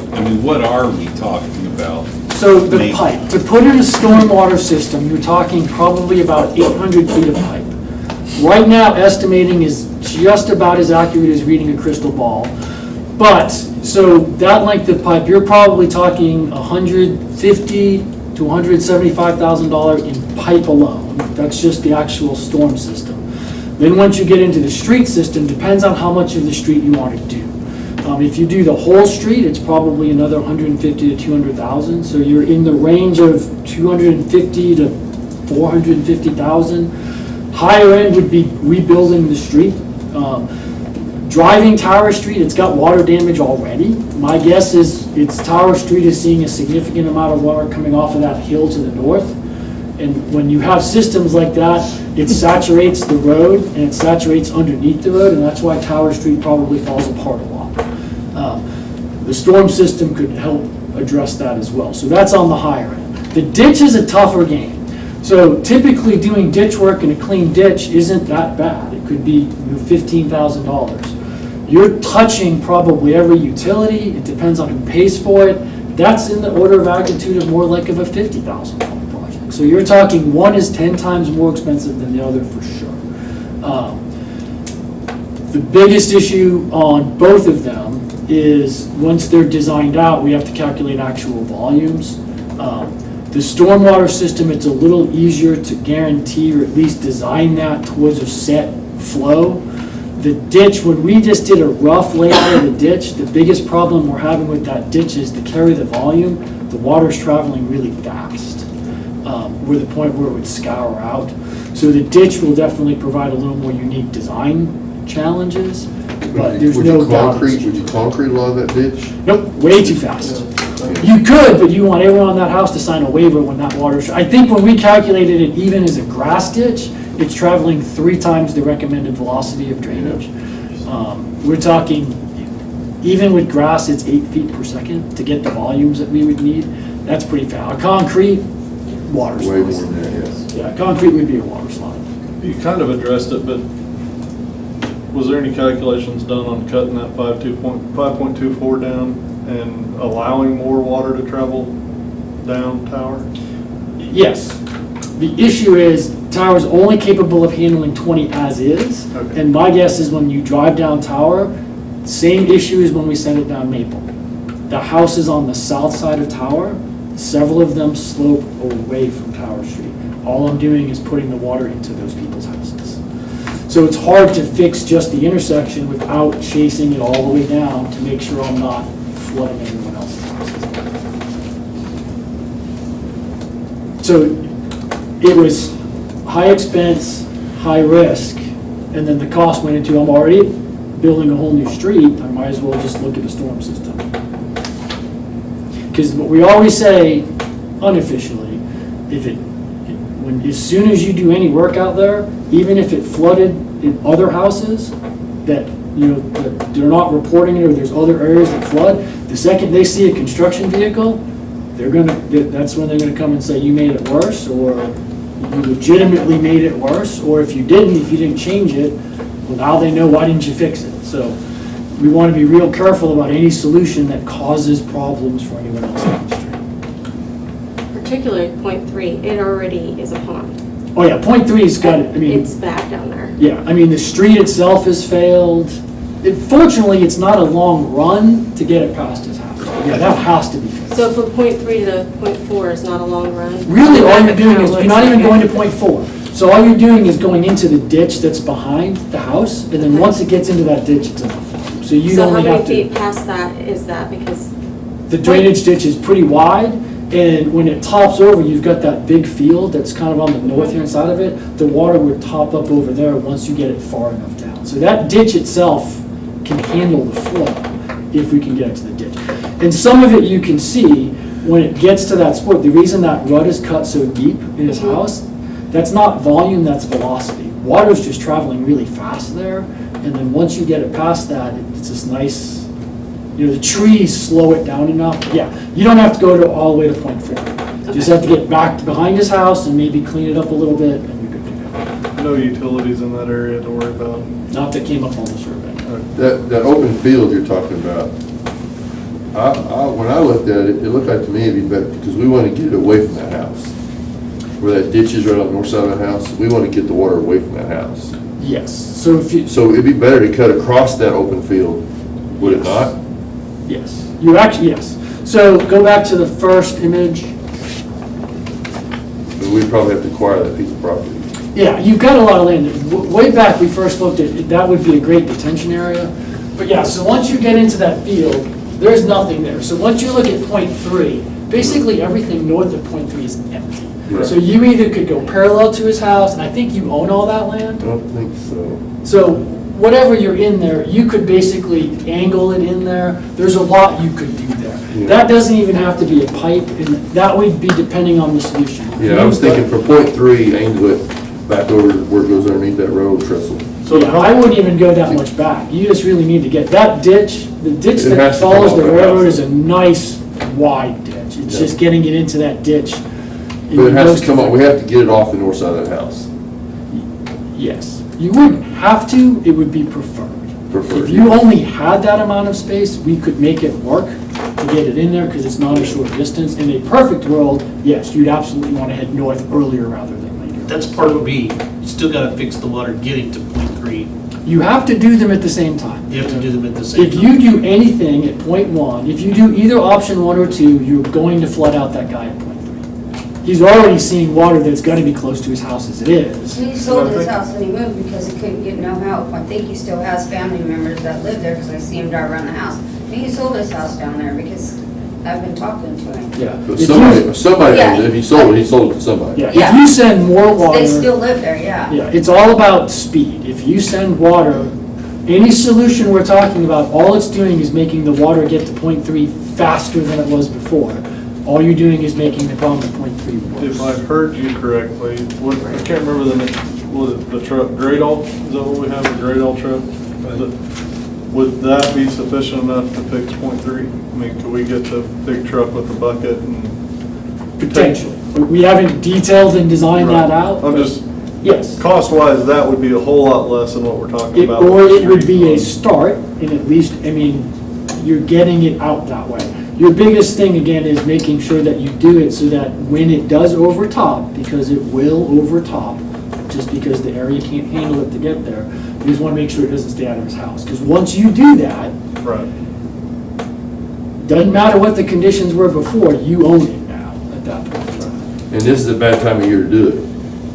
What are we talking about? So the Maybe. pipe, to put in a stormwater system, you're talking probably about 800 feet of pipe. Right now, estimating is just about as accurate as reading a crystal ball. But, so that length of pipe, you're probably talking $150,000 to $175,000 in pipe alone. That's just the actual storm system. Then once you get into the street system, depends on how much of the street you want to do. If you do the whole street, it's probably another 150 to 200,000. So you're in the range of 250 to 450,000. Higher end would be rebuilding the street. Driving Tower Street, it's got water damage already. My guess is Tower Street is seeing a significant amount of water coming off of that hill to the north. And when you have systems like that, it saturates the road and it saturates underneath the road, and that's why Tower Street probably falls apart a lot. The storm system could help address that as well. So that's on the higher end. The ditch is a tougher game. So typically doing ditch work in a clean ditch isn't that bad. It could be $15,000. You're touching probably every utility. It depends on who pays for it. That's in the order of magnitude of more like of a $50,000 project. So you're talking one is 10 times more expensive than the other for sure. The biggest issue on both of them is once they're designed out, we have to calculate actual volumes. The stormwater system, it's a little easier to guarantee or at least design that towards a set flow. The ditch, when we just did a rough layout of the ditch, the biggest problem we're having with that ditch is to carry the volume, the water's traveling really fast. We're the point where it would scour out. So the ditch will definitely provide a little more unique design challenges, but there's no doubt. Would you concrete a lot of that ditch? Nope, way too fast. You could, but you want everyone in that house to sign a waiver when that water, I think when we calculated it even as a grass ditch, it's traveling 3 times the recommended velocity of drainage. We're talking, even with grass, it's 8 feet per second to get the volumes that we would need. That's pretty fast. A concrete, water Way more slide. than that, yes. Yeah, concrete would be a water slide. You kind of addressed it, but was there any calculations done on cutting that 5.24 down and allowing more water to travel down tower? Yes. The issue is, tower's only capable of handling 20 as is. Okay. And my guess is when you drive down Tower, same issue as when we send it down Maple. The houses on the south side of Tower, several of them slope away from Tower Street. All I'm doing is putting the water into those people's houses. So it's hard to fix just the intersection without chasing it all the way down to make sure I'm not flooding everyone else's houses. So it was high expense, high risk, and then the cost went into, I'm already building a whole new street, I might as well just look at the storm system. Because what we always say, unofficially, as soon as you do any work out there, even if it flooded in other houses that, that they're not reporting it, or there's other areas that flood, the second they see a construction vehicle, that's when they're gonna come and say, you made it worse, or you legitimately made it worse, or if you didn't change it, well, now they know, why didn't you fix it? So we want to be real careful about any solution that causes problems for anyone else on the street. Particularly .3, it already is a pond. Oh yeah, .3's got it, It's bad down there. yeah, the street itself has failed. Fortunately, it's not a long run to get it past his house. But yeah, that has to be fixed. So from .3 to .4 is not a long run? Really, all you're doing Kinda is, you're looks not even like going it. to .4. So all you're doing is going into the ditch that's behind the house, and then once it gets into that ditch, it's enough. So you So how only many have feet to, past that is that? Because, the drainage ditch is pretty wide, and when it tops over, you've got that big field that's kind of on the north-hand side of it. The water would top up over there once you get it far enough down. So that ditch itself can handle the flow if we can get it to the ditch. And some of it you can see when it gets to that spot. The reason that rut is cut so deep in his house, that's not volume, that's velocity. Water's just traveling really fast there, and then once you get it past that, it's this nice, the trees slow it down enough. Yeah, you don't have to go all the way to .4. You just have to get back behind his house and maybe clean it up a little bit, and you're good to go. No utilities in that area to worry about? Not that came up on the survey. That open field you're talking about, when I looked at it, it looked like to me it'd be better, because we want to get it away from that house. Where that ditch is right on the north side of the house, we want to get the water away from that house. Yes, so if you, So it'd be better to cut across that open field, would it not? yes, yes. So go back to the first image. But we'd probably have to acquire that piece of property. Yeah, you've got a lot of land. Way back, we first looked at, that would be a great detention area. But yeah, so once you get into that field, there's nothing there. So once you look at .3, basically everything north of .3 is empty. Right. So you either could go parallel to his house, and I think you own all that I land. don't think so. So whatever you're in there, you could basically angle it in there. There's a lot you could do there. Yeah. That doesn't even have to be a pipe, and that would be depending on the solution. Yeah, I was thinking for .3, angle it back over where it goes underneath that railroad trestle. So yeah, I wouldn't even go that much back. You just really need to get that ditch, the ditch It that has to come follows off the the railroad house. is a nice wide ditch. It's Yeah. just getting it into that ditch. But it has to come up, we have to get it off the north side of that house. Yes. You wouldn't have to, it would be preferred. Preferred, If you yeah. only had that amount of space, we could make it work to get it in there because it's not a short distance. In a perfect world, yes, you'd absolutely want to head north earlier rather than later. That's part B. You still gotta fix the water getting to .3. You have to do them at the same time. You have to do them at the same If time. you do anything at .1, if you do either option 1 or 2, you're going to flood out that guy at .3. He's already seeing water that's got to be close to his house as it is. He sold his house and he moved because he couldn't get no help. I think he still has family members that live there because I see him drive around the house. And he sold his house down there because I've been talking to him. Yeah. But If somebody Yeah. owns it. If he sold it to somebody. Yeah, Yeah. if you send more water. They still live there, yeah. Yeah, it's all about speed. If you send water, any solution we're talking about, all it's doing is making the water get to .3 faster than it was before. All you're doing is making the problem at .3 worse. If I heard you correctly, I can't remember the name, was it the truck, Gradall? Is that what we have, a Gradall truck? Would that be sufficient enough to fix .3? I mean, could we get the big truck with the bucket and? Potentially. We haven't detailed and designed that out. I'm just, Yes. cost-wise, that would be a whole lot less than what we're talking about. Or with the it would street be a fund. start, and at least, I mean, you're getting it out that way. Your biggest thing, again, is making sure that you do it so that when it does overtop, because it will overtop, just because the area can't handle it to get there, you just want to make sure it doesn't stay out of his house. Because once you do that, Right. doesn't matter what the conditions were before, you own it now at that point. And this is a bad time of year to do it,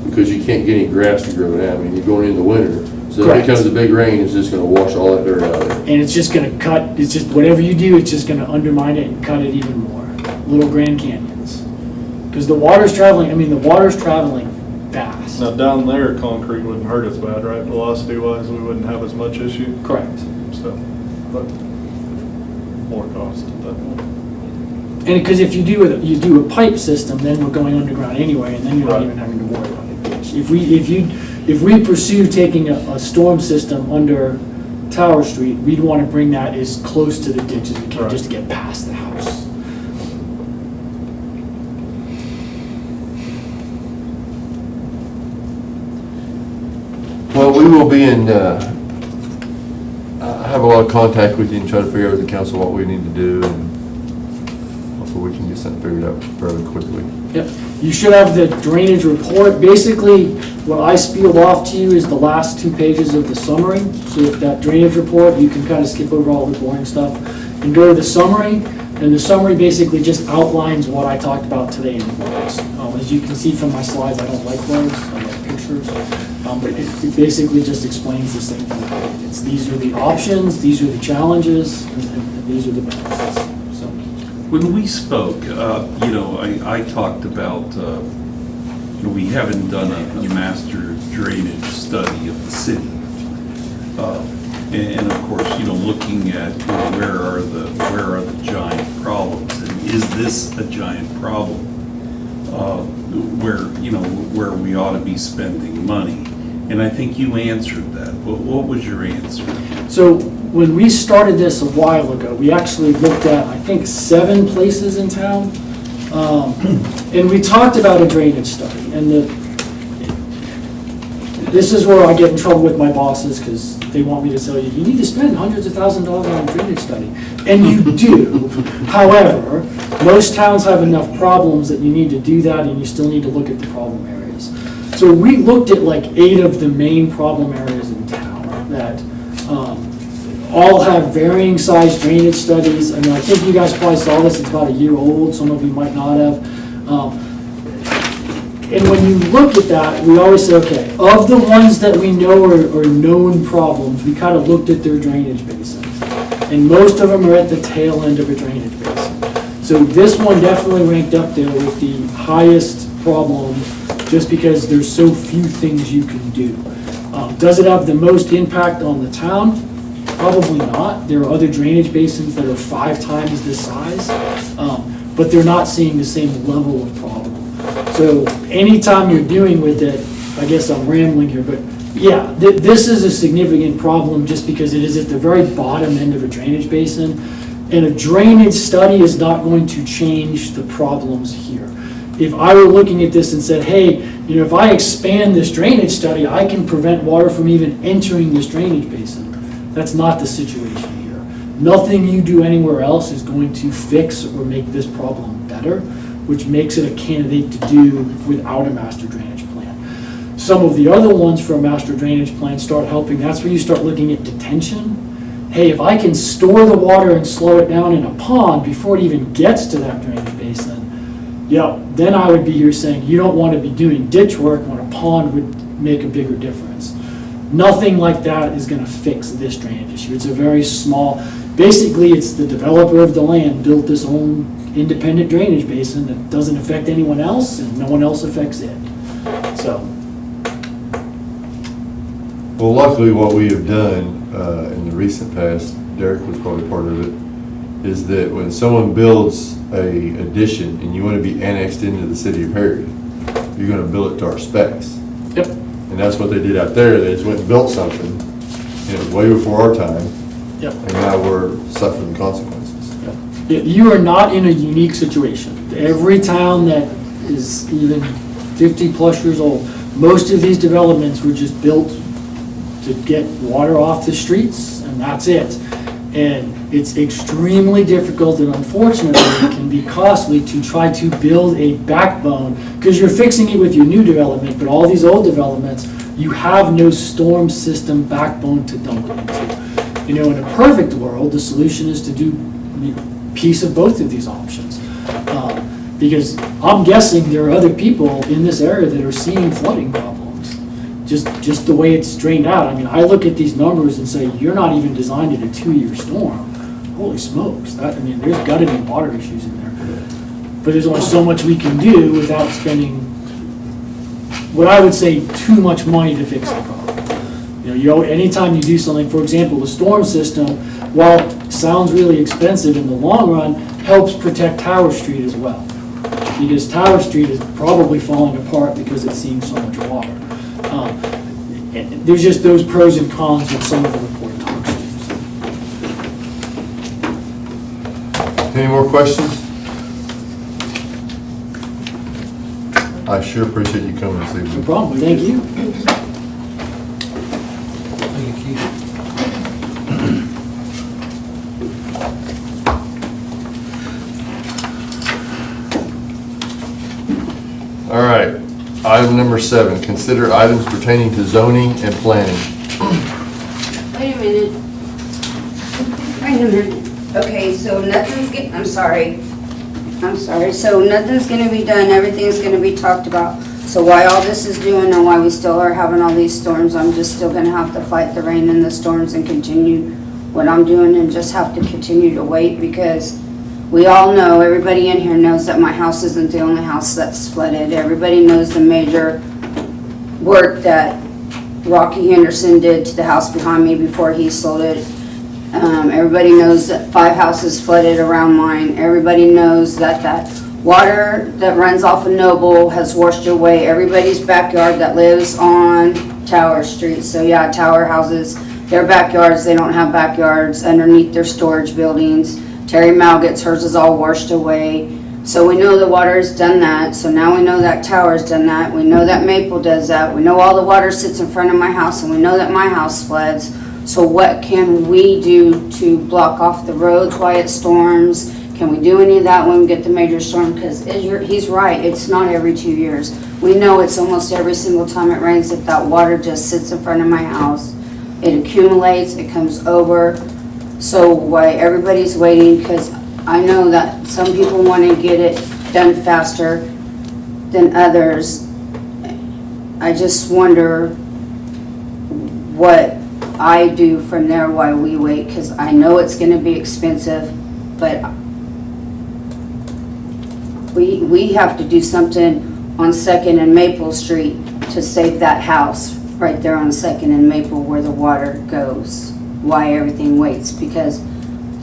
because you can't get any grass to grow down. I mean, you're going into winter, so if Correct. it comes a big rain, it's just gonna wash all that dirt out of there. And it's just gonna cut, it's just, whatever you do, it's just gonna undermine it and cut it even more. Little Grand Canyons. Because the water's traveling fast. Now, down there, concrete wouldn't hurt as bad, right? Velocity-wise, we wouldn't have as much issue, Correct. so, but more cost at that point. And because if you do a pipe system, then we're going underground anyway, and then you're not Right. even having to worry about a ditch. If we pursue taking a storm system under Tower Street, we'd want to bring that as close to the ditch as we can, Right. just to get past the house. Well, we will be in, I have a lot of contact with you and try to figure out with the council what we need to do, and hopefully we can get something figured out fairly quickly. Yep. You should have the drainage report. Basically, what I spelled off to you is the last 2 pages of the summary. So if that drainage report, you can kind of skip over all the boring stuff and go to the summary. And the summary basically just outlines what I talked about today in words. As you can see from my slides, I don't like words, I like pictures. But it basically just explains the same thing. It's, these are the options, these are the challenges, and these are the benefits. So. When we spoke, I talked about, we haven't done a master drainage study of the city. And of course, looking at where are the giant problems, and is this a giant problem where we ought to be spending money? And I think you answered that. What was your answer? So when we started this a while ago, we actually looked at, I think, 7 places in town. And we talked about a drainage study. And this is where I get in trouble with my bosses, because they want me to tell you, you need to spend hundreds of thousands of dollars on a drainage study. And you do. However, most towns have enough problems that you need to do that, and you still need to look at the problem areas. So we looked at like 8 of the main problem areas in town that all have varying size drainage studies. I mean, I think you guys probably saw this, it's about a year old, some of you might not have. And when you look at that, we always say, okay, of the ones that we know are known problems, we kind of looked at their drainage basins. And most of them are at the tail end of a drainage basin. So this one definitely ranked up there with the highest problem, just because there's so few things you can do. Does it have the most impact on the town? Probably not. There are other drainage basins that are 5 times this size, but they're not seeing the same level of problem. So anytime you're dealing with it, I guess I'm rambling here, but yeah, this is a significant problem just because it is at the very bottom end of a drainage basin. And a drainage study is not going to change the problems here. If I were looking at this and said, hey, if I expand this drainage study, I can prevent water from even entering this drainage basin. That's not the situation here. Nothing you do anywhere else is going to fix or make this problem better, which makes it a candidate to do without a master drainage plan. Some of the other ones for a master drainage plan start helping. That's where you start looking at detention. Hey, if I can store the water and slow it down in a pond before it even gets to that drainage basin, then I would be here saying you don't want to be doing ditch work when a pond would make a bigger difference. Nothing like that is going to fix this drainage issue. It's a very small, basically it's the developer of the land built this own independent drainage basin that doesn't affect anyone else and no one else affects it. So. Well, luckily what we have done in the recent past, Derek was probably part of it, is that when someone builds a addition and you want to be annexed into the city of Perry, you're gonna build it to our specs. Yep. And that's what they did out there. They just went and built something, and it was way before our time, Yep. and now we're suffering the consequences. Yeah, you are not in a unique situation. Every town that is even 50-plus years old, most of these developments were just built to get water off the streets, and that's it. And it's extremely difficult and unfortunately it can be costly to try to build a backbone, because you're fixing it with your new development, but all these old developments, you have no storm system backbone to dump it into. You know, in a perfect world, the solution is to do, you know, piece of both of these options. Because I'm guessing there are other people in this area that are seeing flooding problems, just the way it's drained out. I mean, I look at these numbers and say, you're not even designed in a 2-year storm. Holy smokes, I mean, there's gotta be water issues in there. But there's only so much we can do without spending, what I would say, too much money to fix the problem. You know, anytime you do something, for example, the storm system, while it sounds really expensive, in the long run, helps protect Tower Street as well. Because Tower Street is probably falling apart because it's seeing so much water. And there's just those pros and cons with some of the report talks. Any more questions? I sure appreciate you coming this No evening. problem, thank you. All right, item number 7, consider items pertaining to zoning and planning. Wait a minute. Wait a minute. Okay, so nothing's getting, I'm sorry, so nothing's gonna be done, everything's gonna be talked about. So why all this is doing and why we still are having all these storms, I'm just still gonna have to fight the rain and the storms and continue what I'm doing and just have to continue to wait, because we all know, everybody in here knows that my house isn't the only house that's flooded. Everybody knows the major work that Rocky Henderson did to the house behind me before he sold it. Everybody knows that 5 houses flooded around mine. Everybody knows that that water that runs off of Noble has washed away everybody's backyard that lives on Tower Street. So yeah, tower houses, their backyards, they don't have backyards underneath their storage buildings. Terry Malgott's, hers is all washed away. So we know the water's done that. So now we know that Tower's done that. We know that Maple does that. We know all the water sits in front of my house, and we know that my house floods. So what can we do to block off the roads while it storms? Can we do any of that when we get the major storm? Because he's right, it's not every 2 years. We know it's almost every single time it rains that that water just sits in front of my house. It accumulates, it comes over. So why everybody's waiting, because I know that some people want to get it done faster than others. I just wonder what I do from there while we wait, because I know it's going to be expensive, but we have to do something on 2nd and Maple Street to save that house right there on 2nd and Maple where the water goes. Why everything waits, because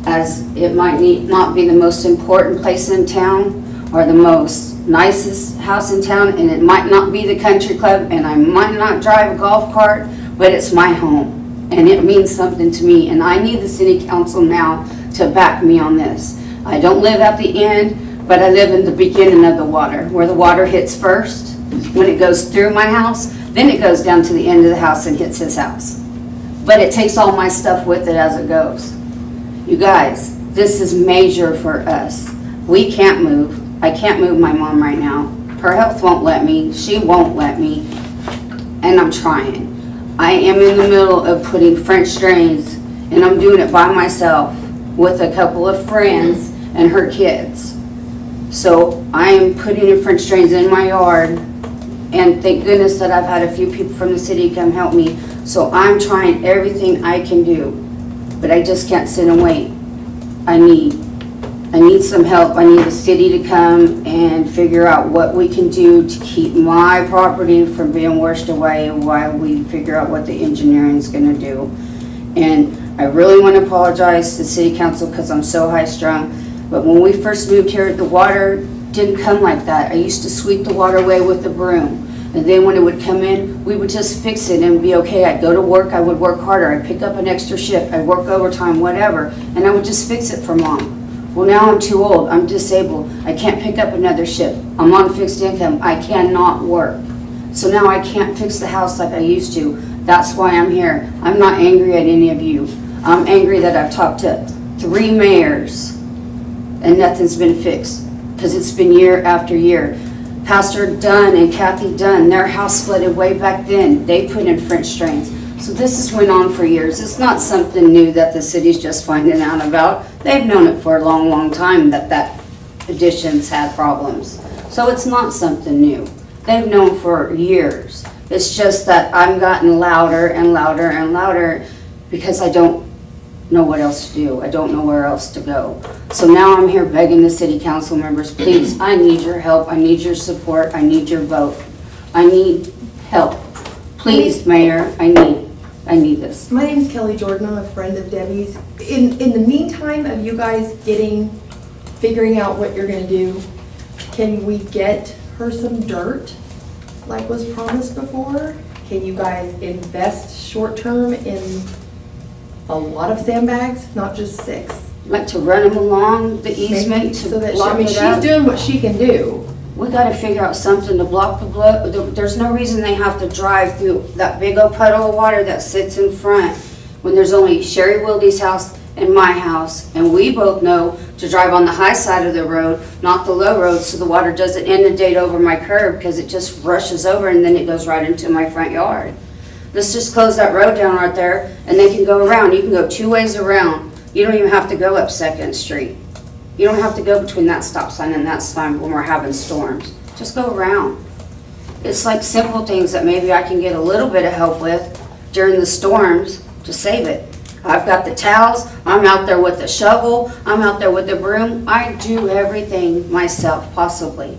as it might not be the most important place in town or the most nicest house in town, and it might not be the country club, and I might not drive a golf cart, but it's my home and it means something to me, and I need the city council now to back me on this. I don't live at the end, but I live in the beginning of the water, where the water hits first. When it goes through my house, then it goes down to the end of the house and hits his house. But it takes all my stuff with it as it goes. You guys, this is major for us. We can't move. I can't move my mom right now. Her health won't let me. She won't let me. And I'm trying. I am in the middle of putting French drains, and I'm doing it by myself with a couple of friends and her kids. So I am putting in French drains in my yard, and thank goodness that I've had a few people from the city come help me. So I'm trying everything I can do, but I just can't sit and wait. I need some help. I need the city to come and figure out what we can do to keep my property from being washed away while we figure out what the engineering's gonna do. And I really want to apologize to the city council because I'm so high-strung. But when we first moved here, the water didn't come like that. I used to sweep the water away with the broom. And then when it would come in, we would just fix it and be okay. I'd go to work, I would work harder, I'd pick up an extra shift, I'd work overtime, whatever, and I would just fix it for Mom. Well, now I'm too old, I'm disabled, I can't pick up another shift. I'm on fixed income, I cannot work. So now I can't fix the house like I used to. That's why I'm here. I'm not angry at any of you. I'm angry that I've talked to 3 mayors and nothing's been fixed, because it's been year after year. Pastor Dunn and Kathy Dunn, their house flooded way back then. They put in French drains. So this has went on for years. It's not something new that the city's just finding out about. They've known it for a long, long time that additions had problems. So it's not something new. They've known for years. It's just that I'm gotten louder and louder and louder because I don't know what else to do. I don't know where else to go. So now I'm here begging the city council members, please, I need your help. I need your support. I need your vote. I need help. Please, Mayor, I need this. My name is Kelly Jordan. I'm a friend of Debbie's. In the meantime of you guys figuring out what you're gonna do, can we get her some dirt like was promised before? Can you guys invest short-term in a lot of sandbags, not just 6? Like to run them along the easement to So that block it she's up? doing what she can do. We gotta figure out something to block the blood. There's no reason they have to drive through that big old puddle of water that sits in front when there's only Sherry Wilde's house and my house. And we both know to drive on the high side of the road, not the low road, so the water doesn't inundate over my curb because it just rushes over and then it goes right into my front yard. Let's just close that road down right there and they can go around. You can go 2 ways around. You don't even have to go up 2nd Street. You don't have to go between that stop sign and that sign when we're having storms. Just go around. It's like simple things that maybe I can get a little bit of help with during the storms to save it. I've got the towels, I'm out there with the shovel, I'm out there with the broom. I do everything myself, possibly.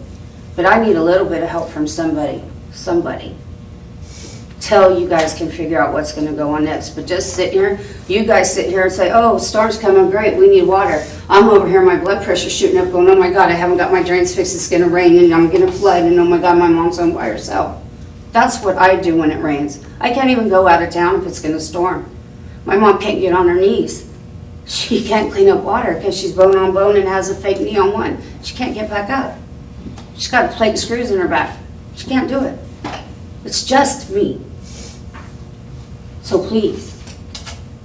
But I need a little bit of help from somebody. Till you guys can figure out what's gonna go on next. But just sit here, you guys sit here and say, oh, storm's coming, great, we need water. I'm over here, my blood pressure's shooting up going, oh my God, I haven't got my drains fixed, it's gonna rain and I'm gonna flood and oh my God, my mom's home by herself. That's what I do when it rains. I can't even go out of town if it's gonna storm. My mom can't get on her knees. She can't clean up water because she's bone on bone and has a fake knee on one. She can't get back up. She's got plate and screws in her back. She can't do it. It's just me. So please,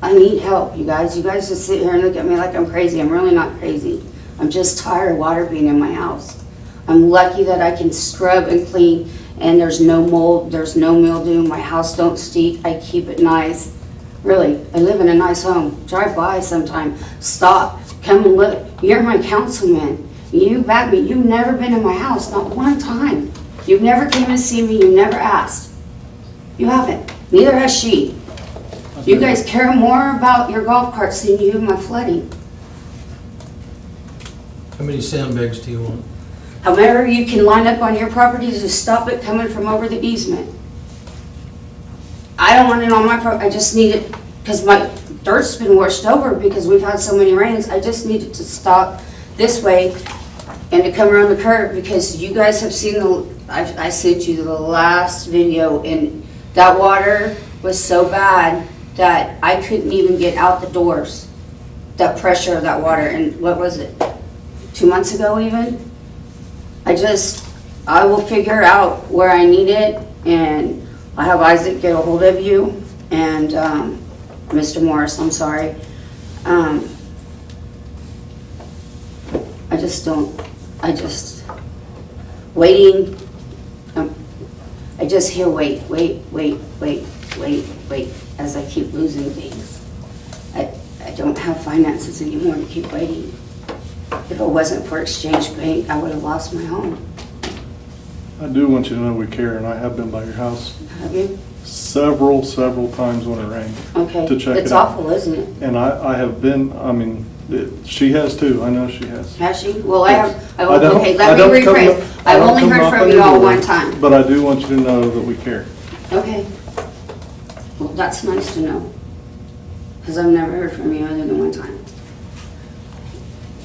I need help, you guys. You guys just sit here and look at me like I'm crazy. I'm really not crazy. I'm just tired of water being in my house. I'm lucky that I can scrub and clean and there's no mold, there's no mildew. My house don't stink. I keep it nice. Really, I live in a nice home. Drive by sometime. Stop. Come and look. You're my councilman. You back me. You've never been in my house, not one time. You've never came to see me. You never asked. You haven't. Neither has she. You guys care more about your golf carts than you do my flooding. How many sandbags do you want? However you can line up on your property to stop it coming from over the easement. I don't want it on my property. I just need it because my dirt's been washed over because we've had so many rains. I just need it to stop this way and to come around the curve because you guys have seen I sent you the last video and that water was so bad that I couldn't even get out the doors. That pressure of that water, and what was it, 2 months ago even? I will figure out where I need it, and I have Isaac get a hold of you, and Mr. Morris, I'm sorry. Waiting, I just hear wait, as I keep losing things. I don't have finances anymore to keep waiting. If it wasn't for Exchange Bank, I would have lost my home. I do want you to know we care, and I have been by your house Have you? several times when it rained. Okay. To check It's it out. awful, isn't it? And I have been, she has too, I know she has. Has she? Well, I have, I don't- okay, I let don't me come rephrase. up- I I've don't only come heard knock from on you your all door, one time. But I do want you to know that we care. Okay. Well, that's nice to know. because I've never heard from you other than one time.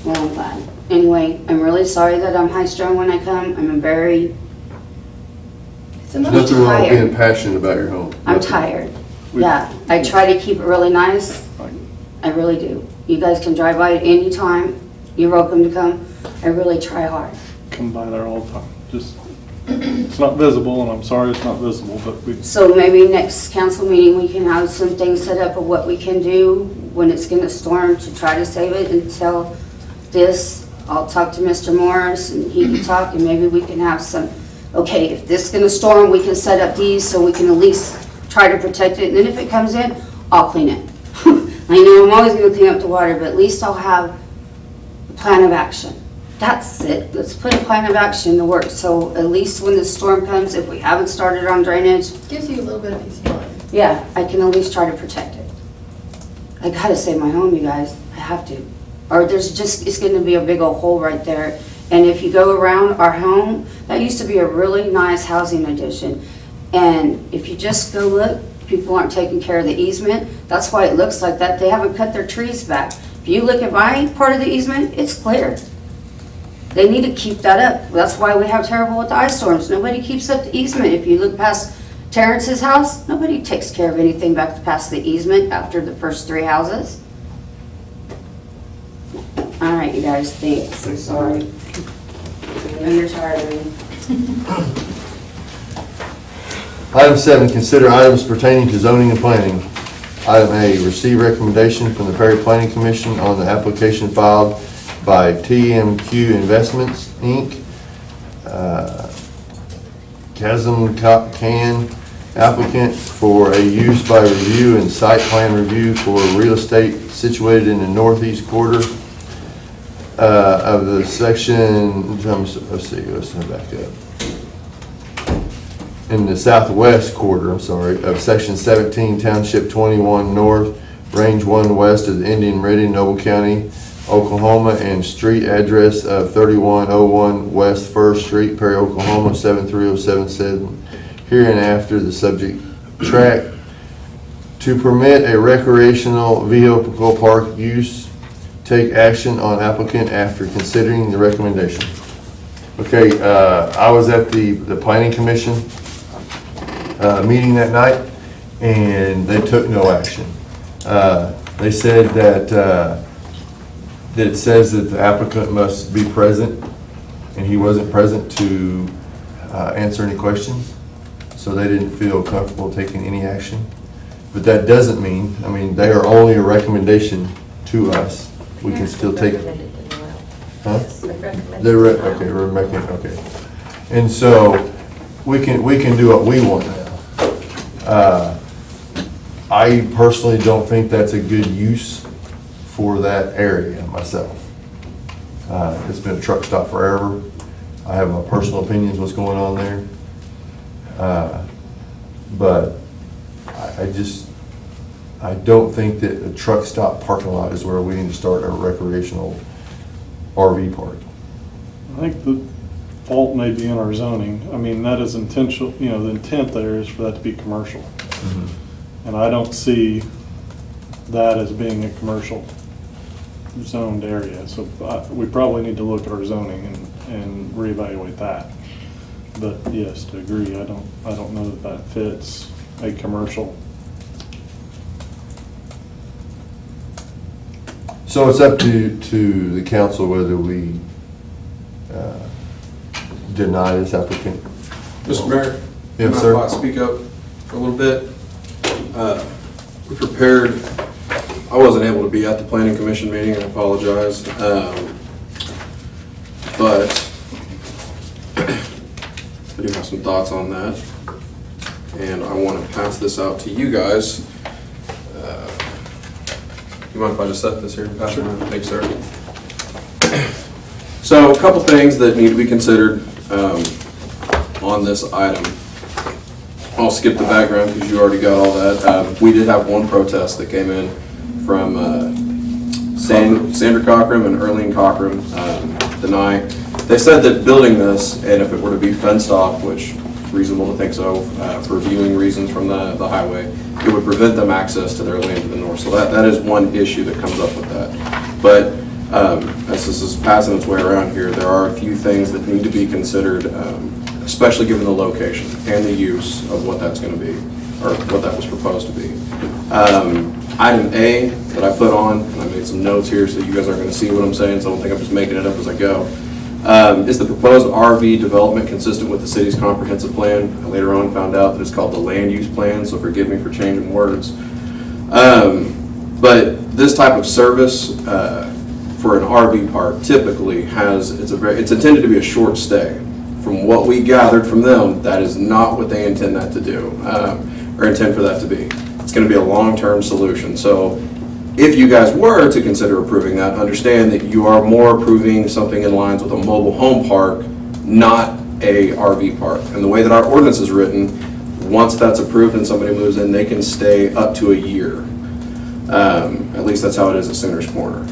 Well, I'm glad. Anyway, I'm really sorry that I'm high-strung when I come. I'm very, It's I'm Nothing wrong with being tired. passionate about your home. I'm tired. Yeah, I try to keep it really nice. I really do. You guys can drive by at any time. You're welcome to come. I really try hard. Come by there all the time. Just, it's not visible, and I'm sorry it's not visible, but we, So maybe next council meeting, we can have some things set up of what we can do when it's gonna storm to try to save it until this. I'll talk to Mr. Morris and he can talk and maybe we can have some, okay, if this is gonna storm, we can set up these so we can at least try to protect it. And then if it comes in, I'll clean it. I know I'm always gonna clean up the water, but at least I'll have a plan of action. That's it. Let's put a plan of action to work. So at least when the storm comes, if we haven't started on drainage, Gives you a little bit of peace of mind. yeah, I can at least try to protect it. I gotta save my home, you guys. I have to. Or there's just, it's gonna be a big old hole right there. And if you go around our home, that used to be a really nice housing addition. And if you just go look, people aren't taking care of the easement. That's why it looks like that. They haven't cut their trees back. If you look at my part of the easement, it's clear. They need to keep that up. That's why we have terrible with the ice storms. Nobody keeps up the easement. If you look past Terrence's house, nobody takes care of anything back past the easement after the first 3 houses. All right, you guys, thanks. I'm sorry. I know you're tired of me. Item 7, consider items pertaining to zoning and planning. Item A, receive recommendation from the Perry Planning Commission on the application filed by TMQ Investments, Inc., Chasm Can applicant for a use by review and site plan review for real estate situated in the northeast quarter of the section, let's see, let's back up. In the southwest quarter, I'm sorry, of section 17, township 21 north, range 1 west of the Indian Meridian, Noble County, Oklahoma, and street address of 3101 West 1st Street, Perry, Oklahoma, 73077, hereinafter the subject tract, to permit a recreational vehicle park use. Take action on applicant after considering the recommendation. Okay, I was at the planning commission meeting that night, and they took no action. They said that it says that the applicant must be present, and he wasn't present to answer any questions, so they didn't feel comfortable taking any action. But that doesn't mean, I mean, they are only a recommendation to us. We can still take. Huh? Okay, we're making, okay. And so we can do what we want now. I personally don't think that's a good use for that area myself. It's been a truck stop forever. I have my personal opinions what's going on there. But I don't think that a truck stop parking lot is where we need to start a recreational RV park. I think the fault may be in our zoning. I mean, that is intentional, you know, the intent there is for that to be commercial. And I don't see that as being a commercial zoned area. So we probably need to look at our zoning and reevaluate that. But yes, to agree, I don't know that that fits a commercial. So it's up to the council whether we deny this applicant. Mr. Mayor? Yes, mind sir. if I speak up for a little bit? We prepared, I wasn't able to be at the planning commission meeting, I apologize. But I do have some thoughts on that. And I want to pass this out to you guys. You mind if I just set this here and pass it around? Thanks, sir. So a couple things that need to be considered on this item. I'll skip the background because you already got all that. We did have one protest that came in from Sandra Cochran and Erlene Cochran tonight. They said that building this, and if it were to be fenced off, which reasonable to think so, for viewing reasons from the highway. It would prevent them access to their land to the north. So that is one issue that comes up with that. But as this is passing its way around here, there are a few things that need to be considered, especially given the location and the use of what that's going to be, or what that was proposed to be. Item A that I put on, and I made some notes here so you guys aren't going to see what I'm saying, so I don't think I'm just making it up as I go, is the proposed RV development consistent with the city's comprehensive plan. I later on found out that it's called the land use plan, so forgive me for changing words. But this type of service for an RV park typically it's intended to be a short stay. From what we gathered from them, that is not what they intend that to do, or intend for that to be. It's going to be a long-term solution. So if you guys were to consider approving that, understand that you are more approving something in lines with a mobile home park, not a RV park. And the way that our ordinance is written, once that's approved and somebody moves in, they can stay up to a year. At least that's how it is at Sooners Corner.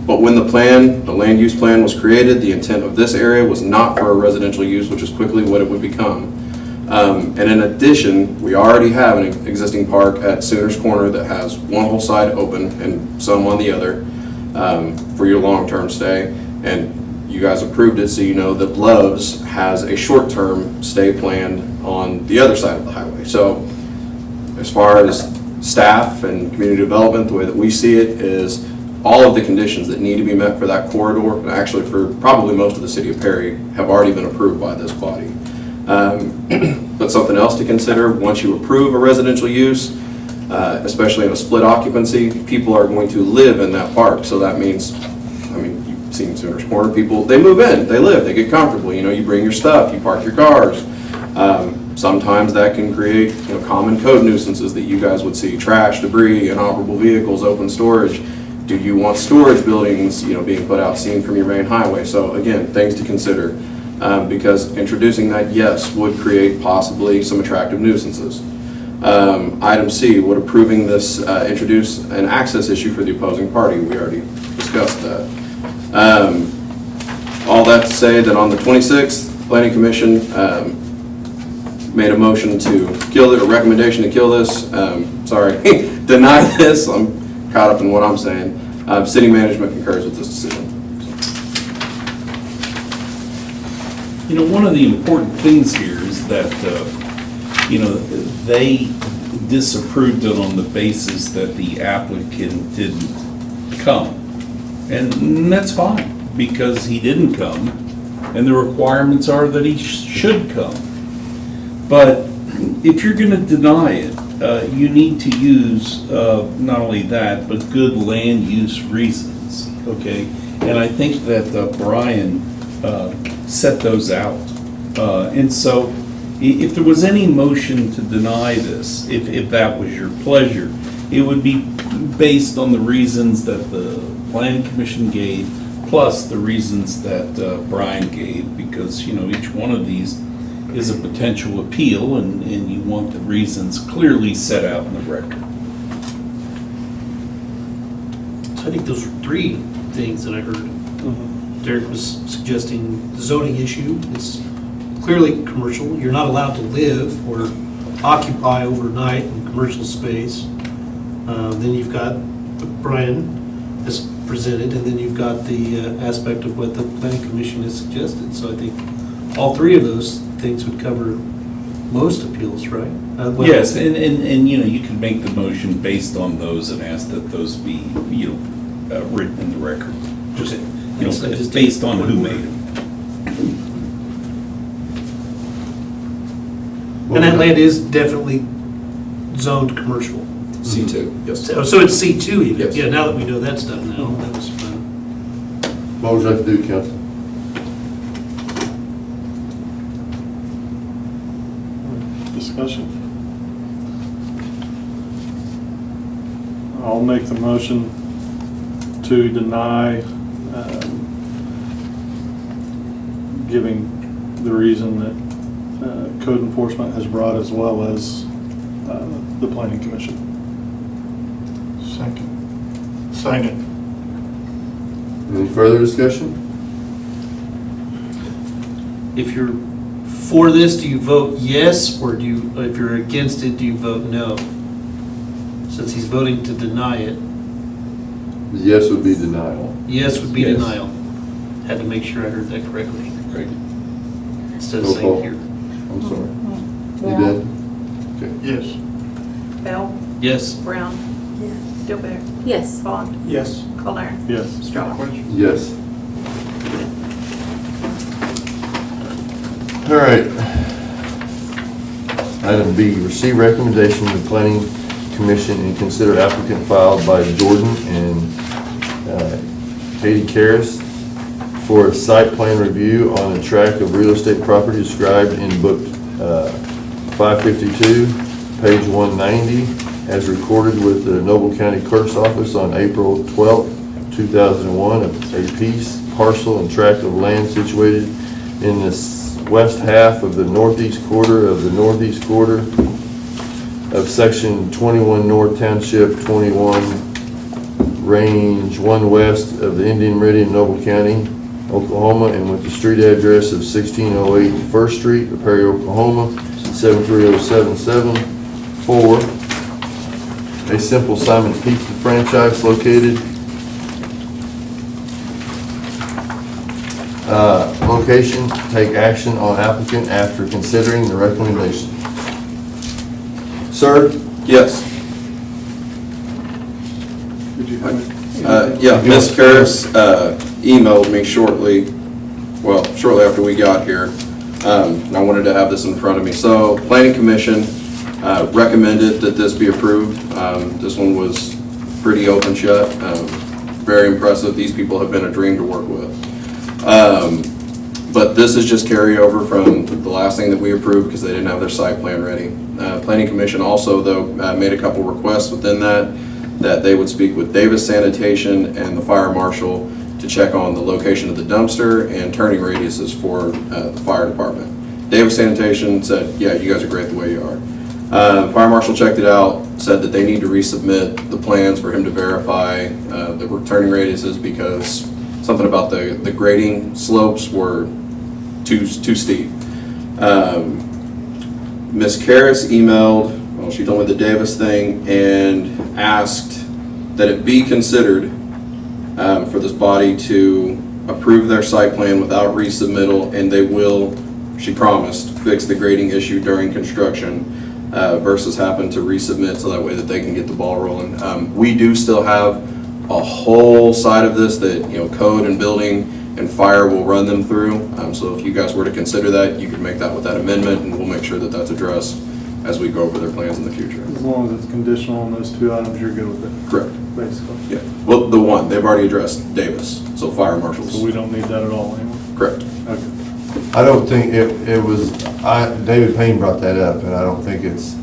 But when the land use plan was created, the intent of this area was not for a residential use, which is quickly what it would become. And in addition, we already have an existing park at Sooners Corner that has one whole side open and some on the other for your long-term stay. And you guys approved it, so you know that Love's has a short-term stay planned on the other side of the highway. So as far as staff and community development, the way that we see it is all of the conditions that need to be met for that corridor, and actually for probably most of the city of Perry, have already been approved by this body. But something else to consider, once you approve a residential use, especially in a split occupancy, people are going to live in that park. So that means, I mean, you've seen Sooners Corner people, they move in, they live, they get comfortable. You know, you bring your stuff, you park your cars. Sometimes that can create, you know, common code nuisances that you guys would see: trash, debris, inoperable vehicles, open storage. Do you want storage buildings, you know, being put out seen from your main highway? So again, things to consider, because introducing that, yes, would create possibly some attractive nuisances. Item C, would approving this introduce an access issue for the opposing party? We already discussed that. All that to say that on the 26th, Planning Commission made a motion to kill it, a recommendation to kill this, deny this. I'm caught up in what I'm saying. City management concurs with this decision. You know, one of the important things here is that, you know, they disapproved it on the basis that the applicant didn't come. And that's fine, because he didn't come, and the requirements are that he should come. But if you're going to deny it, you need to use not only that, but good land use reasons, okay? And I think that Brian set those out. And so if there was any motion to deny this, if that was your pleasure, it would be based on the reasons that the Planning Commission gave, plus the reasons that Brian gave, because, you know, each one of these is a potential appeal, and you want the reasons clearly set out in the record. So I think those are three things that I heard. Derek was suggesting the zoning issue. It's clearly commercial. You're not allowed to live or occupy overnight in commercial space. Then you've got what Brian has presented, and then you've got the aspect of what the Planning Commission has suggested. So I think all three of those things would cover most appeals, right? Yes, and you know, you can make the motion based on those and ask that those be, you know, written in the record. Just, you know, Just based on who made it. And that land is definitely zoned commercial. C2, yes. So it's C2 even? Yes. Yeah, now that we know that stuff now, that was fun. What would you like to do, council? Discussion. I'll make the motion to deny, giving the reason that code enforcement has brought, as well as the Planning Commission. Second. Any further discussion? If you're for this, do you vote yes, or do you, if you're against it, do you vote no? Since he's voting to deny it, Yes would be denial. yes would be Yes. denial. Had to make sure I heard that correctly. Right. Instead of Roll saying call. here. I'm sorry. You Sorel, did? Okay. Yes. Bell, Yes. Brown, Yes. Dilbeck, Yes. Bond, Yes. Collier, Yes. Stroller. Yes. All right. Item B, receive recommendation of the planning commission and consider applicant filed by Jordan and Katie Karras for a site plan review on a tract of real estate property described in book 552, page 190, as recorded with the Noble County Clerk's Office on April 12th, 2001, a piece, parcel, and tract of land situated in the west half of the northeast quarter of section 21 North Township 21, range 1 west of the Indian Meridian, Noble County, Oklahoma, and with the street address of 1608 First Street, Perry, Oklahoma, 73077. 4, a Simple Simon's Pizza franchise located location, take action on applicant after considering the recommendation. Sir? Yes. Did you have it? Yeah, Ms. Karras emailed me shortly after we got here, and I wanted to have this in front of me. So, Planning Commission recommended that this be approved. This one was pretty open shut, very impressive. These people have been a dream to work with. But this is just carryover from the last thing that we approved because they didn't have their site plan ready. Planning Commission also, though, made a couple requests within that they would speak with Davis Sanitation and the fire marshal to check on the location of the dumpster and turning radiuses for the fire department. Davis Sanitation said, yeah, you guys are great the way you are. Fire marshal checked it out, said that they need to resubmit the plans for him to verify the turning radiuses because something about the grading slopes were too steep. Ms. Karras emailed, well, she told me the Davis thing and asked that it be considered for this body to approve their site plan without resubmittal, and they will, she promised, fix the grading issue during construction versus having to resubmit so that way that they can get the ball rolling. We do still have a whole side of this that, code and building and fire will run them through. So if you guys were to consider that, you could make that with that amendment, and we'll make sure that that's addressed as we go over their plans in the future. As long as it's conditional on those two items, you're good with it, Correct. basically. Yeah. Well, the one, they've already addressed Davis, so fire marshals. So we don't need that at all anymore? Correct. Okay. I don't think it was, David Payne brought that up, and I don't think it's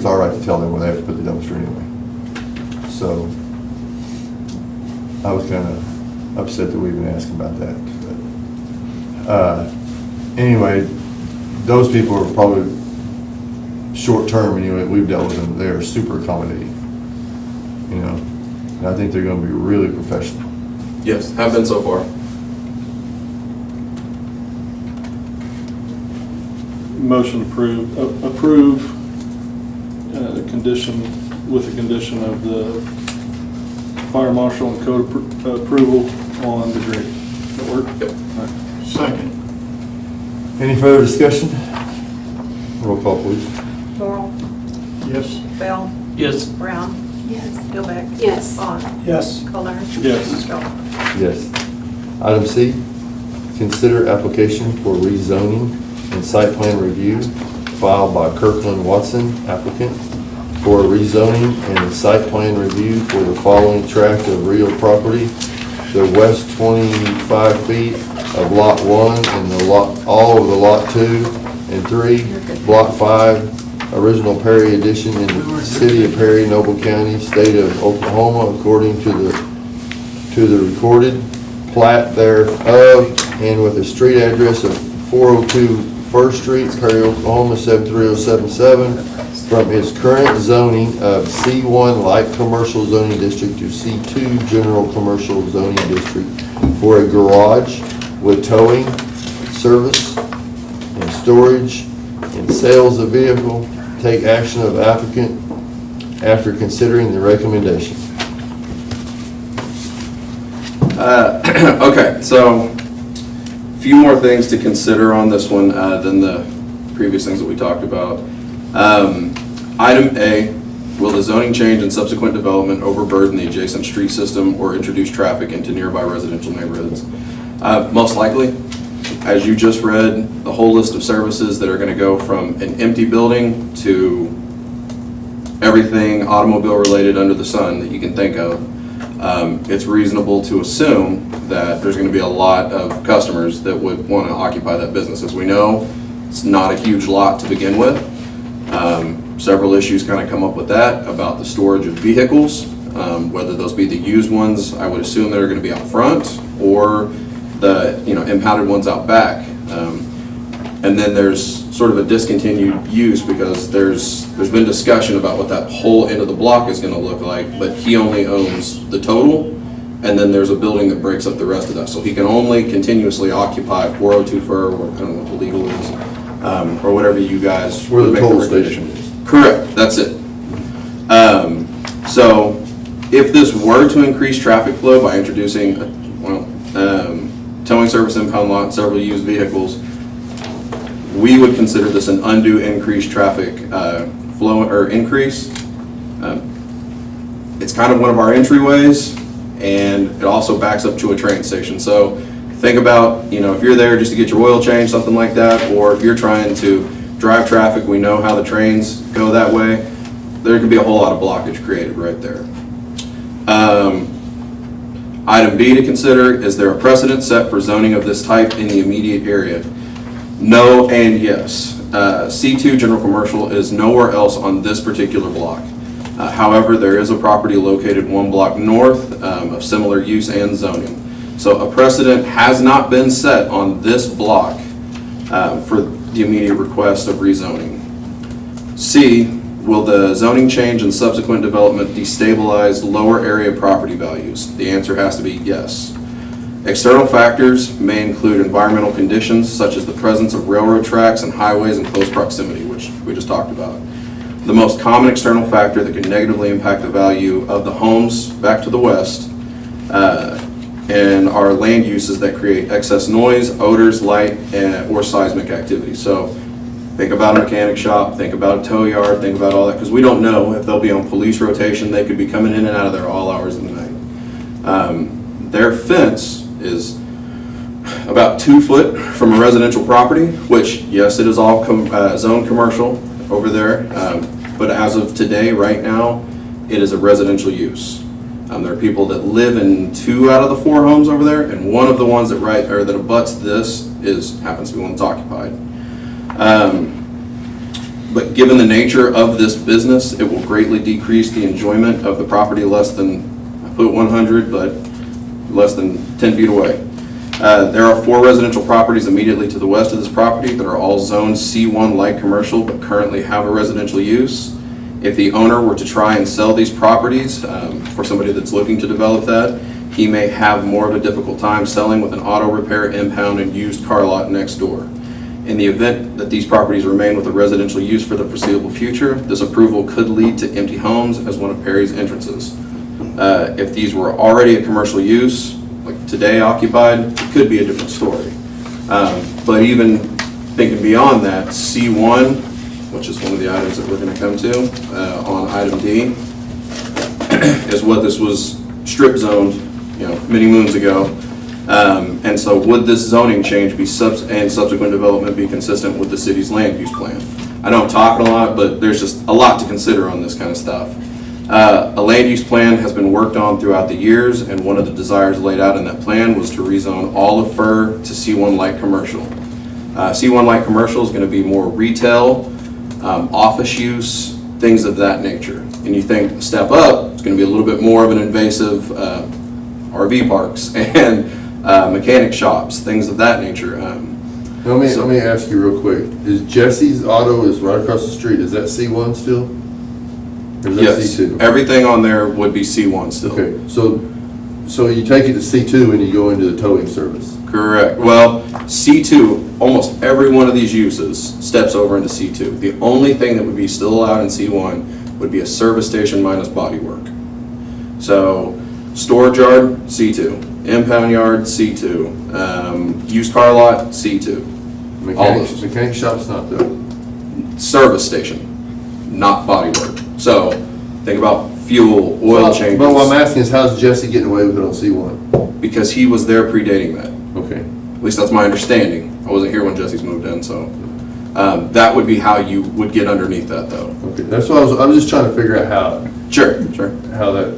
all right to tell them where they have to put the dumpster anyway. So, I was kind of upset that we even asked about that. But, anyway, those people are probably short-term anyway. We've dealt with them. They are super accommodating, and I think they're going to be really professional. Yes, have been so far. Motion approve condition, with the condition of the fire marshal and code approval on the grading. Does that work? Yep. All right. Second. Any further discussion? Roll call, please. Sorel, Yes. Bell, Yes. Brown, Yes. Dilbeck, Yes. Bond, Yes. Collier, Yes. Stroller. Yes. Item C, consider application for rezoning and site plan review filed by Kirkland Watson, applicant, for rezoning and a site plan review for the following tract of real property: the west 25 feet of Lot 1 and all of the Lot 2 and 3, Block 5, original Perry addition in the city of Perry, Noble County, state of Oklahoma, according to the recorded plat thereof, and with a street address of 402 First Street, Perry, Oklahoma, 73077, from its current zoning of C1 Light Commercial Zoning District to C2 General Commercial Zoning District for a garage with towing, service, and storage, and sales of vehicle, take action of applicant after considering the recommendation. Okay, so a few more things to consider on this one than the previous things that we talked about. Item A, will the zoning change and subsequent development overburden the adjacent street system or introduce traffic into nearby residential neighborhoods? Most likely. As you just read, the whole list of services that are going to go from an empty building to everything automobile related under the sun that you can think of. It's reasonable to assume that there's going to be a lot of customers that would want to occupy that business. As we know, it's not a huge lot to begin with. Several issues kind of come up with that about the storage of vehicles, whether those be the used ones, I would assume that are going to be out front, or the impounded ones out back. And then there's sort of a discontinued use because there's been discussion about what that whole end of the block is going to look like, but he only owns the total, and then there's a building that breaks up the rest of that. So he can only continuously occupy 402 Fur, or I don't know what the legal is, or whatever you guys Where the make toll recommendation. station is. Correct, that's it. So if this were to increase traffic flow by introducing, towing service impound lot, several used vehicles, we would consider this an undue increased traffic flow or increase. It's kind of one of our entryways, and it also backs up to a train station. So think about, if you're there just to get your oil change, something like that, or if you're trying to drive traffic, we know how the trains go that way. There could be a whole lot of blockage created right there. Item B to consider, is there a precedent set for zoning of this type in the immediate area? No and yes. C2 General Commercial is nowhere else on this particular block. However, there is a property located one block north of similar use and zoning. So a precedent has not been set on this block for the immediate request of rezoning. C, will the zoning change and subsequent development destabilize lower area property values? The answer has to be yes. External factors may include environmental conditions such as the presence of railroad tracks and highways in close proximity, which we just talked about. The most common external factor that can negatively impact the value of the homes back to the west and are land uses that create excess noise, odors, light, or seismic activity. So think about a mechanic shop, think about a tow yard, think about all that, because we don't know if they'll be on police rotation. They could be coming in and out of there all hours of the night. Their fence is about 2 foot from a residential property, which, yes, it is all zone commercial over there, but as of today, right now, it is a residential use. There are people that live in 2 out of the 4 homes over there, and one of the ones that that abuts this happens to be one that's occupied. But given the nature of this business, it will greatly decrease the enjoyment of the property less than, I put 100, but less than 10 feet away. There are 4 residential properties immediately to the west of this property that are all zoned C1 light commercial but currently have a residential use. If the owner were to try and sell these properties for somebody that's looking to develop that, he may have more of a difficult time selling with an auto repair, impound, and used car lot next door. In the event that these properties remain with a residential use for the foreseeable future, this approval could lead to empty homes as one of Perry's entrances. If these were already a commercial use, like today occupied, it could be a different story. But even thinking beyond that, C1, which is one of the items that we're going to come to on item D, is what this was strip zoned, many moons ago. And so would this zoning change and subsequent development be consistent with the city's land use plan? I know I'm talking a lot, but there's just a lot to consider on this kind of stuff. A land use plan has been worked on throughout the years, and one of the desires laid out in that plan was to rezone all of Fur to C1 light commercial. C1 light commercial is going to be more retail, office use, things of that nature. And you think step up, it's going to be a little bit more of an invasive RV parks and mechanic shops, things of that nature. Let me ask you real quick. Is Jesse's Auto is right across the street? Is that C1 still? Or is that Yes, C2? everything on there would be C1 still. Okay, so you take it to C2 and you go into the towing service. Correct. Correct. Well, C2, almost every one of these uses steps over into C2. The only thing that would be still allowed in C1 would be a service station minus body work. So, storage yard, C2. Impound yard, C2. Used car lot, C2. All those. Mechanic shop's not though. Service station, not body work. So, think about fuel, oil changes. But what I'm asking is, how's Jesse getting away with it on C1? Because he was there predating that. Okay. At least that's my understanding. I wasn't here when Jesse's moved in, so. That would be how you would get underneath that, though. Okay, that's what I was just trying to figure out how Sure. how that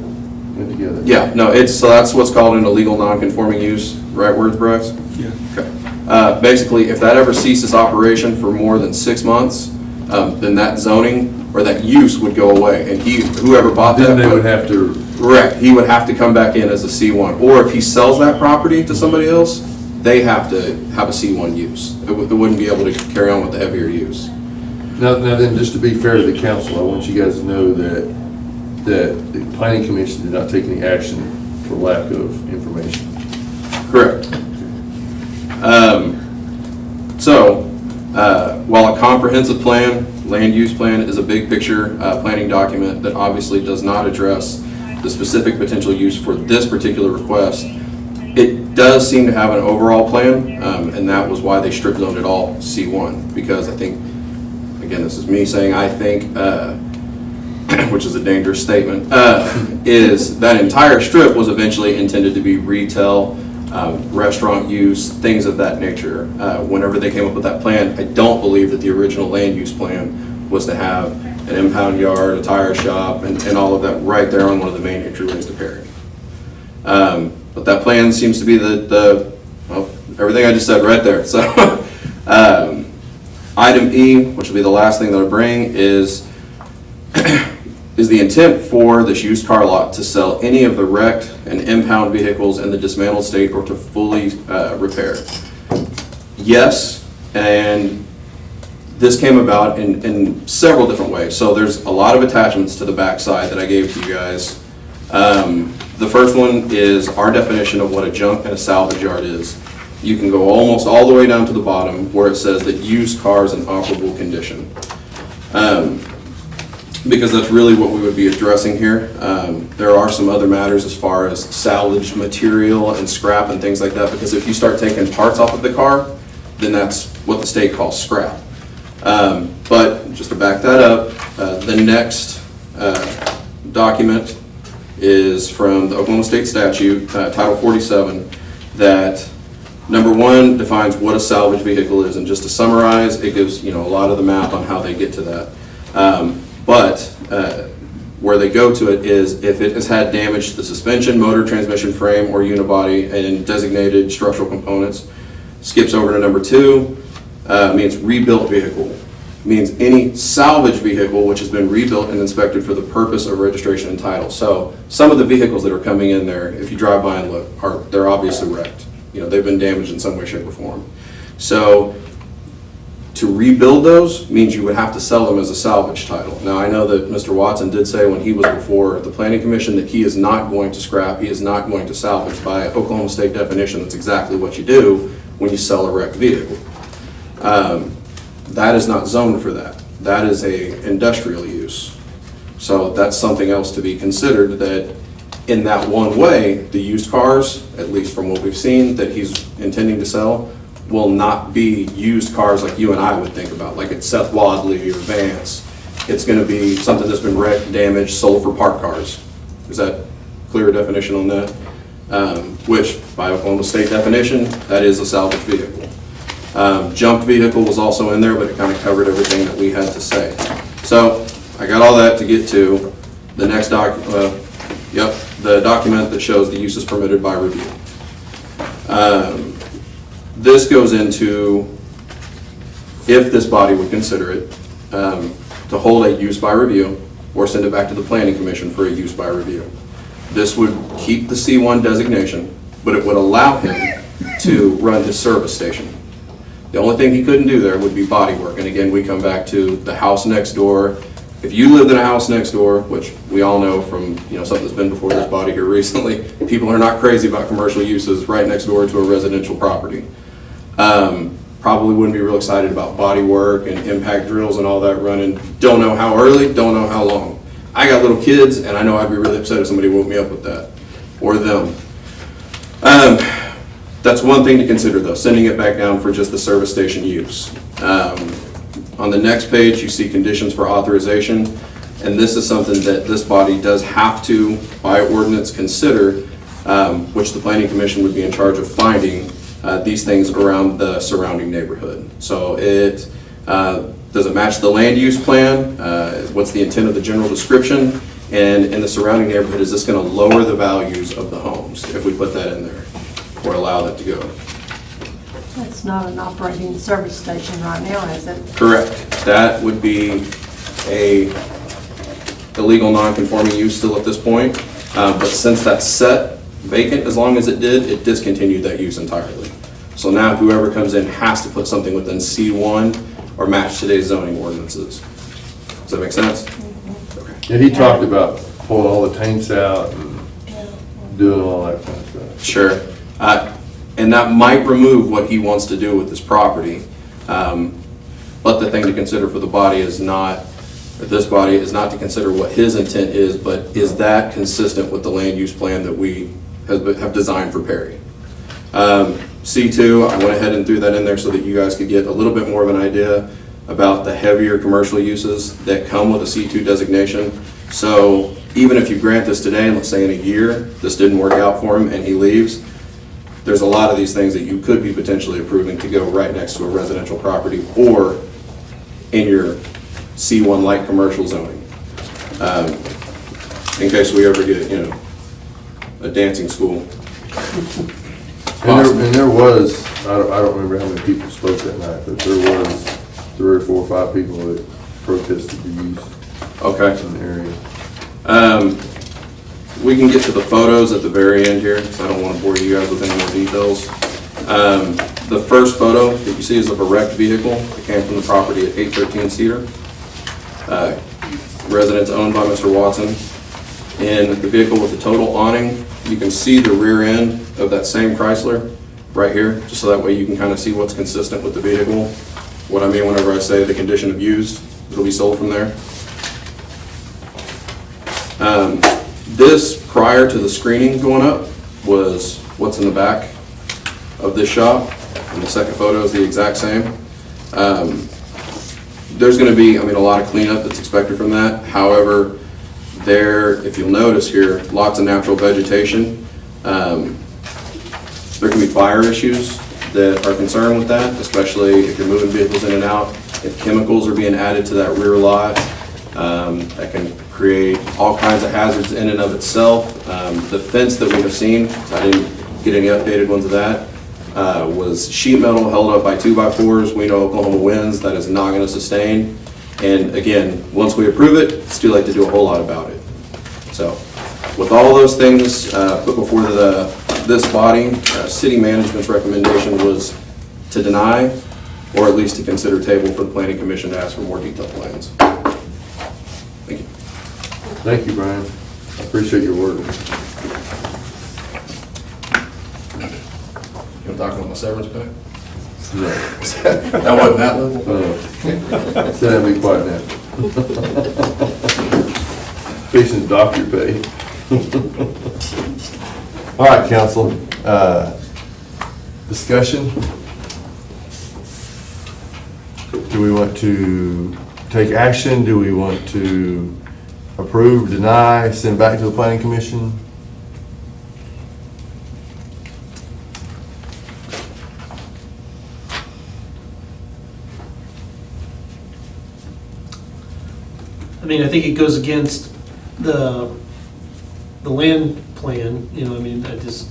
went together. Yeah, no, so that's what's called an illegal non-conforming use, right words, Bryce? Yeah. Okay. Basically, if that ever ceases operation for more than 6 months, then that zoning or that use would go away, and whoever bought that. Then they would have to. Correct, he would have to come back in as a C1, or if he sells that property to somebody else, they have to have a C1 use. It wouldn't be able to carry on with the heavier use. Now then, just to be fair to the council, I want you guys to know that the planning commission did not take any action for lack of information. Correct. While a comprehensive plan, land use plan is a big picture planning document that obviously does not address the specific potential use for this particular request, it does seem to have an overall plan, and that was why they strip zoned it all C1, because I think, again, this is me saying I think, which is a dangerous statement, is that entire strip was eventually intended to be retail, restaurant use, things of that nature. Whenever they came up with that plan, I don't believe that the original land use plan was to have an impound yard, a tire shop, and all of that right there on one of the main entryways to Perry. But that plan seems to be well, everything I just said right there. So, item E, which will be the last thing that I bring, is the intent for this used car lot to sell any of the wrecked and impound vehicles in the dismantled state or to fully repair. Yes, and this came about in several different ways. So there's a lot of attachments to the backside that I gave to you guys. The first one is our definition of what a junk and a salvage yard is. You can go almost all the way down to the bottom where it says that used cars in operable condition. Because that's really what we would be addressing here. There are some other matters as far as salvaged material and scrap and things like that, because if you start taking parts off of the car, then that's what the state calls scrap. But just to back that up, the next document is from the Oklahoma State Statute, Title 47, that number one defines what a salvage vehicle is, and just to summarize, it gives a lot of the math on how they get to that. But where they go to it is if it has had damage to the suspension, motor, transmission frame, or unibody and designated structural components. Skips over to number two, means rebuilt vehicle. Means any salvage vehicle which has been rebuilt and inspected for the purpose of registration and title. So some of the vehicles that are coming in there, if you drive by and look, they're obviously wrecked. They've been damaged in some way, shape, or form. So to rebuild those means you would have to sell them as a salvage title. Now, I know that Mr. Watson did say when he was before the Planning Commission that he is not going to scrap, he is not going to salvage. By Oklahoma State definition, that's exactly what you do when you sell a wrecked vehicle. That is not zoned for that. That is a industrial use. So that's something else to be considered, that in that one way, the used cars, at least from what we've seen, that he's intending to sell, will not be used cars like you and I would think about, like it's Seth Wadley or Vance. It's going to be something that's been wrecked, damaged, sold for park cars. Is that clear definition on that? Which, by Oklahoma State definition, that is a salvage vehicle. Junked vehicle was also in there, but it kind of covered everything that we had to say. So I got all that to get to the next the document that shows the uses permitted by review. This goes into, if this body would consider it, to hold a use by review or send it back to the Planning Commission for a use by review. This would keep the C1 designation, but it would allow him to run his service station. The only thing he couldn't do there would be body work. And again, we come back to the house next door if you lived in a house next door, which we all know from, something that's been before this body here recently, people are not crazy about commercial uses right next door to a residential property. Probably wouldn't be real excited about body work and impact drills and all that running. Don't know how early, don't know how long. I got little kids, and I know I'd be really upset if somebody woke me up with that, or them. That's one thing to consider, though, sending it back down for just the service station use. On the next page, you see conditions for authorization, and this is something that this body does have to, by ordinance, consider, which the Planning Commission would be in charge of finding these things around the surrounding neighborhood. So does it match the land use plan? What's the intent of the general description? And in the surrounding neighborhood, is this going to lower the values of the homes if we put that in there or allow that to go? It's not an operating service station right now, is it? Correct. That would be a illegal non-conforming use still at this point. But since that's set vacant, as long as it did, it discontinued that use entirely. So now whoever comes in has to put something within C1 or match today's zoning ordinances. Does that make sense? Yeah, he talked about pulling all the tanks out and doing all that kind of stuff. Sure. And that might remove what he wants to do with this property. But the thing to consider for the body is not, or this body is not to consider what his intent is, but is that consistent with the land use plan that we have designed for Perry? C2, I went ahead and threw that in there so that you guys could get a little bit more of an idea about the heavier commercial uses that come with a C2 designation. So even if you grant this today, let's say in a year, this didn't work out for him and he leaves, there's a lot of these things that you could be potentially approving to go right next to a residential property or in your C1 light commercial zoning. In case we ever get, a dancing school. And there was, I don't remember how many people spoke that night, but there was 3 or 4 or 5 people that protested the use in the area. We can get to the photos at the very end here, because I don't want to bore you guys with any more details. The first photo that you see is of a wrecked vehicle that came from the property at 813 Cedar. Residence owned by Mr. Watson. In the vehicle with the total awning, you can see the rear end of that same Chrysler right here, just so that way you can kind of see what's consistent with the vehicle. What I mean whenever I say the condition of used, it'll be sold from there. This, prior to the screening going up, was what's in the back of this shop. And the second photo is the exact same. There's going to be, a lot of cleanup that's expected from that. However, if you'll notice here, lots of natural vegetation. There can be fire issues that are concerned with that, especially if you're moving vehicles in and out. If chemicals are being added to that rear lot, that can create all kinds of hazards in and of itself. The fence that we have seen, I didn't get any updated ones of that, was sheet metal held up by 2x4s. We know Oklahoma winds, that is not going to sustain. And again, once we approve it, it's too late to do a whole lot about it. So with all those things put before this body, city management's recommendation was to deny, or at least to consider table for the Planning Commission to ask for more detailed plans. Thank you. Thank you, Brian. I appreciate your work. You want to talk about my severance pay? No. That wasn't that level? Sit down and be quiet now. Fixing doctor pay. All right, council. Discussion? Do we want to take action? Do we want to approve, deny, send back to the Planning Commission? I think it goes against the land plan, it just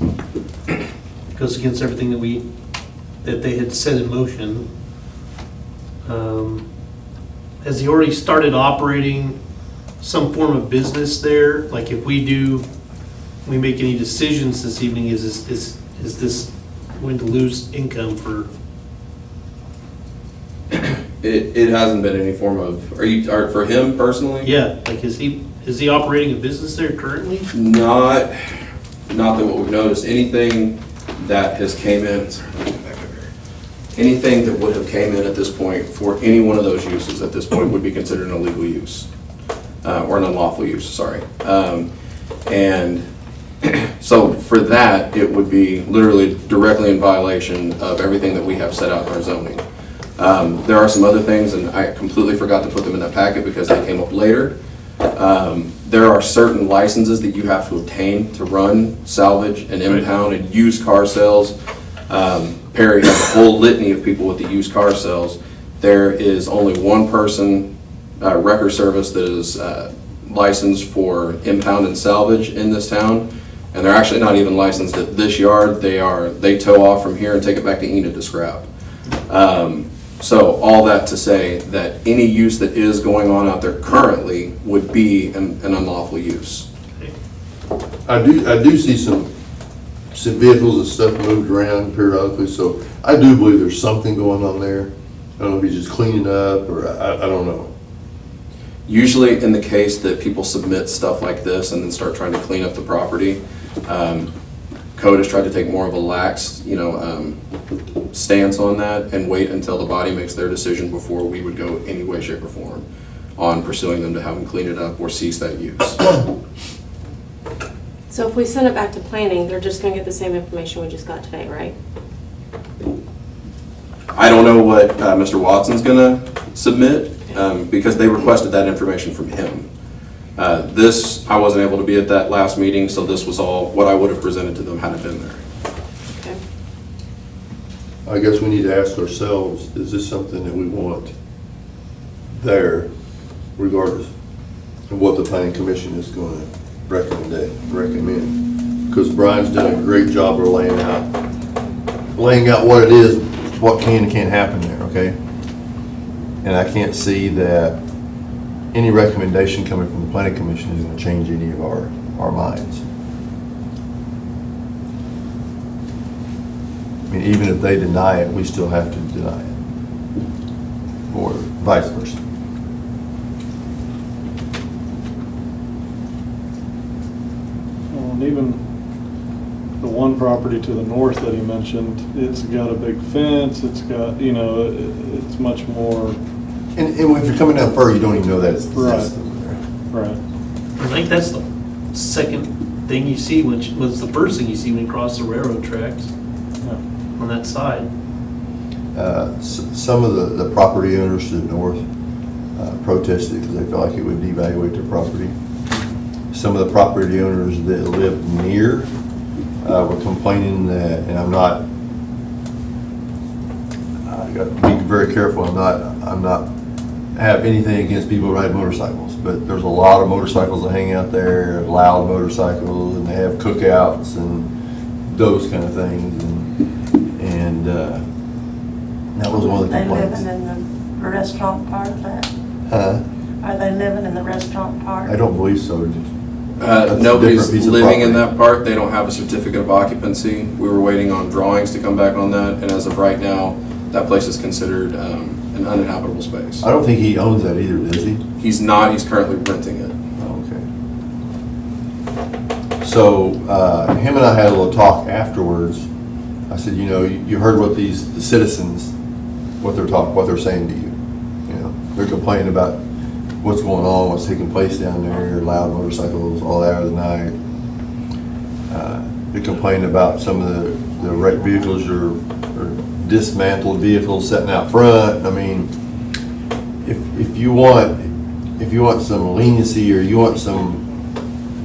goes against everything that they had set in motion. Has he already started operating some form of business there? Like if we make any decisions this evening, is this going to lose income for It hasn't been any form of, for him personally? Yeah, like is he operating a business there currently? Not that what we've noticed, anything that has came in, sorry, let me get back up here. Anything that would have came in at this point for any one of those uses at this point would be considered an illegal use, or an unlawful use, sorry. And so for that, it would be literally directly in violation of everything that we have set out in our zoning. There are some other things, and I completely forgot to put them in that packet because they came up later. There are certain licenses that you have to obtain to run salvage and impound and used car sales. Perry has a whole litany of people with the used car sales. There is only one person, Wrecker Service, that is licensed for impound and salvage in this town, and they're actually not even licensed at this yard. They tow off from here and take it back to Enid to scrap. So all that to say that any use that is going on out there currently would be an unlawful use. I do see some vehicles and stuff moved around periodically, so I do believe there's something going on there. I don't know if he's just cleaning up, or I don't know. Usually in the case that people submit stuff like this and then start trying to clean up the property, code has tried to take more of a lax, stance on that and wait until the body makes their decision before we would go any way, shape, or form on pursuing them to have them clean it up or cease that use. So if we send it back to planning, they're just gonna get the same information we just got today, right? I don't know what Mr. Watson's gonna submit because they requested that information from him. I wasn't able to be at that last meeting, so this was all what I would have presented to them had it been there. Okay. I guess we need to ask ourselves, is this something that we want there, regardless of what the planning commission is going to recommend? Because Brian's done a great job of laying out what it is, what can and can't happen there, okay? And I can't see that any recommendation coming from the planning commission is going to change any of our minds. I mean, even if they deny it, we still have to deny it, or vice versa. Well, and even the one property to the north that he mentioned, it's got a big fence, it's got, it's much more. And if you're coming down further, you don't even know that it's Right. exists over there. Right. I think that's the second thing you see, which was the first thing you see when you cross the railroad tracks on that side. Some of the property owners to the north protested because they felt like it would devaluate their property. Some of the property owners that live near were complaining that, and I got to be very careful. I'm not have anything against people who ride motorcycles, but there's a lot of motorcycles that hang out there, loud motorcycles, and they have cookouts and those kind of things, and that was one of the They complaints. living in the restaurant part of that? Huh? Are they living in the restaurant part? I don't believe so. That's a Nobody's different piece of living in property. that part. They don't have a certificate of occupancy. We were waiting on drawings to come back on that, and as of right now, that place is considered an uninhabitable space. I don't think he owns that either, does he? He's not, he's currently renting it. Okay. So, him and I had a little talk afterwards. I said, you heard what the citizens, what they're saying to you. They're complaining about what's going on, what's taking place down there, loud motorcycles all hour of the night. They're complaining about some of the wrecked vehicles or dismantled vehicles sitting out front. I mean, if you want some leniency or you want some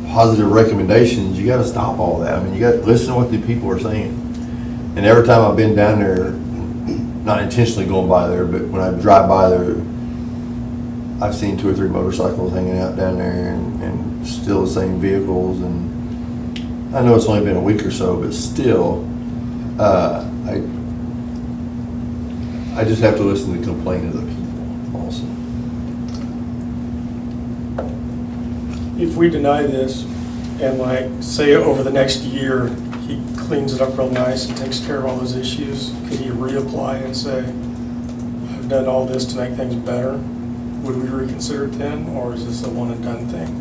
positive recommendations, you got to stop all that. I mean, you got to listen to what the people are saying. And every time I've been down there, not intentionally going by there, but when I drive by there, I've seen 2 or 3 motorcycles hanging out down there and still the same vehicles. And I know it's only been a week or so, but still, I just have to listen to the complaint of the people also. If we deny this and say over the next year, he cleans it up real nice and takes care of all those issues, could he reapply and say, done all this to make things better, would we reconsider it then, or is this a one and done thing?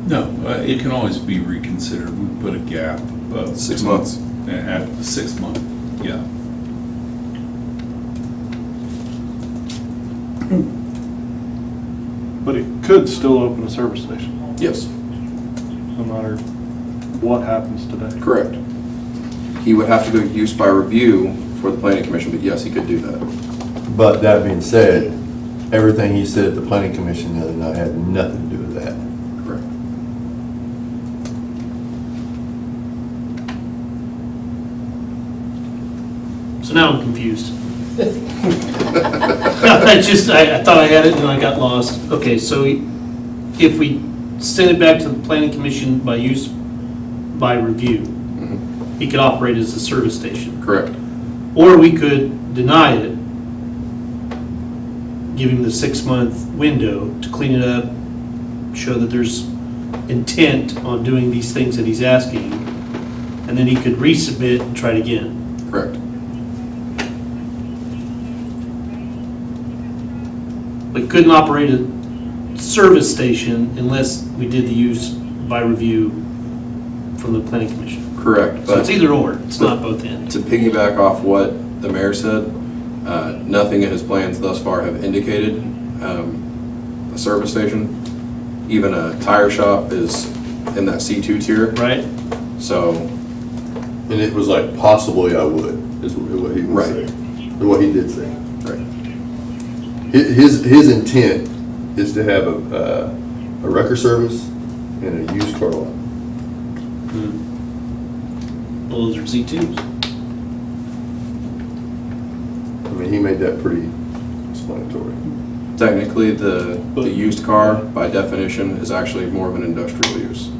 No, it can always be reconsidered. We put a gap. 6 months. At the 6 month, yeah. But it could still open a service station, Yes, no matter what happens today. correct. He would have to go use by review for the planning commission, but yes, he could do that. But that being said, everything he said at the planning commission the other night had nothing to do with that. Correct. So now I'm confused. I thought I had it and I got lost. Okay, so if we send it back to the planning commission by use, by review, Mhm. it could operate as a service station. Correct. Or we could deny it, give him the 6-month window to clean it up, show that there's intent on doing these things that he's asking, and then he could resubmit and try it again. Correct. But couldn't operate a service station unless we did the use by review from the planning commission. Correct. So it's But either or, it's not both ends. to piggyback off what the mayor said, nothing in his plans thus far have indicated a service station. Even a tire shop is in that C2 tier. Right? So, And it was like, possibly I would, is what he was Right. saying, or what he did say. right. His intent is to have a wrecker service and a used car lot. Well, those are Z2s. I mean, he made that pretty explanatory. Technically, the used car, by definition, is actually more of an industrial use.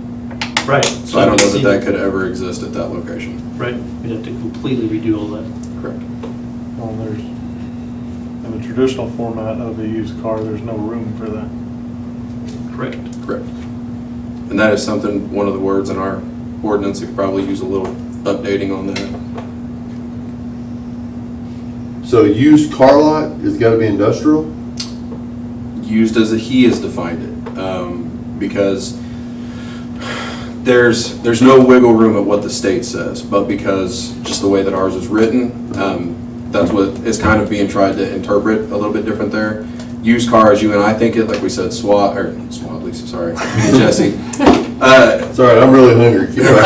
Right. So I don't know that that could ever exist at that location. Right, we'd have to completely redo all that. Correct. Well, there's, in the traditional format of a used car, there's no room for that. Correct. Correct. And that is something, one of the words in our ordinance, we could probably use a little updating on that. So a used car lot has got to be industrial? Used as he has defined it, because there's no wiggle room at what the state says, but because just the way that ours is written, that's what is kind of being tried to interpret a little bit different there. Used cars, you and I think it, like we said, Lisa, sorry, me and Jesse. It's all right, I'm really hungry. Keep going.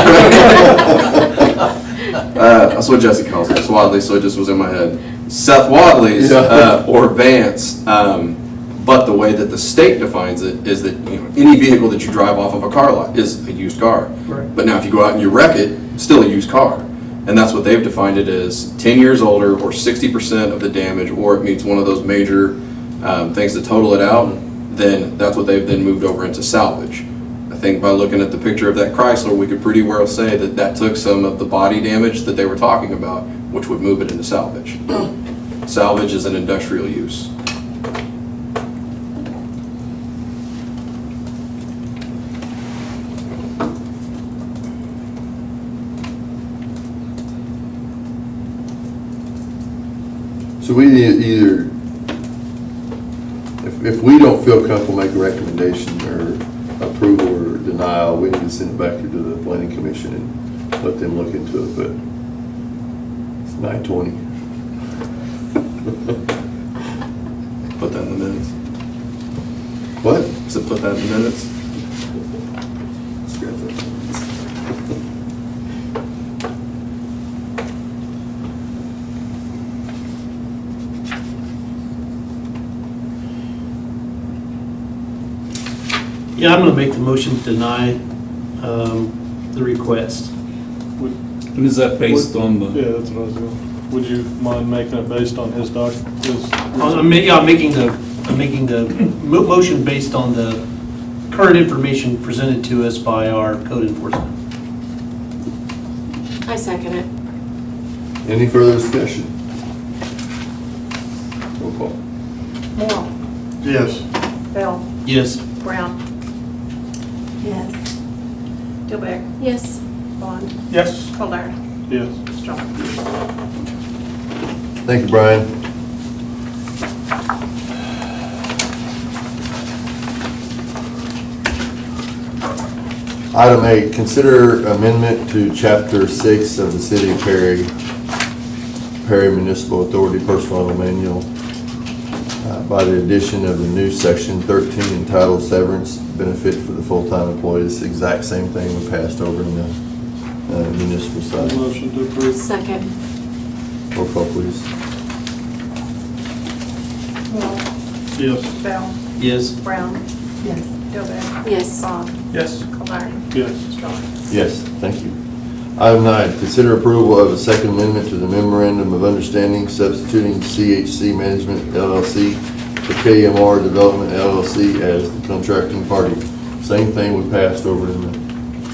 That's what Jesse calls it, Swadley, so it just was in my head. Seth Wadley's, or Vance, but the way that the state defines it is that, you know, any vehicle that you drive off of a car lot is a used car. Right. But now if you go out and you wreck it, it's still a used car. And that's what they've defined it as, 10 years older or 60% of the damage, or it meets one of those major things to total it out, then that's what they've then moved over into salvage. I think by looking at the picture of that Chrysler, we could pretty well say that that took some of the body damage that they were talking about, which would move it into salvage. Salvage is an industrial use. So we either, if we don't feel comfortable making a recommendation or approval or denial, we need to send it back to the planning commission and let them look into it, but it's 9:20. Put that in the minutes. What? So put that in the minutes. Scrap that. Yeah, I'm gonna make the motion to deny the request. And is that based on the, Yeah, that's what I was doing. Would you mind making it based on his I'm making the motion based on the current information presented to us by our code enforcement. I second it. Any further discussion? Roll call. Moore, Yes. Bell, Yes. Brown, Yes. Dilbeck, Yes. Bond, Yes. Yes. Strong. Thank you, Brian. Item 8, consider amendment to Chapter 6 of the City of Perry Municipal Authority Personnel Manual by the addition of the new Section 13 entitled Severance Benefit for the Full-Time Employees. Exact same thing we passed over in the municipal side. Motion to approve. Second. Roll call, please. Morrow, Yes. Bell, Yes. Brown. Yes. Dillbeck. Yes. Bond. Yes. Collier. Yes. Strawn. Yes, thank you. Item 9, consider approval of a second amendment to the Memorandum of Understanding substituting CHC Management LLC to KMR Development LLC as the contracting party. Same thing we passed over in the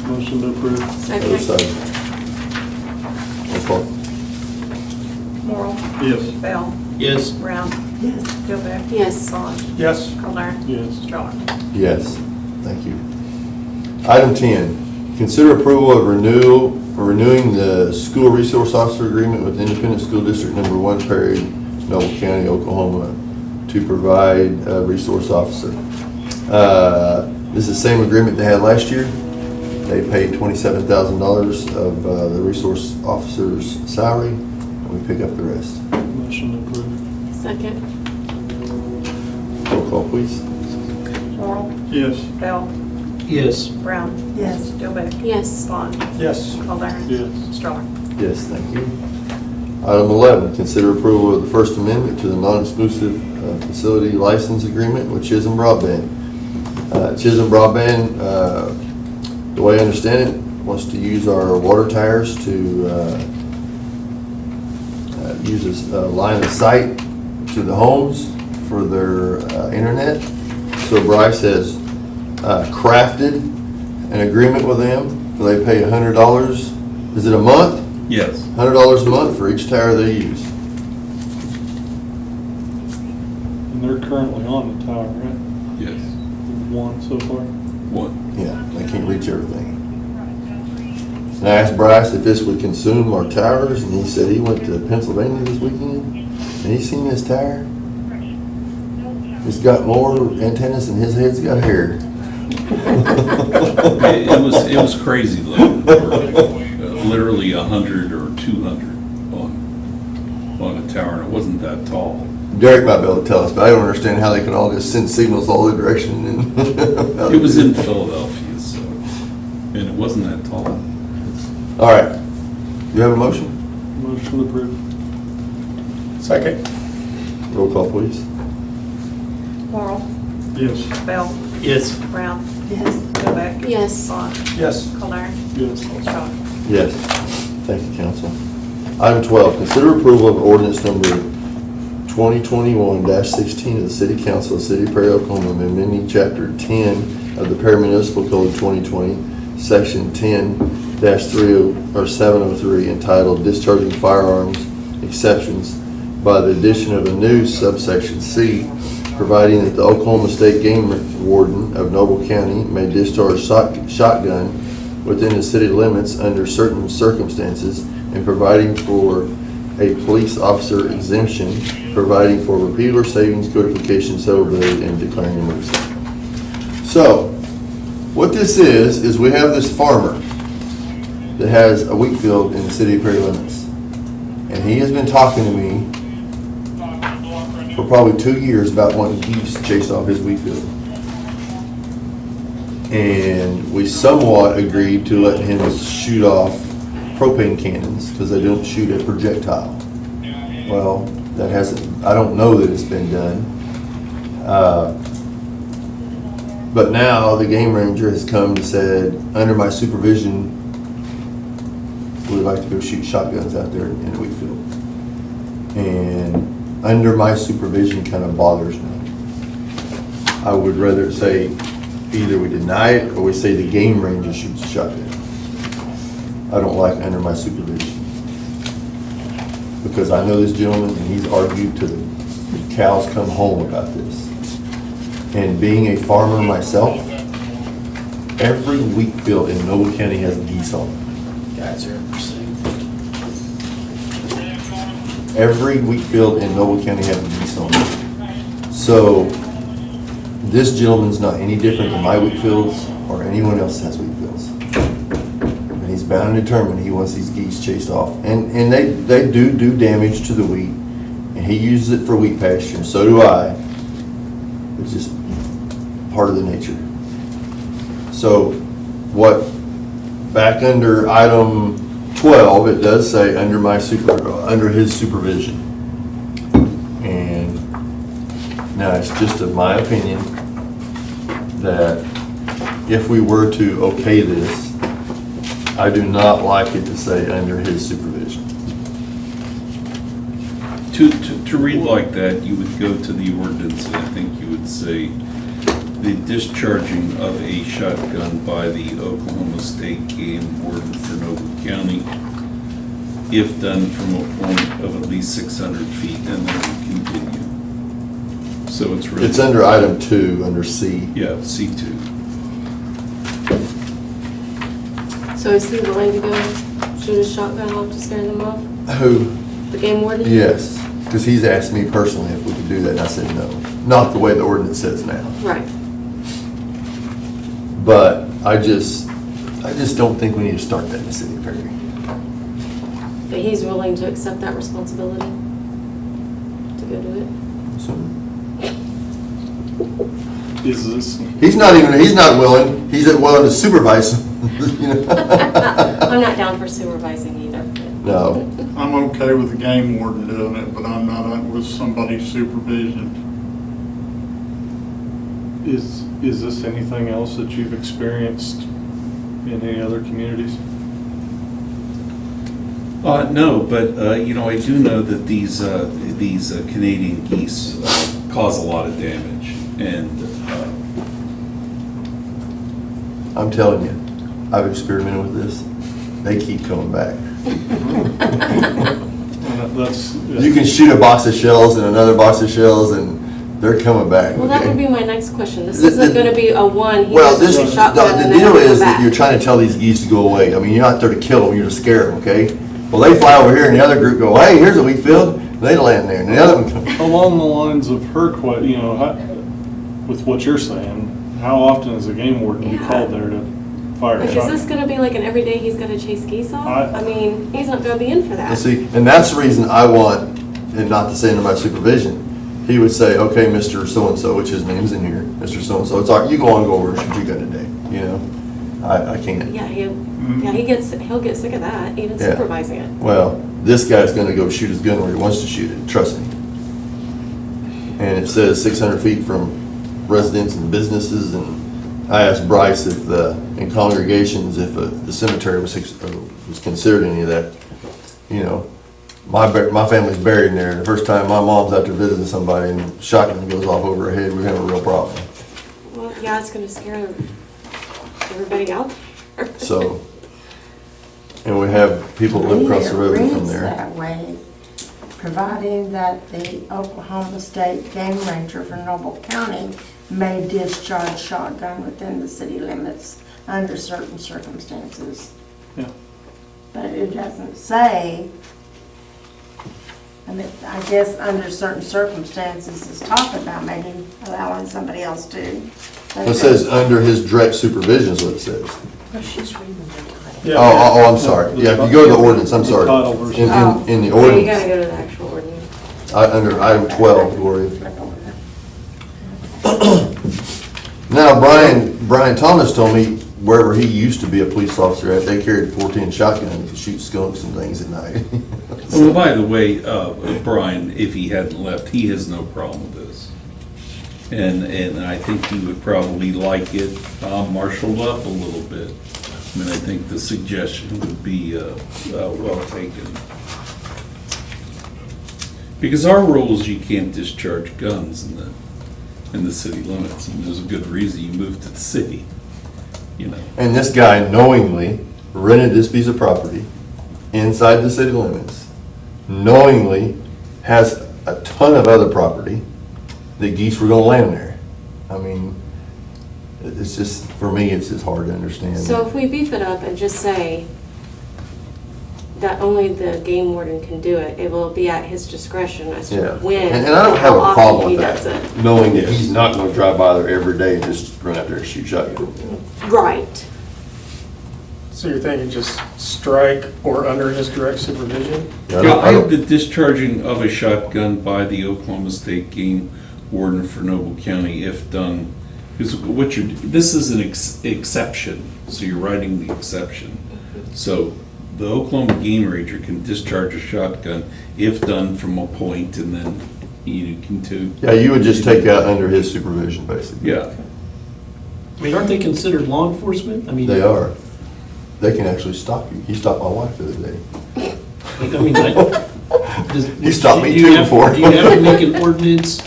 Motion to approve. other Second. side. Roll call. Morrow, Yes. Bell, Yes. Brown. Yes. Dillbeck. Yes. Bond. Yes. Collier. Yes. Strawn. Yes, thank you. Item 10, consider approval of renewing the school resource officer agreement with Independent School District Number 1, Perry, Noble County, Oklahoma, to provide a resource officer. This is the same agreement they had last year. They paid $27,000 of the resource officer's salary, and we pick up the rest. Motion to approve. Second. Roll call, please. Morrow, Yes. Bell, Yes. Brown. Yes. Dillbeck. Yes. Bond. Yes. Collier. Yes. Strawn. Yes, thank you. Item 11, consider approval of the First Amendment to the non-exclusive facility license agreement with Chisholm Broadband. Chisholm Broadband, the way I understand it, wants to use our water towers to use a line of sight to the homes for their internet. So Bryce has crafted an agreement with them, where they pay $100. Is it a month? Yes. $100 a month for each tower they use. And they're currently on the tower, right? Yes. One so far. One. Yeah, they can't reach everything. And I asked Bryce if this would consume our towers, and he said he went to Pennsylvania this weekend, and he seen this tower. It's got more antennas than his head's got hair. It was crazy though. Literally 100 or 200 on a tower, and it wasn't that tall. Derek might be able to tell us, but I don't understand how they can all just send signals all the direction. And It was in Philadelphia, so, and it wasn't that tall. All right. You have a motion? Motion to approve. Second. Roll call, please. Morrow, Yes. Bell, Yes. Brown. Yes. Dillbeck. Yes. Bond. Yes. Collier. Yes. Strawn. Yes. Thank you, council. Item 12, consider approval of ordinance number 2021-16 of the City Council of the City of Perry, Oklahoma, amending Chapter 10 of the Perry Municipal Code 2020, Section 10-703, entitled Discharging Firearms Exceptions, by the addition of a new subsection C, providing that the Oklahoma State Game Warden of Noble County may discharge shotgun within the city limits under certain circumstances, and providing for a police officer exemption, providing for repeal or savings codification, severability, and declaring emergency. So, what this is we have this farmer that has a wheat field in the city of Perry limits. And he has been talking to me for probably 2 years about wanting geese chased off his wheat field. And we somewhat agreed to let him shoot off propane cannons because they don't shoot a projectile. Well, that hasn't, I don't know that it's been done. But now the game ranger has come and said, under my supervision, we'd like to go shoot shotguns out there in a wheat field. And under my supervision kind of bothers me. I would rather say either we deny it or we say the game ranger shoots a shotgun. I don't like under my supervision. Because I know this gentleman and he's argued till the cows come home about this. And being a farmer myself, every wheat field in Noble County has geese on it. Guys are pursuing. Every wheat field in Noble County has geese on it. So this gentleman's not any different than my wheat fields or anyone else has wheat fields. he's bound and determined he wants these geese chased off. And they do damage to the wheat, and he uses it for wheat pasture, and so do I. It's just part of the nature. So what, back under item 12, it does say under his supervision. And now it's just of my opinion that if we were to okay this, I do not like it to say under his supervision. To read like that, you would go to the ordinance, and I think you would say, the discharging of a shotgun by the Oklahoma State Game Warden for Noble County, if done from a point of at least 600 feet, and then continue. So it's really... It's under item 2, under C. Yeah, C2. So is he willing to go shoot a shotgun off to scare them off? Who? The game warden? Yes, because he's asked me personally if we could do that, and I said no. Not the way the ordinance says now. Right. But I just don't think we need to start that in the city of Perry. But he's willing to accept that responsibility to go do it? So Is this, he's not willing, he's willing to supervise them. You know? I'm not down for supervising either. No. I'm okay with the game warden doing it, but I'm not with somebody's supervision. is this anything else that you've experienced in any other communities? No, but, I do know that these Canadian geese cause a lot of damage, and I'm telling you, I've experimented with this. They keep coming back. You can shoot a box of shells and another box of shells, and they're coming back. Well, that would be my next question. This isn't going to be a one, he Well, just this, a shotgun the and then deal he'll is come that you're back. trying to tell these geese to go away. I mean, you're not there to kill them, you're to scare them, okay? Well, they fly over here and the other group go, hey, here's a wheat field. They land there, and the other one comes. Along the lines of her with what you're saying, how often is a game warden be called there to fire a Like, is shotgun? this going to be like an everyday he's going to chase geese off? I- I mean, he's not going to be in for that. And see, and that's the reason I want, and not to say under my supervision, he would say, okay, Mr. So-and-so, which his name's in here, Mr. So-and-so, it's all right, you go on, go over and shoot your gun today, you know? I can't. Yeah, he'll get sick of that, even Yeah. supervising it. Well, this guy's gonna go shoot his gun where he wants to shoot it, trust me. And it says 600 feet from residents and businesses, and I asked Bryce if in congregations, if the cemetery was considered any of that. You know, my family's buried in there. The first time my mom's out there visiting somebody and shotgun goes off over her head, we have a real problem. Well, yeah, it's going to scare everybody out there. So, and we have people that live across the road from there. That way, providing that the Oklahoma State Game Ranger for Noble County may discharge shotgun within the city limits under certain circumstances. Yeah. But it doesn't say, I mean, I guess under certain circumstances is talking about maybe allowing somebody else to. It says under his direct supervision is what it says. Oh, she's reading the title. Yeah. Oh, I'm sorry. Yeah, if you go to the ordinance, I'm sorry. Title versus- In the Yeah, you gotta ordinance, go to the actual ordinance. under item 12, Gloria. Now, Brian Thomas told me wherever he used to be a police officer at, they carried 410 shotguns to shoot skunks and things at night. Well, by the way, Brian, if he hadn't left, he has no problem with this. And I think he would probably like it marshaled up a little bit. I mean, I think the suggestion would be well taken. Because our rule is you can't discharge guns in the city limits, and there's a good reason you moved to the city, you know. And this guy knowingly rented this piece of property inside the city limits, knowingly has a ton of other property that geese were gonna land there. I mean, it's just, for me, it's just hard to understand. So if we beef it up and just say that only the game warden can do it, it will be at his discretion as to Yeah, when and I don't have how a often problem he with does that, it. knowing that he's not gonna drive by there every day and just run out there and shoot shotgun. Right. So you're thinking just strike or under his direct supervision? Yeah, I have the discharging of a shotgun by the Oklahoma State Game Warden for Noble County if done. Because this is an exception, so you're writing the exception. So the Oklahoma Game Ranger can discharge a shotgun if done from a point and then you can do. Yeah, you would just take that under his supervision, basically. Yeah. I mean, aren't they considered law enforcement? I mean. They are. They can actually stop you. He stopped my wife the other day. I mean, He stopped me do you too have- before. Do you have to make an ordinance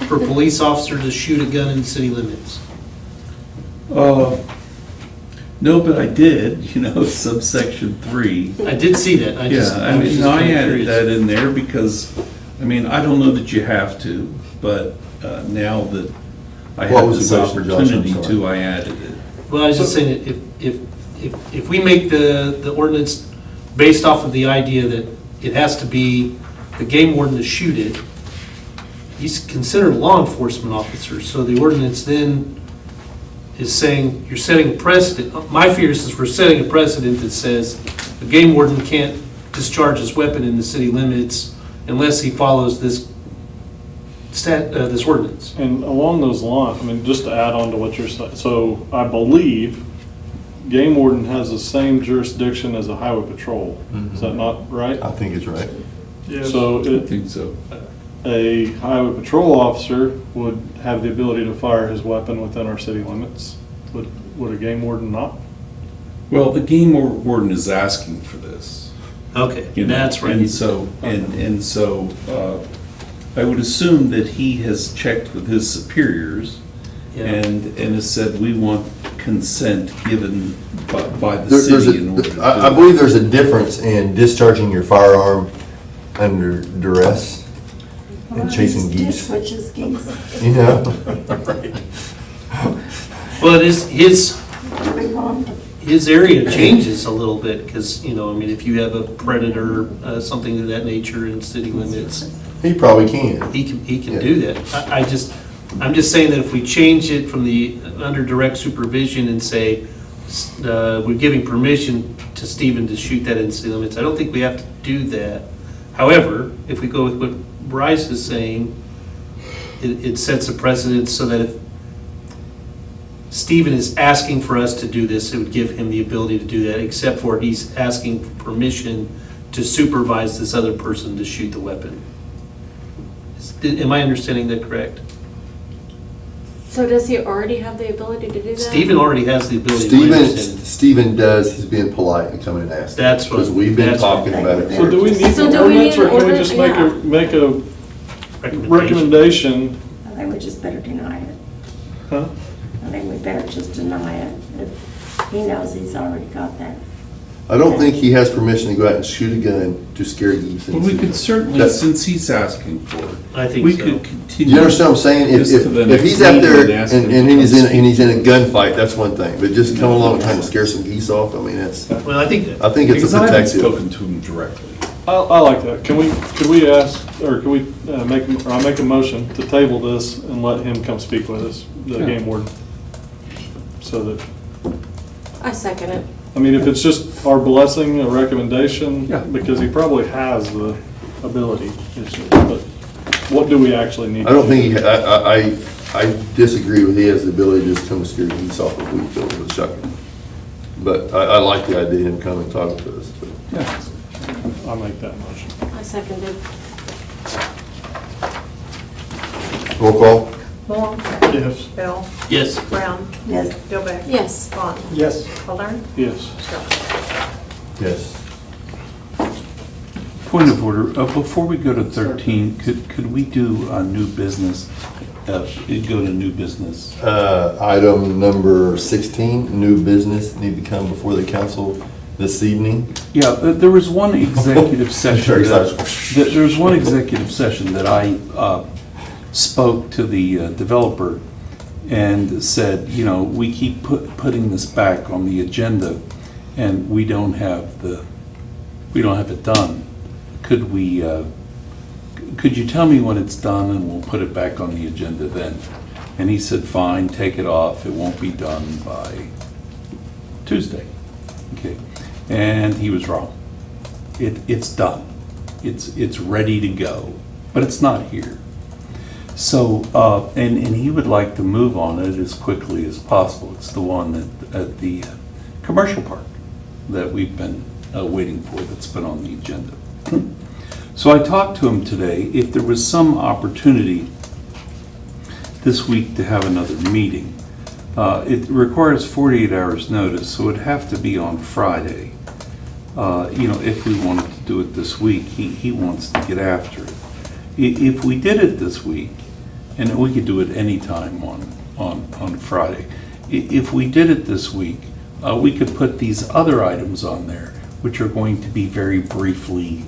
for a police officer to shoot a gun in city limits? No, but I did, subsection 3. I did see that. I just. Yeah, I was mean, just I kinda added curious. that in there because, I mean, I don't know that you have to, but now that I What have was this the question, Josh? I'm opportunity sorry. to, I added it. Well, I was just saying, that if we make the ordinance based off of the idea that it has to be the game warden to shoot it, he's considered a law enforcement officer, so the ordinance then is saying, you're setting a precedent. My fear is we're setting a precedent that says the game warden can't discharge his weapon in the city limits unless he follows this ordinance. And along those lines, I mean, just to add on to what you're saying, so I believe game warden has the same jurisdiction as a highway patrol. Is that not right? I think it's right. So I think so. a highway patrol officer would have the ability to fire his weapon within our city limits. Would a game warden not? Well, the game warden is asking for this. Okay, you know, that's right. And so, I would assume that he has checked with his superiors Yeah. and has said, we want consent given by the There's city in order to do I it." believe there's a difference in discharging your firearm under duress and chasing geese. Which is geese. You know? Well, it is, his area changes a little bit, because, I mean, if you have a predator, something of that nature in city limits, He probably can. he can Yeah. do that. I'm just saying that if we change it from the under direct supervision and say, we're giving permission to Stephen to shoot that in city limits, I don't think we have to do that. However, if we go with what Bryce is saying, it sets a precedent so that if Stephen is asking for us to do this, it would give him the ability to do that, except for he's asking for permission to supervise this other person to shoot the weapon. Am I understanding that correct? So does he already have the ability to do that? Stephen already has the ability to understand. Stephen does, he's being polite and coming and asking. That's what- Because we've been that's talking what- about it. So do we need So an do we ordinance, need or an can we ordinance? just Yeah. make a recommendation? I think we just better deny it. Huh? I think we better just deny it. If he knows he's already got that. I don't think he has permission to go out and shoot a gun to scare geese. Well, we could certainly, That's- since he's asking for it. I think We so. could Do continue. you understand what I'm saying? Just to the If next he's out meeting there and ask him and to he's come in a speak. gunfight, that's one thing. But just come along and trying to scare some geese off, I mean, it's, Well, I think, it's Because a I haven't protective. spoken to him directly. I like that. Could we ask, or can we make a motion to table this and let him come speak with us, the Yeah. game warden? So that, I second it. I mean, if it's just our blessing, a recommendation, Yeah. because he probably has the ability, but what do we actually need? I don't think he, I disagree with he has the ability to just come and scare geese off of wheat field with a shotgun. But I like the idea of him coming and talking to us. but- Yeah. I'll make that motion. I seconded. Roll call? Long, Yes. Bell, yes. Brown, Yes. Dilbeck. Yes. Vaughn. Yes. Calderon. Yes. Stoll. Yes. Point of order, before we go to 13, could we do new business? Go to new business. Item number 16, new business need to come before the council this evening. Yeah, there was one executive session. Sure, There was one executive session that I spoke to the developer and said, we keep putting this back on the agenda and we don't have it done. Could you tell me when it's done and we'll put it back on the agenda then? And he said, fine, take it off. It won't be done by Tuesday. Okay, and he was wrong. It's done. It's ready to go, but it's not here. So, and he would like to move on it as quickly as possible. It's the one at the commercial park that we've been waiting for, that's been on the agenda. So I talked to him today, if there was some opportunity this week to have another meeting. It requires 48 hours notice, so it'd have to be on Friday. If we wanted to do it this week, he wants to get after it. If we did it this week, and we could do it anytime on Friday, if we did it this week, we could put these other items on there, which are going to be very brief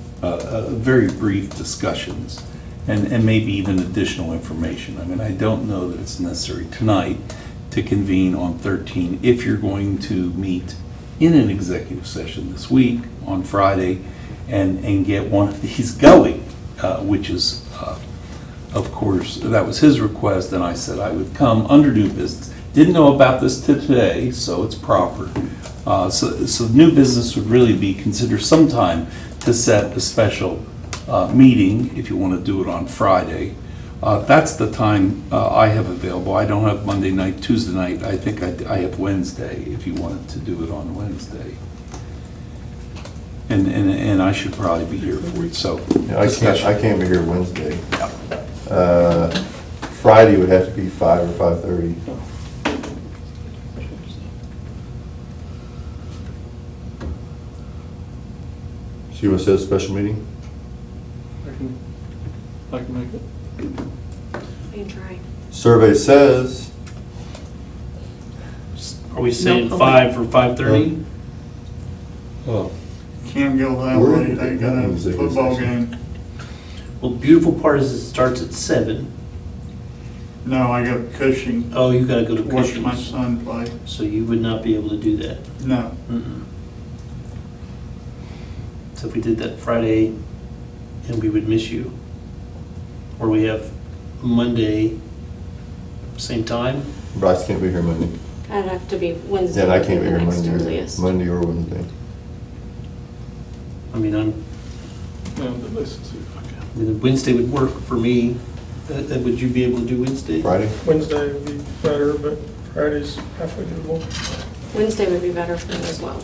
discussions, and maybe even additional information. I mean, I don't know that it's necessary tonight to convene on 13 if you're going to meet in an executive session this week on Friday and get one of these going, which is, of course, that was his request, and I said I would come under new business. Didn't know about this today, so it's proper. So new business would really be consider sometime to set a special meeting if you want to do it on Friday. That's the time I have available. I don't have Monday night, Tuesday night. I think I have Wednesday if you wanted to do it on Wednesday. And I should probably be here for it, so. Yeah, I can't be here Wednesday. Friday would have to be 5 or 5:30. So you want to set a special meeting? I can make it. I can try. Survey says, Are we saying No, 5 or 5:30? well, Can't go that We're way, they got a executive football session. game. Well, the beautiful part is it starts at 7. No, I got Cushing, Oh, you gotta go to watch my Cushing's, son play. so you would not be able to do that. No, Mm-mm. So if we did that Friday, and we would miss you. Or we have Monday, same time? Bryce can't be here Monday. I'd have to be Wednesday. Yeah, and I can't be the here next Monday, earliest. Monday or Wednesday. I mean, Wednesday would work for me. Would you be able to do Wednesday? Friday? Wednesday would be better, but Friday's halfway doable. Wednesday would be better for me as well.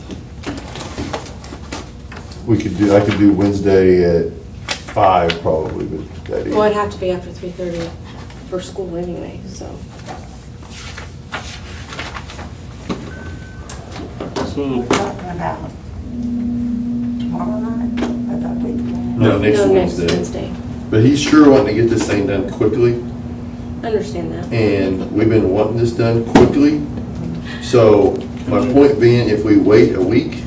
I could do Wednesday at 5 probably, but that Well, it'd have to be after 3:30 for school anyway, so. So, Talking about tomorrow night, or that week. No, next No, Wednesday. But he's sure wanting to get this thing done quickly, I understand that. and we've been wanting this done quickly. So my point being, if we wait a week,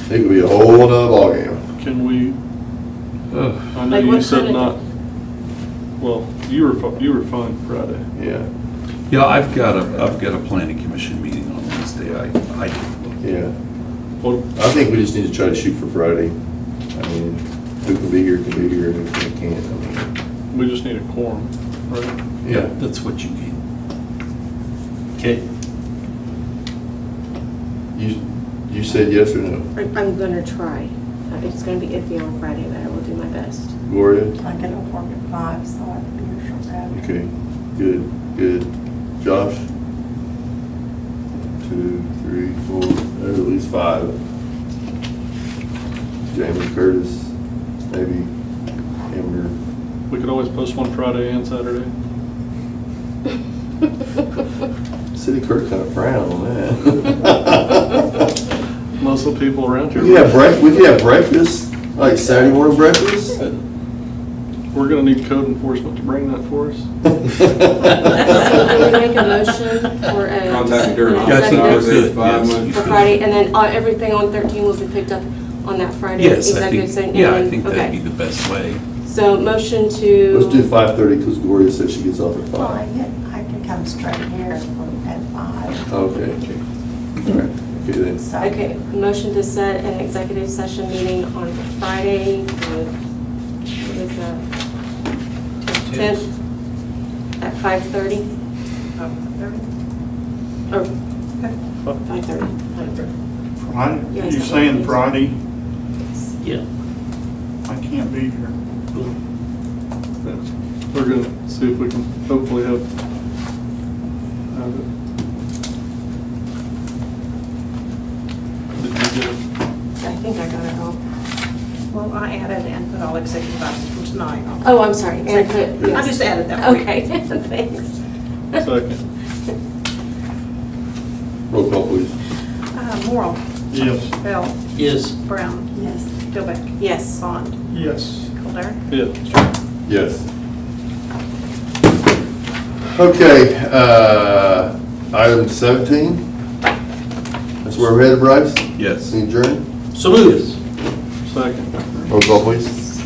it could be a whole nother ballgame. can we, I know Like you what said kind not, of- well, you were fine Friday. Yeah, Yeah, I've got a planning commission meeting on Wednesday. I didn't look. yeah. Well, I think we just need to try to shoot for Friday. I mean, who can be here, and who can't. I mean, we just need a quorum, right? Yeah, that's what you need. Okay. you said yes or no? I'm gonna try. It's gonna be iffy on Friday, but I will do my best. Gloria? I get off work at 5, so I have to be here shortly. Okay, good. Josh? 2, 3, 4, there's at least 5. Jamie, Curtis, maybe Amber. We could always post one Friday and Saturday. City clerk kind of frown on that. Most of the people around here. We could have breakfast, like Saturday morning breakfast. We're gonna need code enforcement to bring that for us. So can we make a motion for a Contact me during Yeah, I think that's executive good. session. Yes. for Friday, and then everything on 13 will be picked up on that Friday? Yes, I executive session, think, and yeah, I then- think that'd okay. be the best way. So motion to. Let's do 5:30 because Gloria said she gets off at Well, 5. I can come straight here at 5. Okay. All right, okay then. So- Okay, motion to set an executive session meeting on Friday, what is that? 10th at 5:30? Or 5:30. You saying Friday? Yeah. I can't be here. We're gonna see if we can hopefully have it. Did you get it? I think I got it all. Well, I added and put all executive items from tonight on. Oh, I'm sorry. And put- I just added that for you. Okay, thanks. Second. Roll call, please. Morrell, Yes. Bell, Yes. Brown, Yes. Dilbeck, Yes. Bond, Yes. Kildare. Yeah. Yes. Okay, item 17. That's where we're headed, Bryce? Yes. Any adjourn? So moved. Second. Roll call, please.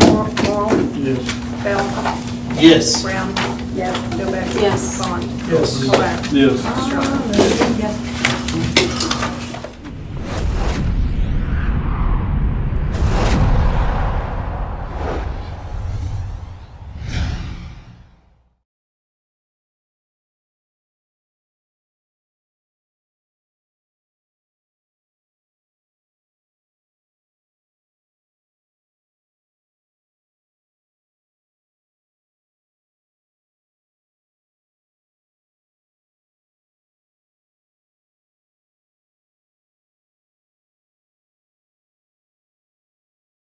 Morrell, Yes. Bell, Yes. Brown. Yes. Dilbeck. Yes. Bond. Yes. Kildare. Yes. Strong. Yes.